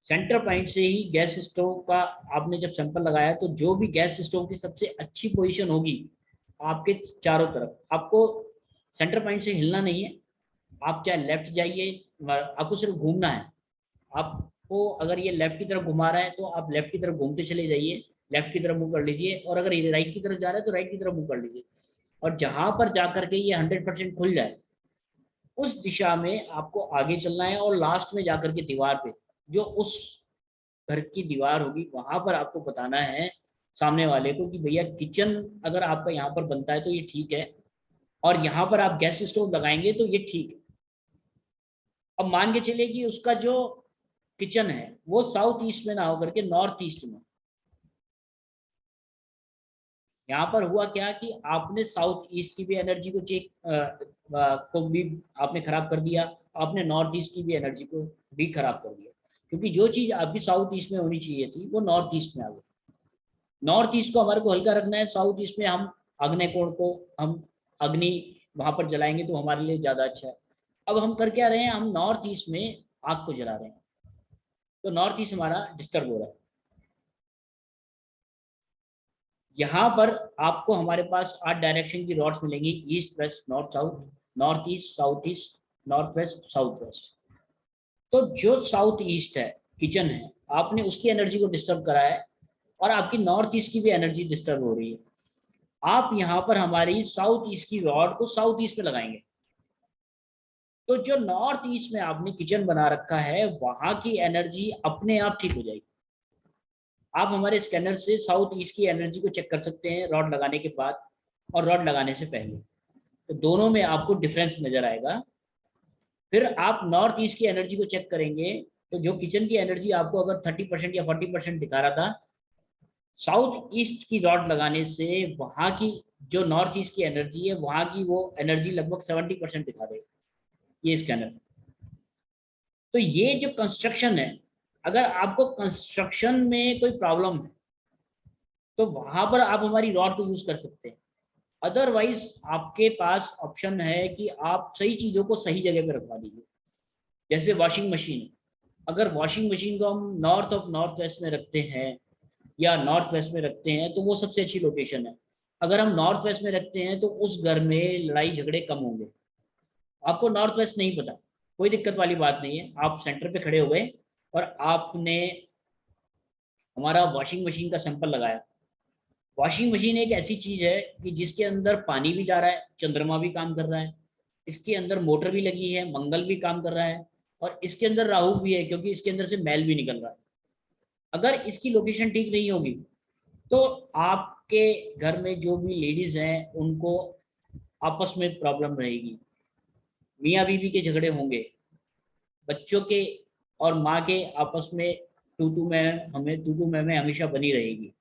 सेंटर पॉइंट से ही गैस स्टोव का आपने जब सैंपल लगाया तो जो भी गैस स्टोव की सबसे अच्छी पोजीशन होगी आपके चारों तरफ, आपको सेंटर पॉइंट से हिलना नहीं है। आप चाहे लेफ्ट जाइए, आपको सिर्फ घूमना है। आपको अगर ये लेफ्ट की तरफ घुमा रहा है तो आप लेफ्ट की तरफ घूमते चले जाइए, लेफ्ट की तरफ मूव कर लीजिए, और अगर ये राइट की तरफ जा रहा है तो राइट की तरफ मूव कर लीजिए, और जहां पर जाकर के ये 100% खुल जाए उस दिशा में आपको आगे चलना है। और लास्ट में जाकर के दीवार पे, जो उस घर की दीवार होगी, वहां पर आपको बताना है सामने वाले को कि भैया किचन अगर आपका यहाँ पर बनता है तो ये ठीक है, और यहाँ पर आप गैस स्टोव लगाएंगे तो ये ठीक है। अब मान के चलिए कि उसका जो किचन है वो साउथ ईस्ट में ना होकर के नॉर्थ ईस्ट में। यहाँ पर हुआ क्या कि आपने साउथ ईस्ट की भी एनर्जी को को भी आपने खराब कर दिया, आपने नॉर्थ ईस्ट की भी एनर्जी को भी खराब कर दिया, क्योंकि जो चीज आपकी साउथ ईस्ट में होनी चाहिए थी वो नॉर्थ ईस्ट में आ गई। नॉर्थ ईस्ट को हमारे को हल्का रखना है, साउथ ईस्ट में हम अग्नि कोण को, हम अग्नि वहां पर जलाएंगे तो हमारे लिए ज्यादा अच्छा है। अब हम कर क्या रहे हैं, हम नॉर्थ ईस्ट में आग को जला रहे हैं, तो नॉर्थ ईस्ट हमारा डिस्टर्ब हो रहा है। यहाँ पर आपको हमारे पास 8 डायरेक्शन की रॉड्स मिलेंगी, east west north south, north east south east, north west south west. तो जो साउथ ईस्ट है किचन है, आपने उसकी एनर्जी को डिस्टर्ब करा है और आपकी नॉर्थ ईस्ट की भी एनर्जी डिस्टर्ब हो रही है। आप यहाँ पर हमारी साउथ ईस्ट की रॉड को साउथ ईस्ट में लगाएंगे, तो जो नॉर्थ ईस्ट में आपने किचन बना रखा है वहां की एनर्जी अपने आप ठीक हो जाएगी। आप हमारे स्कैनर से साउथ ईस्ट की एनर्जी को चेक कर सकते हैं रॉड लगाने के बाद और रॉड लगाने से पहले, तो दोनों में आपको डिफरेंस नजर आएगा। फिर आप नॉर्थ ईस्ट की एनर्जी को चेक करेंगे तो जो किचन की एनर्जी आपको अगर 30% या 40% दिखा रहा था, साउथ ईस्ट की रॉड लगाने से वहां की जो नॉर्थ ईस्ट की एनर्जी है वहां की वो एनर्जी लगभग 70% दिखा देगा ये स्कैनर। तो ये जो कंस्ट्रक्शन है, अगर आपको कंस्ट्रक्शन में कोई प्रॉब्लम है तो वहां पर आप हमारी रॉड को यूज कर सकते हैं। अदरवाइज आपके पास ऑप्शन है कि आप सही चीजों को सही जगह पे रखवा दीजिए। जैसे वॉशिंग मशीन, अगर वॉशिंग मशीन को हम नॉर्थ ऑफ नॉर्थ वेस्ट में रखते हैं या नॉर्थ वेस्ट में रखते हैं तो वो सबसे अच्छी लोकेशन है। अगर हम नॉर्थ वेस्ट में रखते हैं तो उस घर में लड़ाई झगड़े कम होंगे। आपको नॉर्थ वेस्ट नहीं पता, कोई दिक्कत वाली बात नहीं है, आप सेंटर पे खड़े हो गए और आपने हमारा वॉशिंग मशीन का सैंपल लगाया। वॉशिंग मशीन एक ऐसी चीज है कि जिसके अंदर पानी भी जा रहा है, चंद्रमा भी काम कर रहा है, इसके अंदर मोटर भी लगी है, मंगल भी काम कर रहा है, और इसके अंदर राहु भी है क्योंकि इसके अंदर से मैल भी निकल रहा है। अगर इसकी लोकेशन ठीक नहीं होगी तो आपके घर में जो भी लेडीज हैं उनको आपस में प्रॉब्लम रहेगी, मियाँ बीवी के झगड़े होंगे, बच्चों के और माँ के आपस में तू तू मैं हमेशा बनी रहेगी।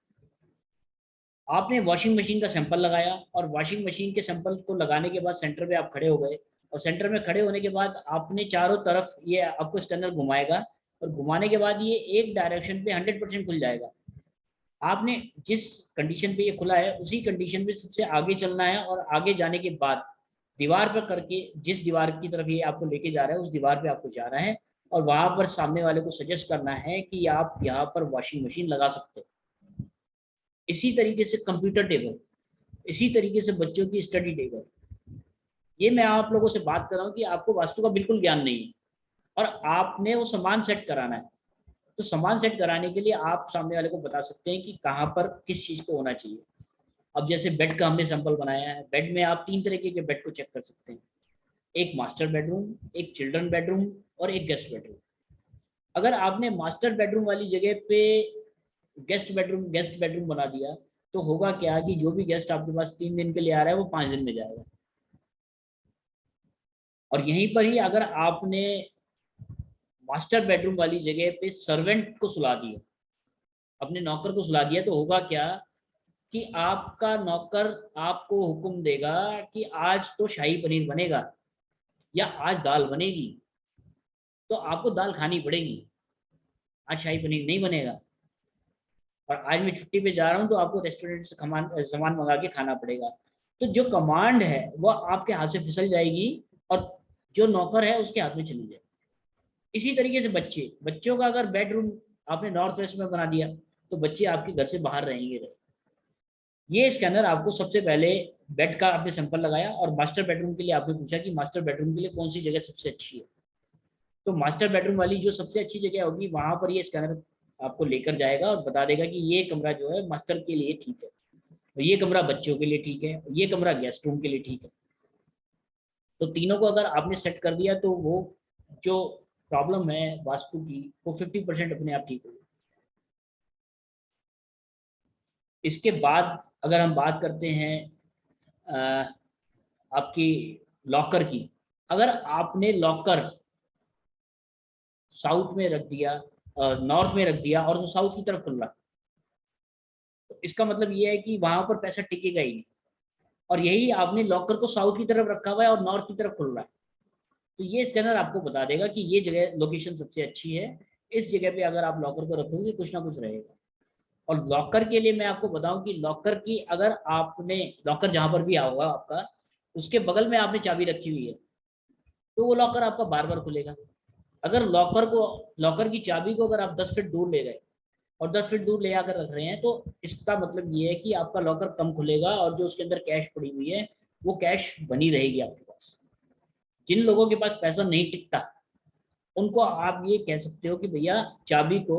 आपने वॉशिंग मशीन का सैंपल लगाया और वॉशिंग मशीन के सैंपल को लगाने के बाद सेंटर पे आप खड़े हो गए, और सेंटर में खड़े होने के बाद आपने चारों तरफ ये आपको स्कैनर घुमाएगा, और घुमाने के बाद ये एक डायरेक्शन पे 100% खुल जाएगा। आपने जिस कंडीशन पे ये खुला है उसी कंडीशन पे सबसे आगे चलना है, और आगे जाने के बाद दीवार पर करके जिस दीवार की तरफ ये आपको लेके जा रहा है उस दीवार पे आपको जाना है, और वहां पर सामने वाले को सजेस्ट करना है कि आप यहाँ पर वॉशिंग मशीन लगा सकते हो। इसी तरीके से कंप्यूटर टेबल, इसी तरीके से बच्चों की स्टडी टेबल। ये मैं आप लोगों से बात कर रहा हूँ कि आपको वास्तु का बिल्कुल ज्ञान नहीं है और आपने वो सामान सेट कराना है। तो सामान सेट कराने के लिए आप सामने वाले को बता सकते हैं कि कहाँ पर किस चीज़ को होना चाहिए। अब जैसे बेड का हमने सैंपल बनाया है, बेड में आप 3 तरीके के बेड को चेक कर सकते हैं, एक मास्टर बेडरूम, एक चिल्ड्रन बेडरूम और एक गेस्ट बेडरूम। अगर आपने मास्टर बेडरूम वाली जगह पे गेस्ट बेडरूम बना दिया तो होगा क्या कि जो भी गेस्ट आपके पास 3 दिन के लिए आ रहा है वो 5 दिन में जाएगा। और यहीं पर ही अगर आपने मास्टर बेडरूम वाली जगह पे सर्वेंट को सुला दिया, अपने नौकर को सुला दिया, तो होगा क्या कि आपका नौकर आपको हुक्म देगा कि आज तो शाही पनीर बनेगा या आज दाल बनेगी, तो आपको दाल खानी पड़ेगी, आज शाही पनीर नहीं बनेगा। और आज मैं छुट्टी पे जा रहा हूँ तो आपको रेस्टोरेंट से सामान मंगा के खाना पड़ेगा। तो जो कमांड है वो आपके हाथ से फिसल जाएगी और जो नौकर है उसके हाथ में चली जाएगी। इसी तरीके से बच्चों का अगर बेडरूम आपने नॉर्थ वेस्ट में बना दिया तो बच्चे आपके घर से बाहर रहेंगे। ये स्कैनर आपको सबसे पहले बेड का आपने सैंपल लगाया और मास्टर बेडरूम के लिए आपने पूछा कि मास्टर बेडरूम के लिए कौन सी जगह सबसे अच्छी है। तो मास्टर बेडरूम वाली जो सबसे अच्छी जगह होगी वहां पर ये स्कैनर आपको लेकर जाएगा और बता देगा कि ये कमरा जो है मास्टर के लिए ठीक है, तो ये कमरा बच्चों के लिए ठीक है, ये कमरा गेस्ट रूम के लिए ठीक है। तो तीनों को अगर आपने सेट कर दिया तो वो जो प्रॉब्लम है वास्तु की वो 50% अपने आप ठीक होगी। इसके बाद अगर हम बात करते हैं आपकी लॉकर की, अगर आपने लॉकर साउथ में रख दिया, नॉर्थ में रख दिया और वो साउथ की तरफ खुल रहा, तो इसका मतलब ये है कि वहां पर पैसा टिकेगा ही नहीं। और यही आपने लॉकर को साउथ की तरफ रखा हुआ है और नॉर्थ की तरफ खुल रहा है, तो ये स्कैनर आपको बता देगा कि ये जगह लोकेशन सबसे अच्छी है, इस जगह पे अगर आप लॉकर को रखोगे कुछ ना कुछ रहेगा। और लॉकर के लिए मैं आपको बताऊं कि लॉकर की अगर आपने लॉकर जहां पर भी होगा आपका उसके बगल में आपने चाबी रखी हुई है तो वो लॉकर आपका बार बार खुलेगा। अगर लॉकर की चाबी को अगर आप 10 फीट दूर ले गए और 10 फीट दूर ले आकर रख रहे हैं तो इसका मतलब ये है कि आपका लॉकर कम खुलेगा और जो उसके अंदर कैश पड़ी हुई है वो कैश बनी रहेगी आपके पास। जिन लोगों के पास पैसा नहीं टिकता उनको आप ये कह सकते हो कि भैया चाबी को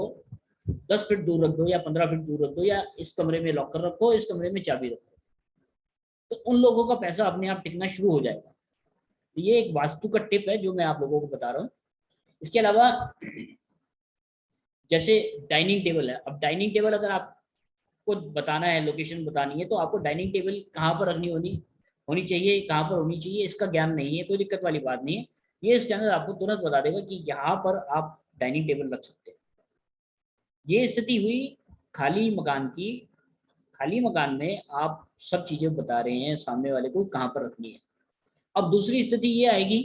10 फीट दूर रख दो या 15 फीट दूर रख दो या इस कमरे में लॉकर रखो, इस कमरे में चाबी रखो, तो उन लोगों का पैसा अपने आप टिकना शुरू हो जाएगा। ये एक वास्तु का टिप है जो मैं आप लोगों को बता रहा हूँ। इसके अलावा जैसे डाइनिंग टेबल है, अब डाइनिंग टेबल अगर आपको बताना है, लोकेशन बतानी है, तो आपको डाइनिंग टेबल कहाँ पर रखनी होनी चाहिए, कहाँ पर होनी चाहिए, इसका ज्ञान नहीं है, कोई दिक्कत वाली बात नहीं है। ये स्कैनर आपको तुरंत बता देगा कि यहाँ पर आप डाइनिंग टेबल रख सकते हैं। ये स्थिति हुई खाली मकान की। खाली मकान में आप सब चीजें बता रहे हैं सामने वाले को कहाँ पर रखनी है। अब दूसरी स्थिति ये आएगी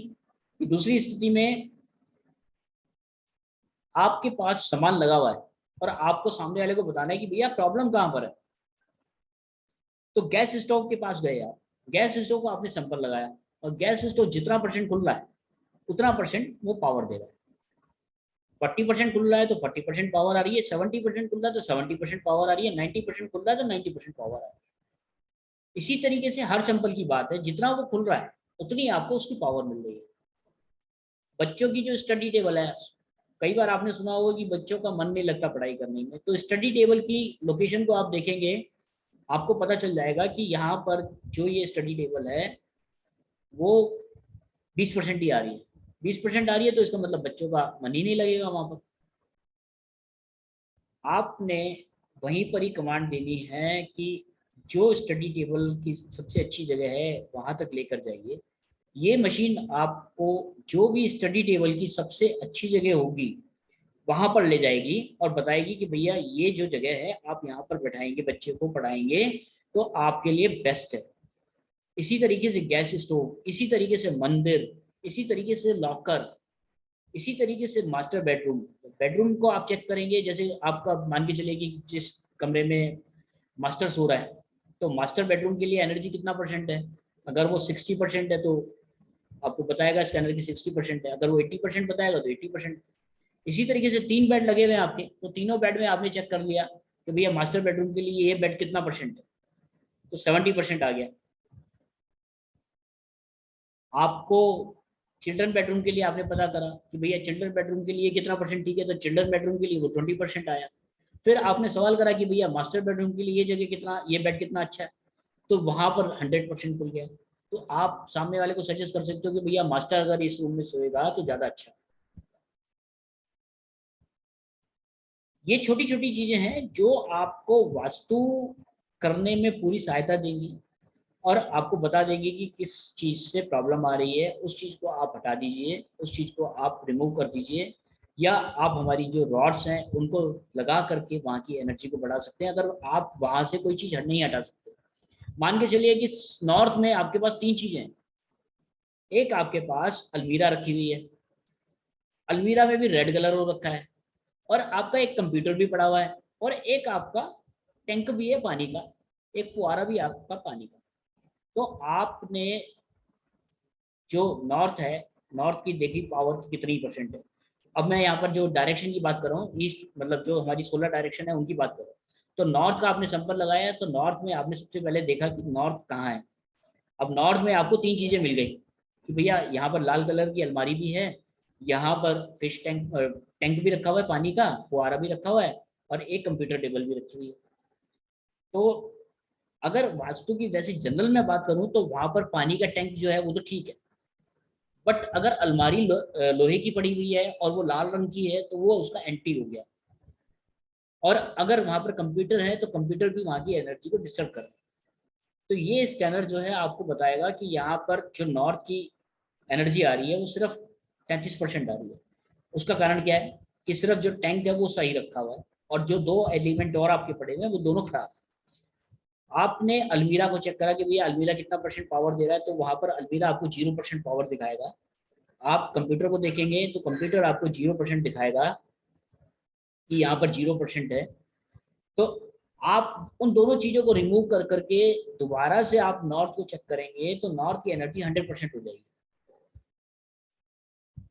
कि दूसरी स्थिति में आपके पास सामान लगा हुआ है और आपको सामने वाले को बताना है कि भैया प्रॉब्लम कहाँ पर है। तो गैस स्टोव के पास गए आप, गैस स्टोव को आपने सैंपल लगाया और गैस स्टोव जितना परसेंट खुल रहा है उतना परसेंट वो पावर दे रहा है। 40% खुल रहा है तो 40% पावर आ रही है, 70% खुल रहा है तो 70% पावर आ रही है, 90% खुल रहा है तो 90% पावर आ रही है। इसी तरीके से हर सैंपल की बात है, जितना वो खुल रहा है उतनी आपको उसकी पावर मिल रही है। बच्चों की जो स्टडी टेबल है, कई बार आपने सुना होगा कि बच्चों का मन नहीं लगता पढ़ाई करने में, तो स्टडी टेबल की लोकेशन को आप देखेंगे, आपको पता चल जाएगा कि यहाँ पर जो ये स्टडी टेबल है वो 20% ही आ रही है। 20% आ रही है तो इसका मतलब बच्चों का मन ही नहीं लगेगा वहां पर। आपने वहीं पर ही कमांड देनी है कि जो स्टडी टेबल की सबसे अच्छी जगह है वहां तक लेकर जाइए। ये मशीन आपको जो भी स्टडी टेबल की सबसे अच्छी जगह होगी वहां पर ले जाएगी और बताएगी कि भैया ये जो जगह है आप यहाँ पर बैठाएंगे, बच्चे को पढ़ाएंगे तो आपके लिए बेस्ट है। इसी तरीके से गैस स्टोव, इसी तरीके से मंदिर, इसी तरीके से लॉकर, इसी तरीके से मास्टर बेडरूम। बेडरूम को आप चेक करेंगे, जैसे आपका मान के चलिए कि जिस कमरे में मास्टर सो रहा है तो मास्टर बेडरूम के लिए एनर्जी कितना परसेंट है। अगर वो 60% है तो आपको बताएगा इसका एनर्जी 60% है, अगर वो 80% बताएगा तो 80%। इसी तरीके से 3 बेड लगे हुए हैं आपके, तो तीनों बेड में आपने चेक कर लिया कि भैया मास्टर बेडरूम के लिए ये बेड कितना परसेंट है, तो 70% आ गया। आपको चिल्ड्रन बेडरूम के लिए आपने पता करा कि भैया चिल्ड्रन बेडरूम के लिए कितना परसेंट ठीक है, तो चिल्ड्रन बेडरूम के लिए वो 20% आया। फिर आपने सवाल करा कि भैया मास्टर बेडरूम के लिए ये जगह कितना, ये बेड कितना अच्छा है, तो वहां पर 100% खुल गया। तो आप सामने वाले को सजेस्ट कर सकते हो कि भैया मास्टर अगर इस रूम में सोएगा तो ज्यादा अच्छा। ये छोटी छोटी चीजें हैं जो आपको वास्तु करने में पूरी सहायता देंगी और आपको बता देंगे कि किस चीज से प्रॉब्लम आ रही है, उस चीज को आप हटा दीजिए, उस चीज को आप रिमूव कर दीजिए, या आप हमारी जो रॉड्स हैं उनको लगा करके वहाँ की एनर्जी को बढ़ा सकते हैं अगर आप वहां से कोई चीज नहीं हटा सकते। मान के चलिए कि नॉर्थ में आपके पास 3 चीजें हैं। एक आपके पास अलमीरा रखी हुई है, अलमीरा में भी रेड कलर हो रखा है, और आपका एक कंप्यूटर भी पड़ा हुआ है, और एक आपका टैंक भी है पानी का, एक फुहारा भी आपका पानी का। तो आपने जो नॉर्थ है, नॉर्थ की देखी पावर की कितनी परसेंट है। अब मैं यहाँ पर जो डायरेक्शन की बात कर रहा हूँ, ईस्ट मतलब जो हमारी सोलर डायरेक्शन है उनकी बात कर रहा हूँ। तो नॉर्थ का आपने सैंपल लगाया तो नॉर्थ में आपने सबसे पहले देखा कि नॉर्थ कहाँ है। अब नॉर्थ में आपको 3 चीजें मिल गई कि भैया यहाँ पर लाल कलर की अलमारी भी है, यहाँ पर फिश टैंक भी रखा हुआ है पानी का, फुहारा भी रखा हुआ है, और एक कंप्यूटर टेबल भी रखी हुई है। तो अगर वास्तु की वैसे जनरल में बात करूं तो वहां पर पानी का टैंक जो है वो तो ठीक है, बट अगर अलमारी लोहे की पड़ी हुई है और वो लाल रंग की है तो वो उसका एंटी हो गया। और अगर वहां पर कंप्यूटर है तो कंप्यूटर भी वहां की एनर्जी को डिस्टर्ब कर रहा है। तो ये स्कैनर जो है आपको बताएगा कि यहाँ पर जो नॉर्थ की एनर्जी आ रही है वो सिर्फ 33% आ रही है। उसका कारण क्या है कि सिर्फ जो टैंक है वो सही रखा हुआ है और जो 2 एलिमेंट और आपके पड़े हुए हैं वो दोनों खराब। आपने अलमीरा को चेक करा कि भैया अलमीरा कितना परसेंट पावर दे रहा है, तो वहां पर अलमीरा आपको 0% पावर दिखाएगा। आप कंप्यूटर को देखेंगे तो कंप्यूटर आपको 0% दिखाएगा कि यहाँ पर 0% है। तो आप उन दोनों चीजों को रिमूव कर करके दोबारा से आप नॉर्थ को चेक करेंगे तो नॉर्थ की एनर्जी 100% हो जाएगी।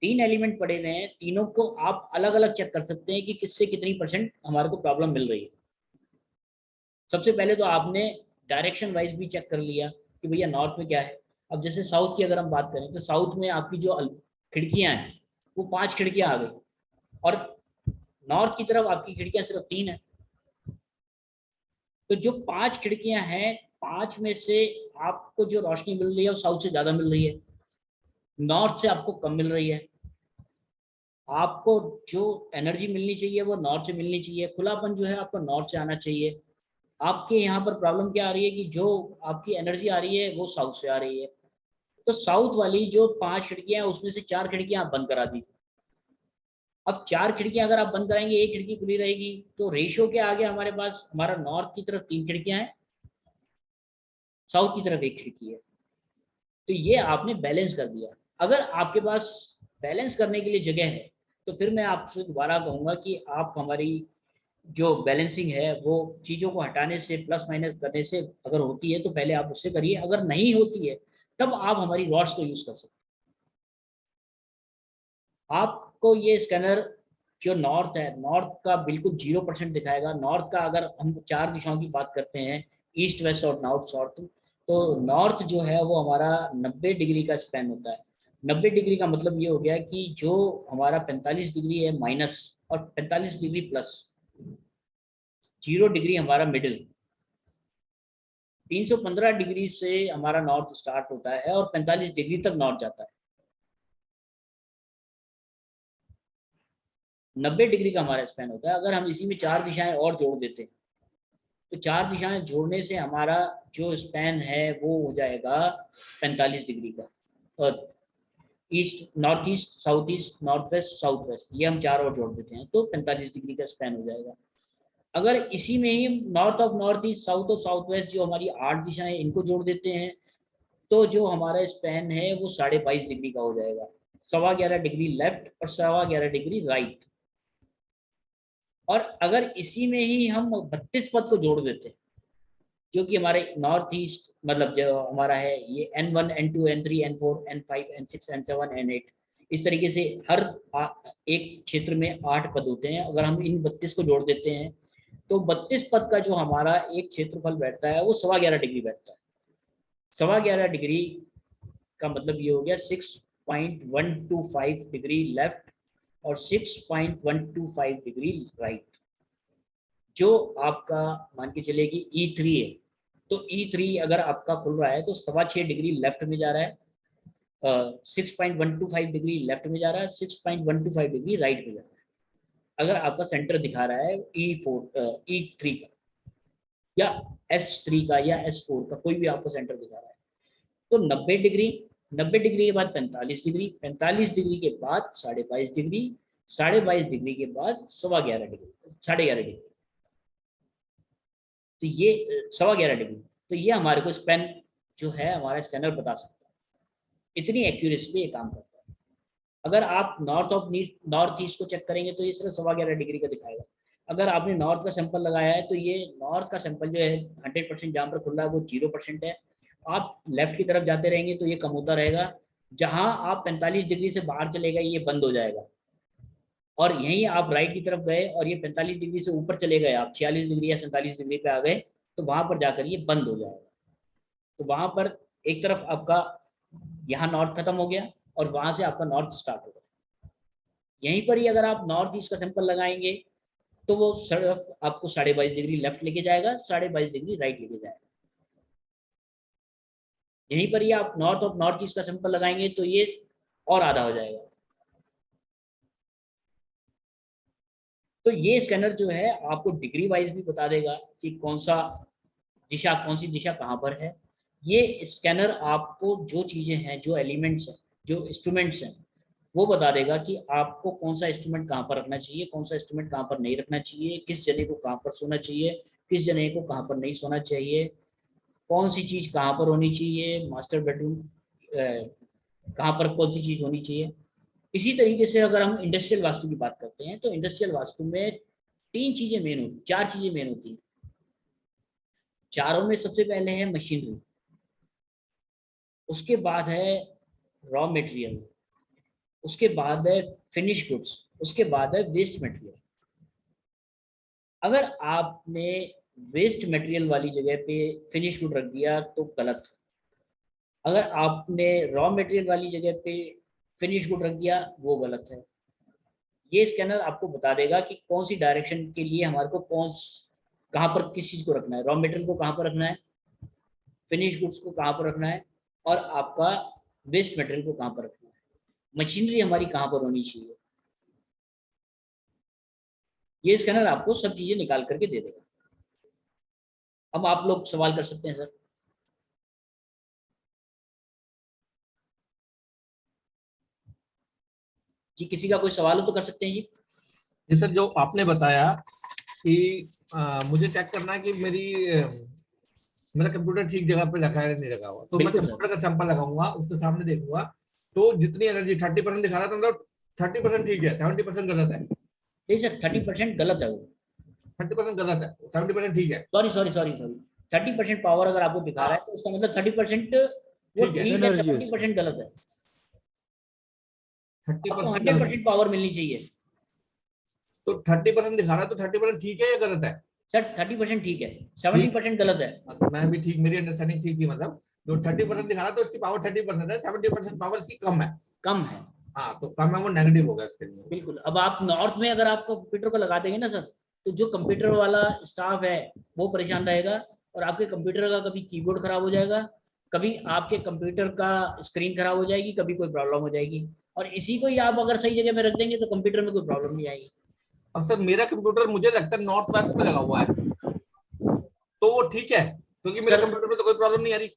3 एलिमेंट पड़े हुए हैं, तीनों को आप अलग अलग चेक कर सकते हैं कि किससे कितनी परसेंट हमारे को प्रॉब्लम मिल रही है। सबसे पहले तो आपने डायरेक्शन वाइज भी चेक कर लिया कि भैया नॉर्थ में क्या है। अब जैसे साउथ की अगर हम बात करें तो साउथ में आपकी जो खिड़कियां हैं वो 5 खिड़कियां आ गई, और नॉर्थ की तरफ आपकी खिड़कियां सिर्फ 3 है। तो जो 5 खिड़कियां हैं, 5 में से आपको जो रोशनी मिल रही है वो साउथ से ज्यादा मिल रही है, नॉर्थ से आपको कम मिल रही है। आपको जो एनर्जी मिलनी चाहिए वो नॉर्थ से मिलनी चाहिए, खुलापन जो है आपको नॉर्थ से आना चाहिए। आपके यहाँ पर प्रॉब्लम क्या आ रही है कि जो आपकी एनर्जी आ रही है वो साउथ से आ रही है। तो साउथ वाली जो 5 खिड़कियां हैं उसमें से 4 खिड़कियां आप बंद करा दीजिए। अब 4 खिड़कियां अगर आप बंद कराएंगे, एक खिड़की खुली रहेगी, तो रेशियो क्या आ गया हमारे पास, हमारा नॉर्थ की तरफ 3 खिड़कियां हैं, साउथ की तरफ 1 खिड़की है। तो ये आपने बैलेंस कर दिया। अगर आपके पास बैलेंस करने के लिए जगह है तो फिर मैं आपसे दोबारा कहूँगा कि आप हमारी जो बैलेंसिंग है वो चीज़ों को हटाने से, प्लस माइनस करने से अगर होती है तो पहले आप उससे करिए, अगर नहीं होती है तब आप हमारी रॉड्स को यूज़ कर सकते हैं। आपको ये स्कैनर जो नॉर्थ है, नॉर्थ का बिल्कुल 0% दिखाएगा। नॉर्थ का अगर हम 4 दिशाओं की बात करते हैं, ईस्ट, वेस्ट और नॉर्थ साउथ, तो नॉर्थ जो है वो हमारा 90 डिग्री का स्पैन होता है। 90 डिग्री का मतलब ये हो गया कि जो हमारा 45 डिग्री है माइनस और 45 डिग्री प्लस, 0 डिग्री हमारा मिडिल, 315 डिग्री से हमारा नॉर्थ स्टार्ट होता है और 45 डिग्री तक नॉर्थ जाता है। 90 डिग्री का हमारा स्पैन होता है। अगर हम इसी में 4 दिशाएं और जोड़ देते हैं तो 4 दिशाएं जोड़ने से हमारा जो स्पैन है वो हो जाएगा 45 डिग्री का। और east, north east, south east, north west, south west, ये हम 4 और जोड़ देते हैं तो 45 डिग्री का स्पैन हो जाएगा। अगर इसी में ही north of north east, south of south west, जो हमारी 8 दिशाएं, इनको जोड़ देते हैं तो जो हमारा स्पैन है वो 22.5 डिग्री का हो जाएगा। 11.25 डिग्री लेफ्ट और 11.25 डिग्री राइट। और अगर इसी में ही हम 32 पद को जोड़ देते हैं, जो कि हमारे नॉर्थ ईस्ट, मतलब जो हमारा है ये N1, N2, N3, N4, N5, N6, N7, N8, इस तरीके से हर एक क्षेत्र में 8 पद होते हैं। अगर हम इन 32 को जोड़ देते हैं तो 32 पद का जो हमारा एक क्षेत्रफल बैठता है वो 11.25 डिग्री बैठता है। 11.25 डिग्री का मतलब ये हो गया 6.125 डिग्री लेफ्ट और 6.125 डिग्री राइट। जो आपका मान के चलेगी E3 है, तो E3 अगर आपका खुल रहा है तो 6.25 डिग्री लेफ्ट में जा रहा है, 6.125 डिग्री लेफ्ट में जा रहा है, 6.125 डिग्री राइट में जा रहा है। अगर आपका सेंटर दिखा रहा है E3 का या S3 का या S4 का, कोई भी आपको सेंटर दिखा रहा है, तो 90 डिग्री, 90 डिग्री के बाद 45 डिग्री, 45 डिग्री के बाद 22.5 डिग्री, 22.5 डिग्री के बाद 11.25 डिग्री, 11.5 डिग्री, तो ये 11.25 डिग्री। तो ये हमारे को स्पैन जो है हमारा स्कैनर बता सकता है। इतनी एक्यूरेसी पे ये काम करता है। अगर आप नॉर्थ ईस्ट को चेक करेंगे तो ये सिर्फ 11.25 डिग्री का दिखाएगा। अगर आपने नॉर्थ का सैंपल लगाया है तो ये नॉर्थ का सैंपल जो है 100% जहाँ पर खुल रहा है वो 0% है। आप लेफ्ट की तरफ जाते रहेंगे तो ये कम होता रहेगा। जहां आप 45 डिग्री से बाहर चलेगा ये बंद हो जाएगा, और यहीं आप राइट की तरफ गए और ये 45 डिग्री से ऊपर चले गए, आप 46 डिग्री या 47 डिग्री पे आ गए, तो वहां पर जाकर ये बंद हो जाएगा। तो वहां पर एक तरफ आपका यहाँ नॉर्थ खत्म हो गया और वहां से आपका नॉर्थ स्टार्ट हो गया। यहीं पर ही अगर आप नॉर्थ ईस्ट का सैंपल लगाएंगे तो वो सिर्फ आपको 22.5 डिग्री लेफ्ट लेके जाएगा, 22.5 डिग्री राइट लेके जाएगा। यहीं पर ही आप नॉर्थ ऑफ नॉर्थ ईस्ट का सैंपल लगाएंगे तो ये और आधा हो जाएगा। तो ये स्कैनर जो है आपको डिग्री वाइज भी बता देगा कि कौन सी दिशा कहाँ पर है। ये स्कैनर आपको जो चीजें हैं, जो एलिमेंट्स हैं, जो इंस्ट्रूमेंट्स हैं, वो बता देगा कि आपको कौन सा इंस्ट्रूमेंट कहाँ पर रखना चाहिए, कौन सा इंस्ट्रूमेंट कहाँ पर नहीं रखना चाहिए, किस जने को कहाँ पर सोना चाहिए, किस जने को कहाँ पर नहीं सोना चाहिए, कौन सी चीज कहाँ पर होनी चाहिए, मास्टर बेडरूम कहाँ पर कौन सी चीज होनी चाहिए। इसी तरीके से अगर हम इंडस्ट्रियल वास्तु की बात करते हैं तो इंडस्ट्रियल वास्तु में 4 चीजें मेन होती हैं। चारों में सबसे पहले है मशीनरी, उसके बाद है रॉ मटेरियल, उसके बाद है फिनिश गुड्स, उसके बाद है वेस्ट मटेरियल। अगर आपने वेस्ट मटेरियल वाली जगह पे फिनिश गुड रख दिया तो गलत है। अगर आपने रॉ मटेरियल वाली जगह पे फिनिश गुड रख दिया वो गलत है। ये स्कैनर आपको बता देगा कि कौन सी डायरेक्शन के लिए हमारे को कहाँ पर किस चीज़ को रखना है, रॉ मटेरियल को कहाँ पर रखना है, फिनिश गुड्स को कहाँ पर रखना है और आपका वेस्ट मटेरियल को कहाँ पर रखना है, मशीनरी हमारी कहाँ पर होनी चाहिए। ये स्कैनर आपको सब चीज़ें निकाल करके दे देगा। अब आप लोग सवाल कर सकते हैं सर। जी किसी का कोई सवाल हो तो कर सकते हैं जी। जी सर, जो आपने बताया कि मुझे चेक करना है कि मेरा कंप्यूटर ठीक जगह पे रखा है नहीं रखा हुआ, तो मैं कंप्यूटर का सैंपल लगाऊंगा, उसके सामने देखूंगा, तो जितनी एनर्जी 30% दिखा रहा था मतलब 30% ठीक है, 70% गलत है। नहीं सर 30% गलत है, वो 30% गलत है, 70% ठीक है। सॉरी 30% पावर अगर आपको दिखा रहा है तो इसका मतलब 30% वो ठीक है, ठीक है, 70% गलत है। 100% पावर मिलनी चाहिए। तो 30% दिखा रहा है तो 30% ठीक है या गलत है? सर 30% ठीक है, 70% गलत है। तो मैं भी ठीक, मेरी अंडरस्टैंडिंग ठीक थी, मतलब जो 30% दिखा रहा है तो उसकी पावर 30% है, 70% पावर इसकी कम है। हाँ, तो कम है, वो नेगेटिव होगा इसके लिए। बिल्कुल। अब आप नॉर्थ में अगर आप कंप्यूटर को लगा देंगे ना सर, तो जो कंप्यूटर वाला स्टाफ है वो परेशान रहेगा, और आपके कंप्यूटर का कभी कीबोर्ड खराब हो जाएगा, कभी आपके कंप्यूटर का स्क्रीन खराब हो जाएगी, कभी कोई प्रॉब्लम हो जाएगी। और इसी को ही आप अगर सही जगह में रख देंगे तो कंप्यूटर में कोई प्रॉब्लम नहीं आएगी। और सर मेरा कंप्यूटर मुझे लगता है नॉर्थ वेस्ट में लगा हुआ है, तो वो ठीक है, क्योंकि मेरे कंप्यूटर में तो कोई प्रॉब्लम नहीं आ रही।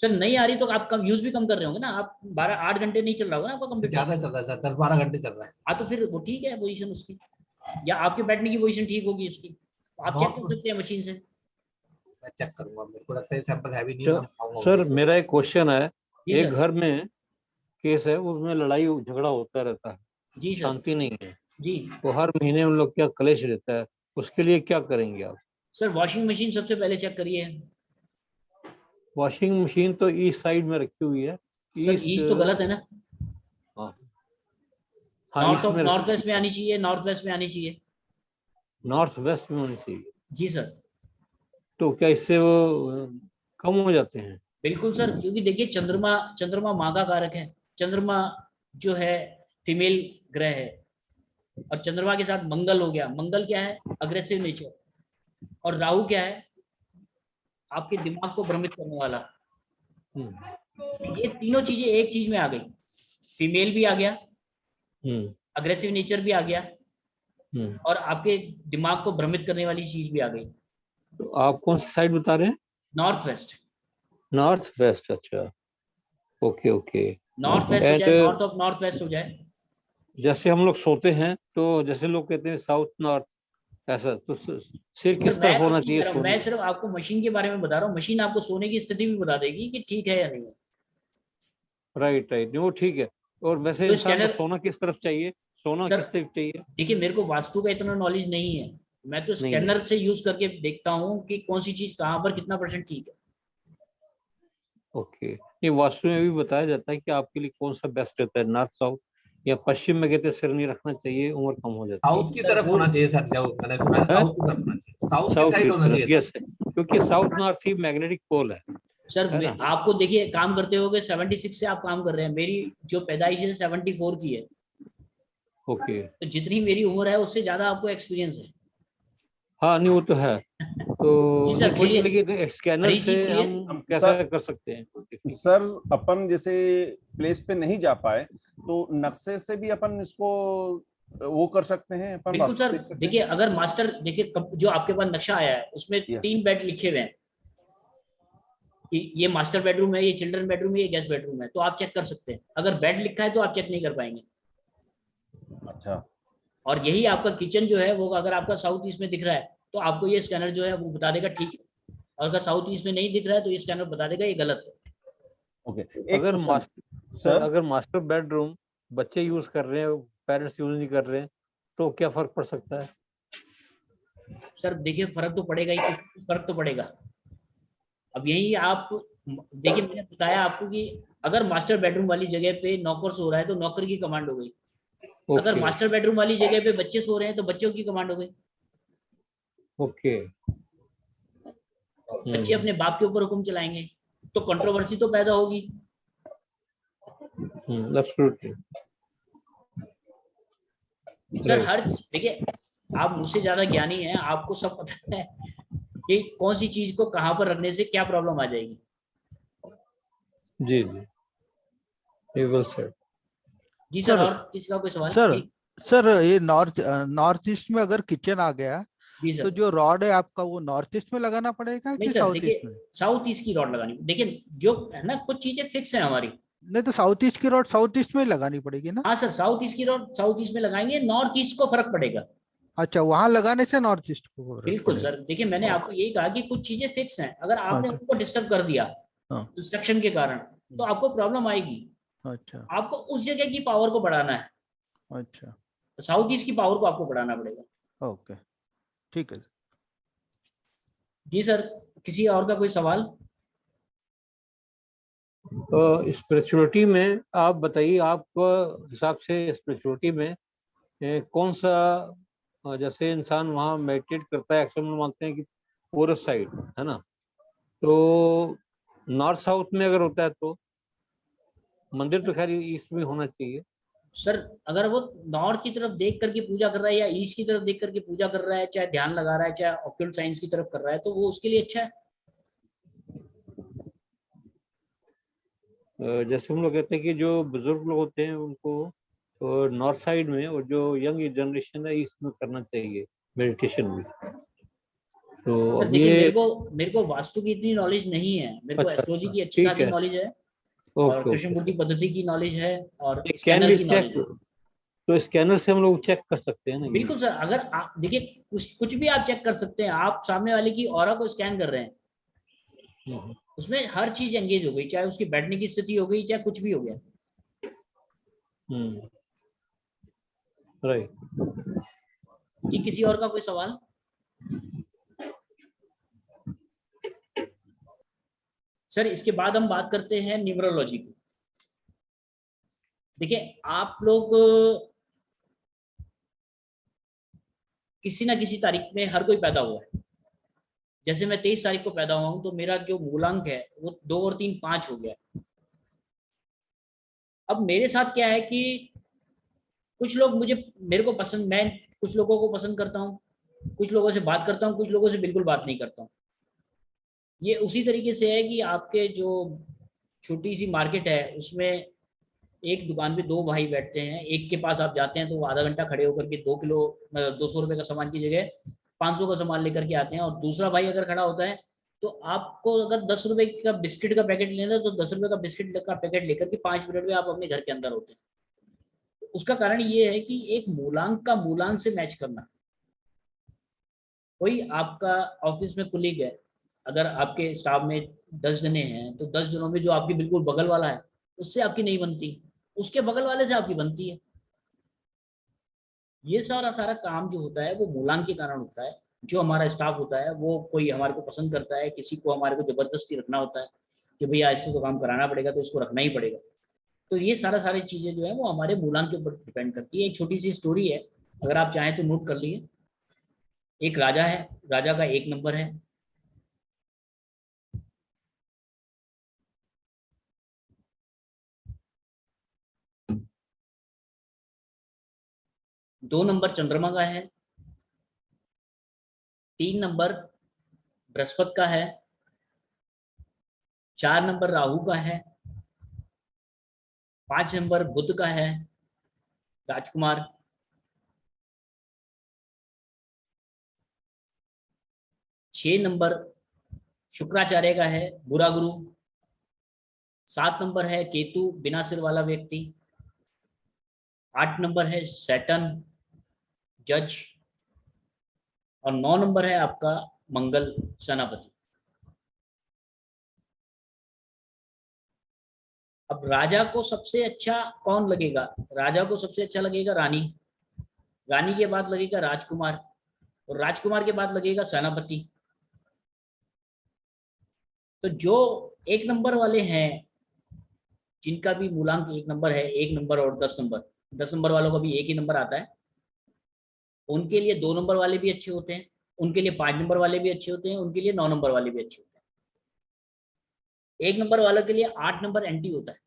सर नहीं आ रही तो आप कम यूज भी कम कर रहे होंगे ना, आप 12-8 घंटे नहीं चल रहा होगा ना आपका कंप्यूटर? ज्यादा चल रहा है सर, 10-12 घंटे चल रहा है। हाँ तो फिर वो ठीक है पोजीशन उसकी, या आपके बैठने की पोजीशन ठीक होगी उसकी, आप चेक कर सकते हैं मशीन से। मैं चेक करूंगा, मेरे को लगता है सैंपल हैवी नहीं है। सर मेरा एक क्वेश्चन है, एक घर में केस है, उसमें लड़ाई झगड़ा होता रहता है, जी शांति नहीं है जी, वो हर महीने उन लोग क्या कलेश रहता है, उसके लिए क्या करेंगे आप? सर वॉशिंग मशीन सबसे पहले चेक करिए। वॉशिंग मशीन तो ईस्ट साइड में रखी हुई है। ईस्ट तो गलत है ना, नॉर्थ वेस्ट में आनी चाहिए, नॉर्थ वेस्ट में आनी चाहिए, नॉर्थ वेस्ट में होनी चाहिए। जी सर। तो क्या इससे वो कम हो जाते हैं? बिल्कुल सर, क्योंकि देखिए चंद्रमा माँ का कारक है, चंद्रमा जो है फीमेल ग्रह है, और चंद्रमा के साथ मंगल हो गया। मंगल क्या है? Aggressive nature. और राहु क्या है? आपके दिमाग को भ्रमित करने वाला। ये तीनों चीजें एक चीज में आ गई, फीमेल भी आ गया, अग्रेसिव नेचर भी आ गया, और आपके दिमाग को भ्रमित करने वाली चीज भी आ गई। तो आप कौन सी साइड बता रहे हैं? North west. नॉर्थ वेस्ट, अच्छा, ओके ओके। नॉर्थ वेस्ट हो जाए, नॉर्थ ऑफ नॉर्थ वेस्ट हो जाए। जैसे हम लोग सोते हैं तो जैसे लोग कहते हैं साउथ नॉर्थ, ऐसा तो सिर किस तरफ होना चाहिए? मैं सिर्फ आपको मशीन के बारे में बता रहा हूँ, मशीन आपको सोने की स्थिति भी बता देगी कि ठीक है या नहीं है। राइट राइट, वो ठीक है। और वैसे तो इंसान को सोना किस तरफ चाहिए, सोना किस तरफ चाहिए? देखिए मेरे को वास्तु का इतना नॉलेज नहीं है, मैं तो स्कैनर से यूज करके देखता हूँ कि कौन सी चीज कहाँ पर कितना % ठीक है। ओके, ये वास्तु में भी बताया जाता है कि आपके लिए कौन सा बेस्ट रहता है, नॉर्थ साउथ या पश्चिम में? कहते सिर नहीं रखना चाहिए, उम्र कम हो जाती है। साउथ की तरफ होना चाहिए सर, मैंने सुना है साउथ की तरफ होना चाहिए, साउथ की होना चाहिए। यस, क्योंकि साउथ नॉर्थ ही मैग्नेटिक पोल है। सर आपको देखिए काम करते होगे 76 से आप काम कर रहे हैं, मेरी जो पैदाइश है 74 की है। ओके, तो जितनी मेरी उम्र है उससे ज्यादा आपको एक्सपीरियंस है। हाँ नहीं वो तो है, तो लेकिन स्कैनर से हम कैसा कर सकते हैं? सर अपन जैसे प्लेस पे नहीं जा पाए तो नक्शे से भी अपन इसको वो कर सकते हैं अपन। बिल्कुल सर, देखिए अगर मास्टर, देखिए जो आपके पास नक्शा आया है उसमें 3 बेड लिखे हुए हैं, ये मास्टर बेडरूम है, ये चिल्ड्रन बेडरूम है, ये गेस्ट बेडरूम है, तो आप चेक कर सकते हैं। अगर बेड लिखा है तो आप चेक नहीं कर पाएंगे। अच्छा। और यही आपका किचन जो है वो अगर आपका साउथ ईस्ट में दिख रहा है तो आपको ये स्कैनर जो है वो बता देगा ठीक है, और अगर साउथ ईस्ट में नहीं दिख रहा है तो ये स्कैनर बता देगा ये गलत है। ओके, अगर मास्टर बेडरूम बच्चे यूज कर रहे हैं, पेरेंट्स यूज नहीं कर रहे हैं, तो क्या फर्क पड़ सकता है? सर देखिए फर्क तो पड़ेगा ही, फर्क तो पड़ेगा। अब यही आप देखिए, मैंने बताया आपको कि अगर मास्टर बेडरूम वाली जगह पे नौकर सो रहा है तो नौकर की कमांड हो गई, अगर मास्टर बेडरूम वाली जगह पे बच्चे सो रहे हैं तो बच्चों की कमांड हो गई। ओके, बच्चे अपने बाप के ऊपर हुक्म चलाएंगे तो कंट्रोवर्सी तो पैदा होगी। सर हर देखिए, आप मुझसे ज्यादा ज्ञानी हैं, आपको सब पता है कि कौन सी चीज को कहां पर रखने से क्या प्रॉब्लम आ जाएगी। जी जी, वेल सेड। जी सर, और किसका कोई सवाल? सर ये नॉर्थ ईस्ट में अगर किचन आ गया तो जो रॉड है आपका वो नॉर्थ ईस्ट में लगाना पड़ेगा कि साउथ ईस्ट में? साउथ ईस्ट की रॉड लगानी। देखिए जो है ना, कुछ चीजें फिक्स है हमारी। नहीं तो साउथ ईस्ट की रॉड साउथ ईस्ट में लगानी पड़ेगी ना? हाँ सर, साउथ ईस्ट की रॉड साउथ ईस्ट में लगाएंगे, नॉर्थ ईस्ट को फर्क पड़ेगा। अच्छा, वहां लगाने से नॉर्थ ईस्ट को? बिल्कुल सर, देखिए मैंने आपको यही कहा कि कुछ चीजें फिक्स हैं, अगर आपने उनको डिस्टर्ब कर दिया इंस्ट्रक्शन के कारण तो आपको प्रॉब्लम आएगी। अच्छा, आपको उस जगह की पावर को बढ़ाना है। अच्छा, साउथ ईस्ट की पावर को आपको बढ़ाना पड़ेगा। ओके, ठीक है जी सर, किसी और का कोई सवाल? स्पिरिचुअलिटी में आप बताइए, आपको हिसाब से स्पिरिचुअलिटी में कौन सा, जैसे इंसान वहाँ मेडिटेट करता है, एक्चुअली मानते हैं कि पूर्व साइड है ना, तो नॉर्थ साउथ में अगर होता है तो मंदिर तो खैर ईस्ट में होना चाहिए। सर अगर वो नॉर्थ की तरफ देख करके पूजा कर रहा है या ईस्ट की तरफ देख करके पूजा कर रहा है, चाहे ध्यान लगा रहा है, चाहे ऑक्यूल्ट साइंस की तरफ कर रहा है, तो वो उसके लिए अच्छा है। जैसे हम लोग कहते हैं कि जो बुजुर्ग लोग होते हैं उनको नॉर्थ साइड में, और जो यंग जनरेशन है ईस्ट में करना चाहिए मेडिटेशन भी। तो सर अब देखिए, ये मेरे को वास्तु की इतनी नॉलेज नहीं है, मेरे को अच्छा, एस्ट्रोलॉजी की अच्छी ठीक खासी है, नॉलेज है, और ओके कृष्ण ओके। मूर्ति पद्धति की नॉलेज है, और कैन स्कैनर बी की चेक, नॉलेज है। तो स्कैनर से हम लोग चेक कर सकते हैं ना ये? बिल्कुल सर, अगर आप देखिए, कुछ भी आप चेक कर सकते हैं। आप सामने वाले की ऑरा को स्कैन कर रहे हैं, उसमें हर चीज एंगेज हो गई, चाहे उसकी बैठने की स्थिति हो गई, चाहे कुछ भी हो गया। राइट जी, किसी और का कोई सवाल? सर इसके बाद हम बात करते हैं न्यूमरोलॉजी की। देखिए, आप लोग किसी ना किसी तारीख में हर कोई पैदा हुआ है। जैसे मैं 23 तारीख को पैदा हुआ हूं, तो मेरा जो मूलांक है वो 2 और 3 5 हो गया। अब मेरे साथ क्या है कि कुछ लोग मेरे को पसंद, मैं कुछ लोगों को पसंद करता हूँ, कुछ लोगों से बात करता हूँ, कुछ लोगों से बिल्कुल बात नहीं करता हूँ। ये उसी तरीके से है कि आपके जो छोटी सी मार्केट है, उसमें एक दुकान पे 2 भाई बैठते हैं। एक के पास आप जाते हैं तो वो आधा घंटा खड़े होकर के 2 किलो 200 रुपए का सामान की जगह 500 का सामान लेकर के आते हैं। और दूसरा भाई अगर खड़ा होता है, तो आपको अगर 10 रुपए का बिस्किट का पैकेट लेना है, तो 10 रुपए का बिस्किट का पैकेट लेकर के 5 मिनट में आप अपने घर के अंदर होते हैं। उसका कारण ये है कि एक मूलांक का मूलांक से मैच करना। कोई आपका ऑफिस में कुलीग है, अगर आपके स्टाफ में 10 जने हैं, तो 10 जनों में जो आपकी बिल्कुल बगल वाला है, उससे आपकी नहीं बनती, उसके बगल वाले से आपकी बनती है। ये सारा सारा काम जो होता है वो मूलांक के कारण होता है। जो हमारा स्टाफ होता है, वो कोई हमारे को पसंद करता है, किसी को हमारे को जबरदस्ती रखना होता है कि भैया ऐसे तो काम कराना पड़ेगा, तो उसको रखना ही पड़ेगा। तो ये सारी चीजें जो है वो हमारे मूलांक के ऊपर डिपेंड करती है। एक छोटी सी स्टोरी है, अगर आप चाहें तो नोट कर लिए। एक राजा है, राजा का 1 नंबर है। दो नंबर चंद्रमा का है, 3 नंबर बृहस्पति का है, 4 नंबर राहु का है, 5 नंबर बुध का है, राजकुमार, 6 नंबर शुक्राचार्य का है, बुरा गुरु, 7 नंबर है केतु, बिना सिर वाला व्यक्ति, 8 नंबर है सैटर्न, जज, और 9 नंबर है आपका मंगल, सेनापति। अब राजा को सबसे अच्छा कौन लगेगा? राजा को सबसे अच्छा लगेगा रानी, रानी के बाद लगेगा राजकुमार, और राजकुमार के बाद लगेगा सेनापति। तो जो 1 नंबर वाले हैं, जिनका भी मूलांक 1 नंबर है, 1 नंबर और 10 नंबर, 10 नंबर वालों का भी एक ही नंबर आता है, उनके लिए 2 नंबर वाले भी अच्छे होते हैं, उनके लिए 5 नंबर वाले भी अच्छे होते हैं, उनके लिए 9 नंबर वाले भी अच्छे होते हैं। 1 नंबर वालों के लिए 8 नंबर एंटी होता है,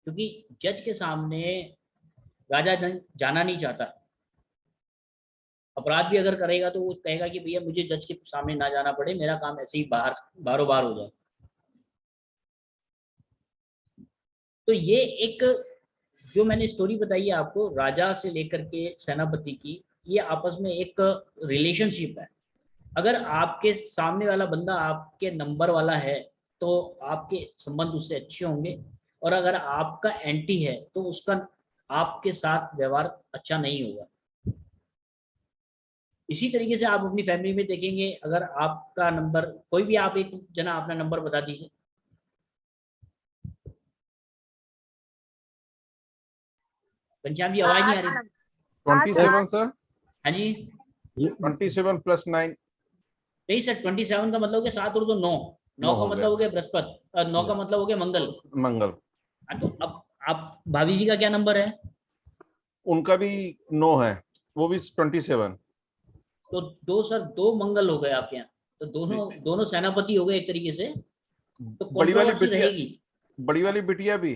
क्योंकि जज के सामने राजा जाना नहीं चाहता। अपराध भी अगर करेगा तो वो कहेगा कि भैया मुझे जज के सामने ना जाना पड़े, मेरा काम ऐसे ही बाहरों बाहर हो जाए। तो ये एक जो मैंने स्टोरी बताई है आपको, राजा से लेकर के सेनापति की, ये आपस में एक रिलेशनशिप है। अगर आपके सामने वाला बंदा आपके नंबर वाला है, तो आपके संबंध उससे अच्छे होंगे, और अगर आपका एंटी है तो उसका आपके साथ व्यवहार अच्छा नहीं होगा। इसी तरीके से आप अपनी फैमिली में देखेंगे, अगर आपका नंबर, कोई भी आप एक जना अपना नंबर बता दीजिए। घनश्याम जी आवाज नहीं आ रही। 27 सर। हाँ जी 27 + 9। नहीं सर 27 का मतलब हो गया 7 और 2 9, 9 का मतलब हो गया बृहस्पति, 9 का मतलब हो गया मंगल। मंगल। तो अब आप भाभी जी का क्या नंबर है? उनका भी 9 है, वो भी 27। तो 2 सर 2 मंगल हो गए आपके यहाँ, तो दोनों सेनापति हो गए एक तरीके से, तो कंट्रोवर्सी रहेगी। बड़ी वाली बिटिया भी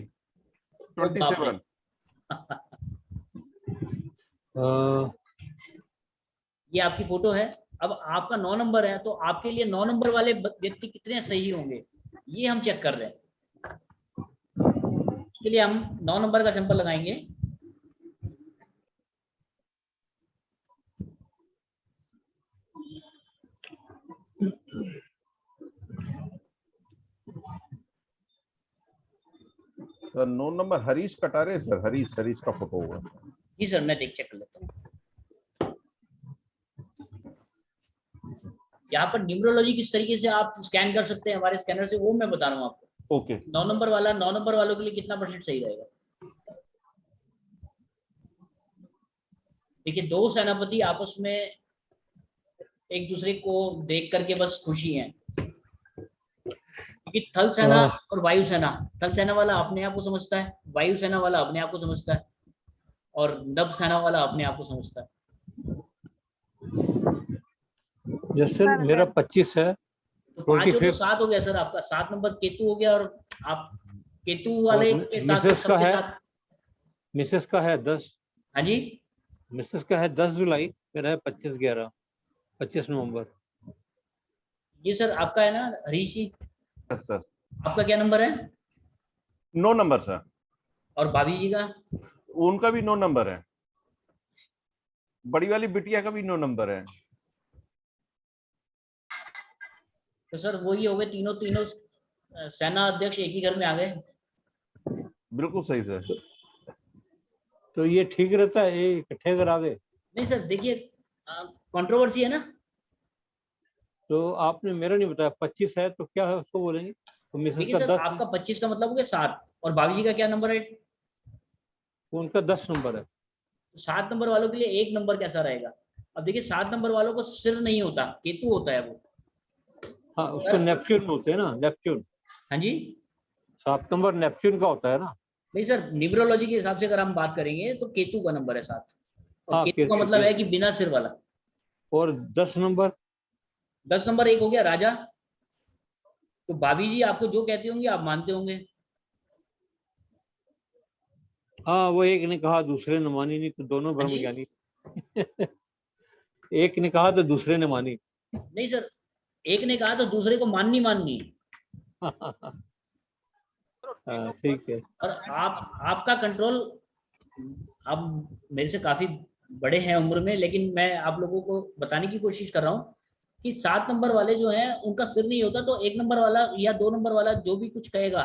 27। ये आपकी फोटो है। अब आपका 9 नंबर है, तो आपके लिए 9 नंबर वाले व्यक्ति कितने सही होंगे ये हम चेक कर रहे हैं। इसके लिए हम 9 नंबर का सैंपल लगाएंगे। Sir 9 number Harish Katare sir, Harish का फोटो होगा। जी सर मैं चेक कर लेता हूँ। यहाँ पर न्यूमरोलॉजी किस तरीके से आप स्कैन कर सकते हैं हमारे स्कैनर से, वो मैं बता रहा हूँ आपको। ओके 9 नंबर वालों के लिए कितना % सही रहेगा। देखिए 2 सेनापति आपस में एक दूसरे को देख करके बस खुशी हैं, क्योंकि थल सेना और वायु सेना, थल सेना वाला अपने आप को समझता है, वायु सेना वाला अपने आप को समझता है, और नभ सेना वाला अपने आप को समझता है। जैसे मेरा 25 है, तो 5 और 7 हो गया सर आपका। 7 नंबर केतु हो गया, और आप केतु वाले के साथ मिसेस का है 10। हाँ जी मिसेस का है 10 जुलाई, मेरा है 25 नवंबर। ये सर आपका है ना हरीश जी? सर आपका क्या नंबर है? 9 नंबर सर। और भाभी जी का? उनका भी 9 नंबर है। बड़ी वाली बिटिया का भी 9 नंबर है। तो सर वही हो गए, तीनों सेना अध्यक्ष एक ही घर में आ गए। बिल्कुल सही सर। तो ये ठीक रहता है, ये इकट्ठे घर आ गए? नहीं सर देखिए कंट्रोवर्सी है ना। तो आपने मेरा नहीं बताया, 25 है तो क्या है उसको बोलेंगे? तो मिसेस देखिए का सर 10 आपका 25 का मतलब हो गया 7, और भाभी जी का क्या नंबर है? उनका 10 नंबर है। 7 नंबर वालों के लिए 1 नंबर कैसा रहेगा? अब देखिए 7 नंबर वालों को सिर नहीं होता, केतु होता है वो। हाँ उसको नेपच्यून होते हैं ना, नेपच्यून। हाँ जी 7 नंबर नेपच्यून का होता है ना। नहीं सर न्यूमरोलॉजी के हिसाब से अगर हम बात करेंगे तो केतु का नंबर है 7, और हाँ, केतु का मतलब है कि बिना सिर वाला। और 10 नंबर 1 हो गया राजा। तो भाभी जी आपको जो कहती होंगी आप मानते होंगे। हाँ वो एक ने कहा दूसरे ने मानी, नहीं तो दोनों ब्रह्मज्ञानी। एक ने कहा तो दूसरे ने मानी। नहीं सर एक ने कहा तो दूसरे को माननी। ठीक है। और आपका कंट्रोल, आप मेरे से काफी बड़े हैं उम्र में, लेकिन मैं आप लोगों को बताने की कोशिश कर रहा हूँ कि 7 नंबर वाले जो हैं उनका सिर नहीं होता, तो 1 नंबर वाला या 2 नंबर वाला जो भी कुछ कहेगा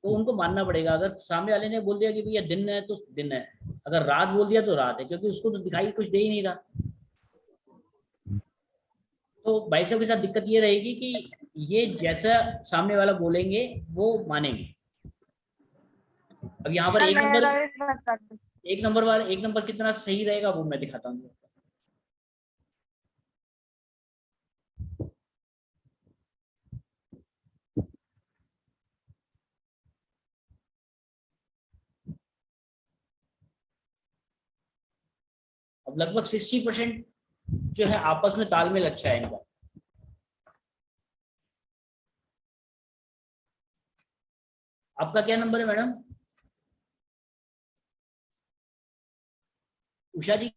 तो उनको मानना पड़ेगा। अगर सामने वाले ने बोल दिया कि भैया दिन है तो दिन है, अगर रात बोल दिया तो रात है, क्योंकि उसको तो दिखाई कुछ दे ही नहीं रहा। तो भाई साहब के साथ दिक्कत ये रहेगी कि ये जैसा सामने वाला बोलेंगे वो मानेंगे। अब यहाँ पर 1 नंबर कितना सही रहेगा वो मैं दिखाता हूँ। अब लगभग 60% जो है आपस में तालमेल अच्छा है इनका। आपका क्या नंबर है मैडम? उषा जी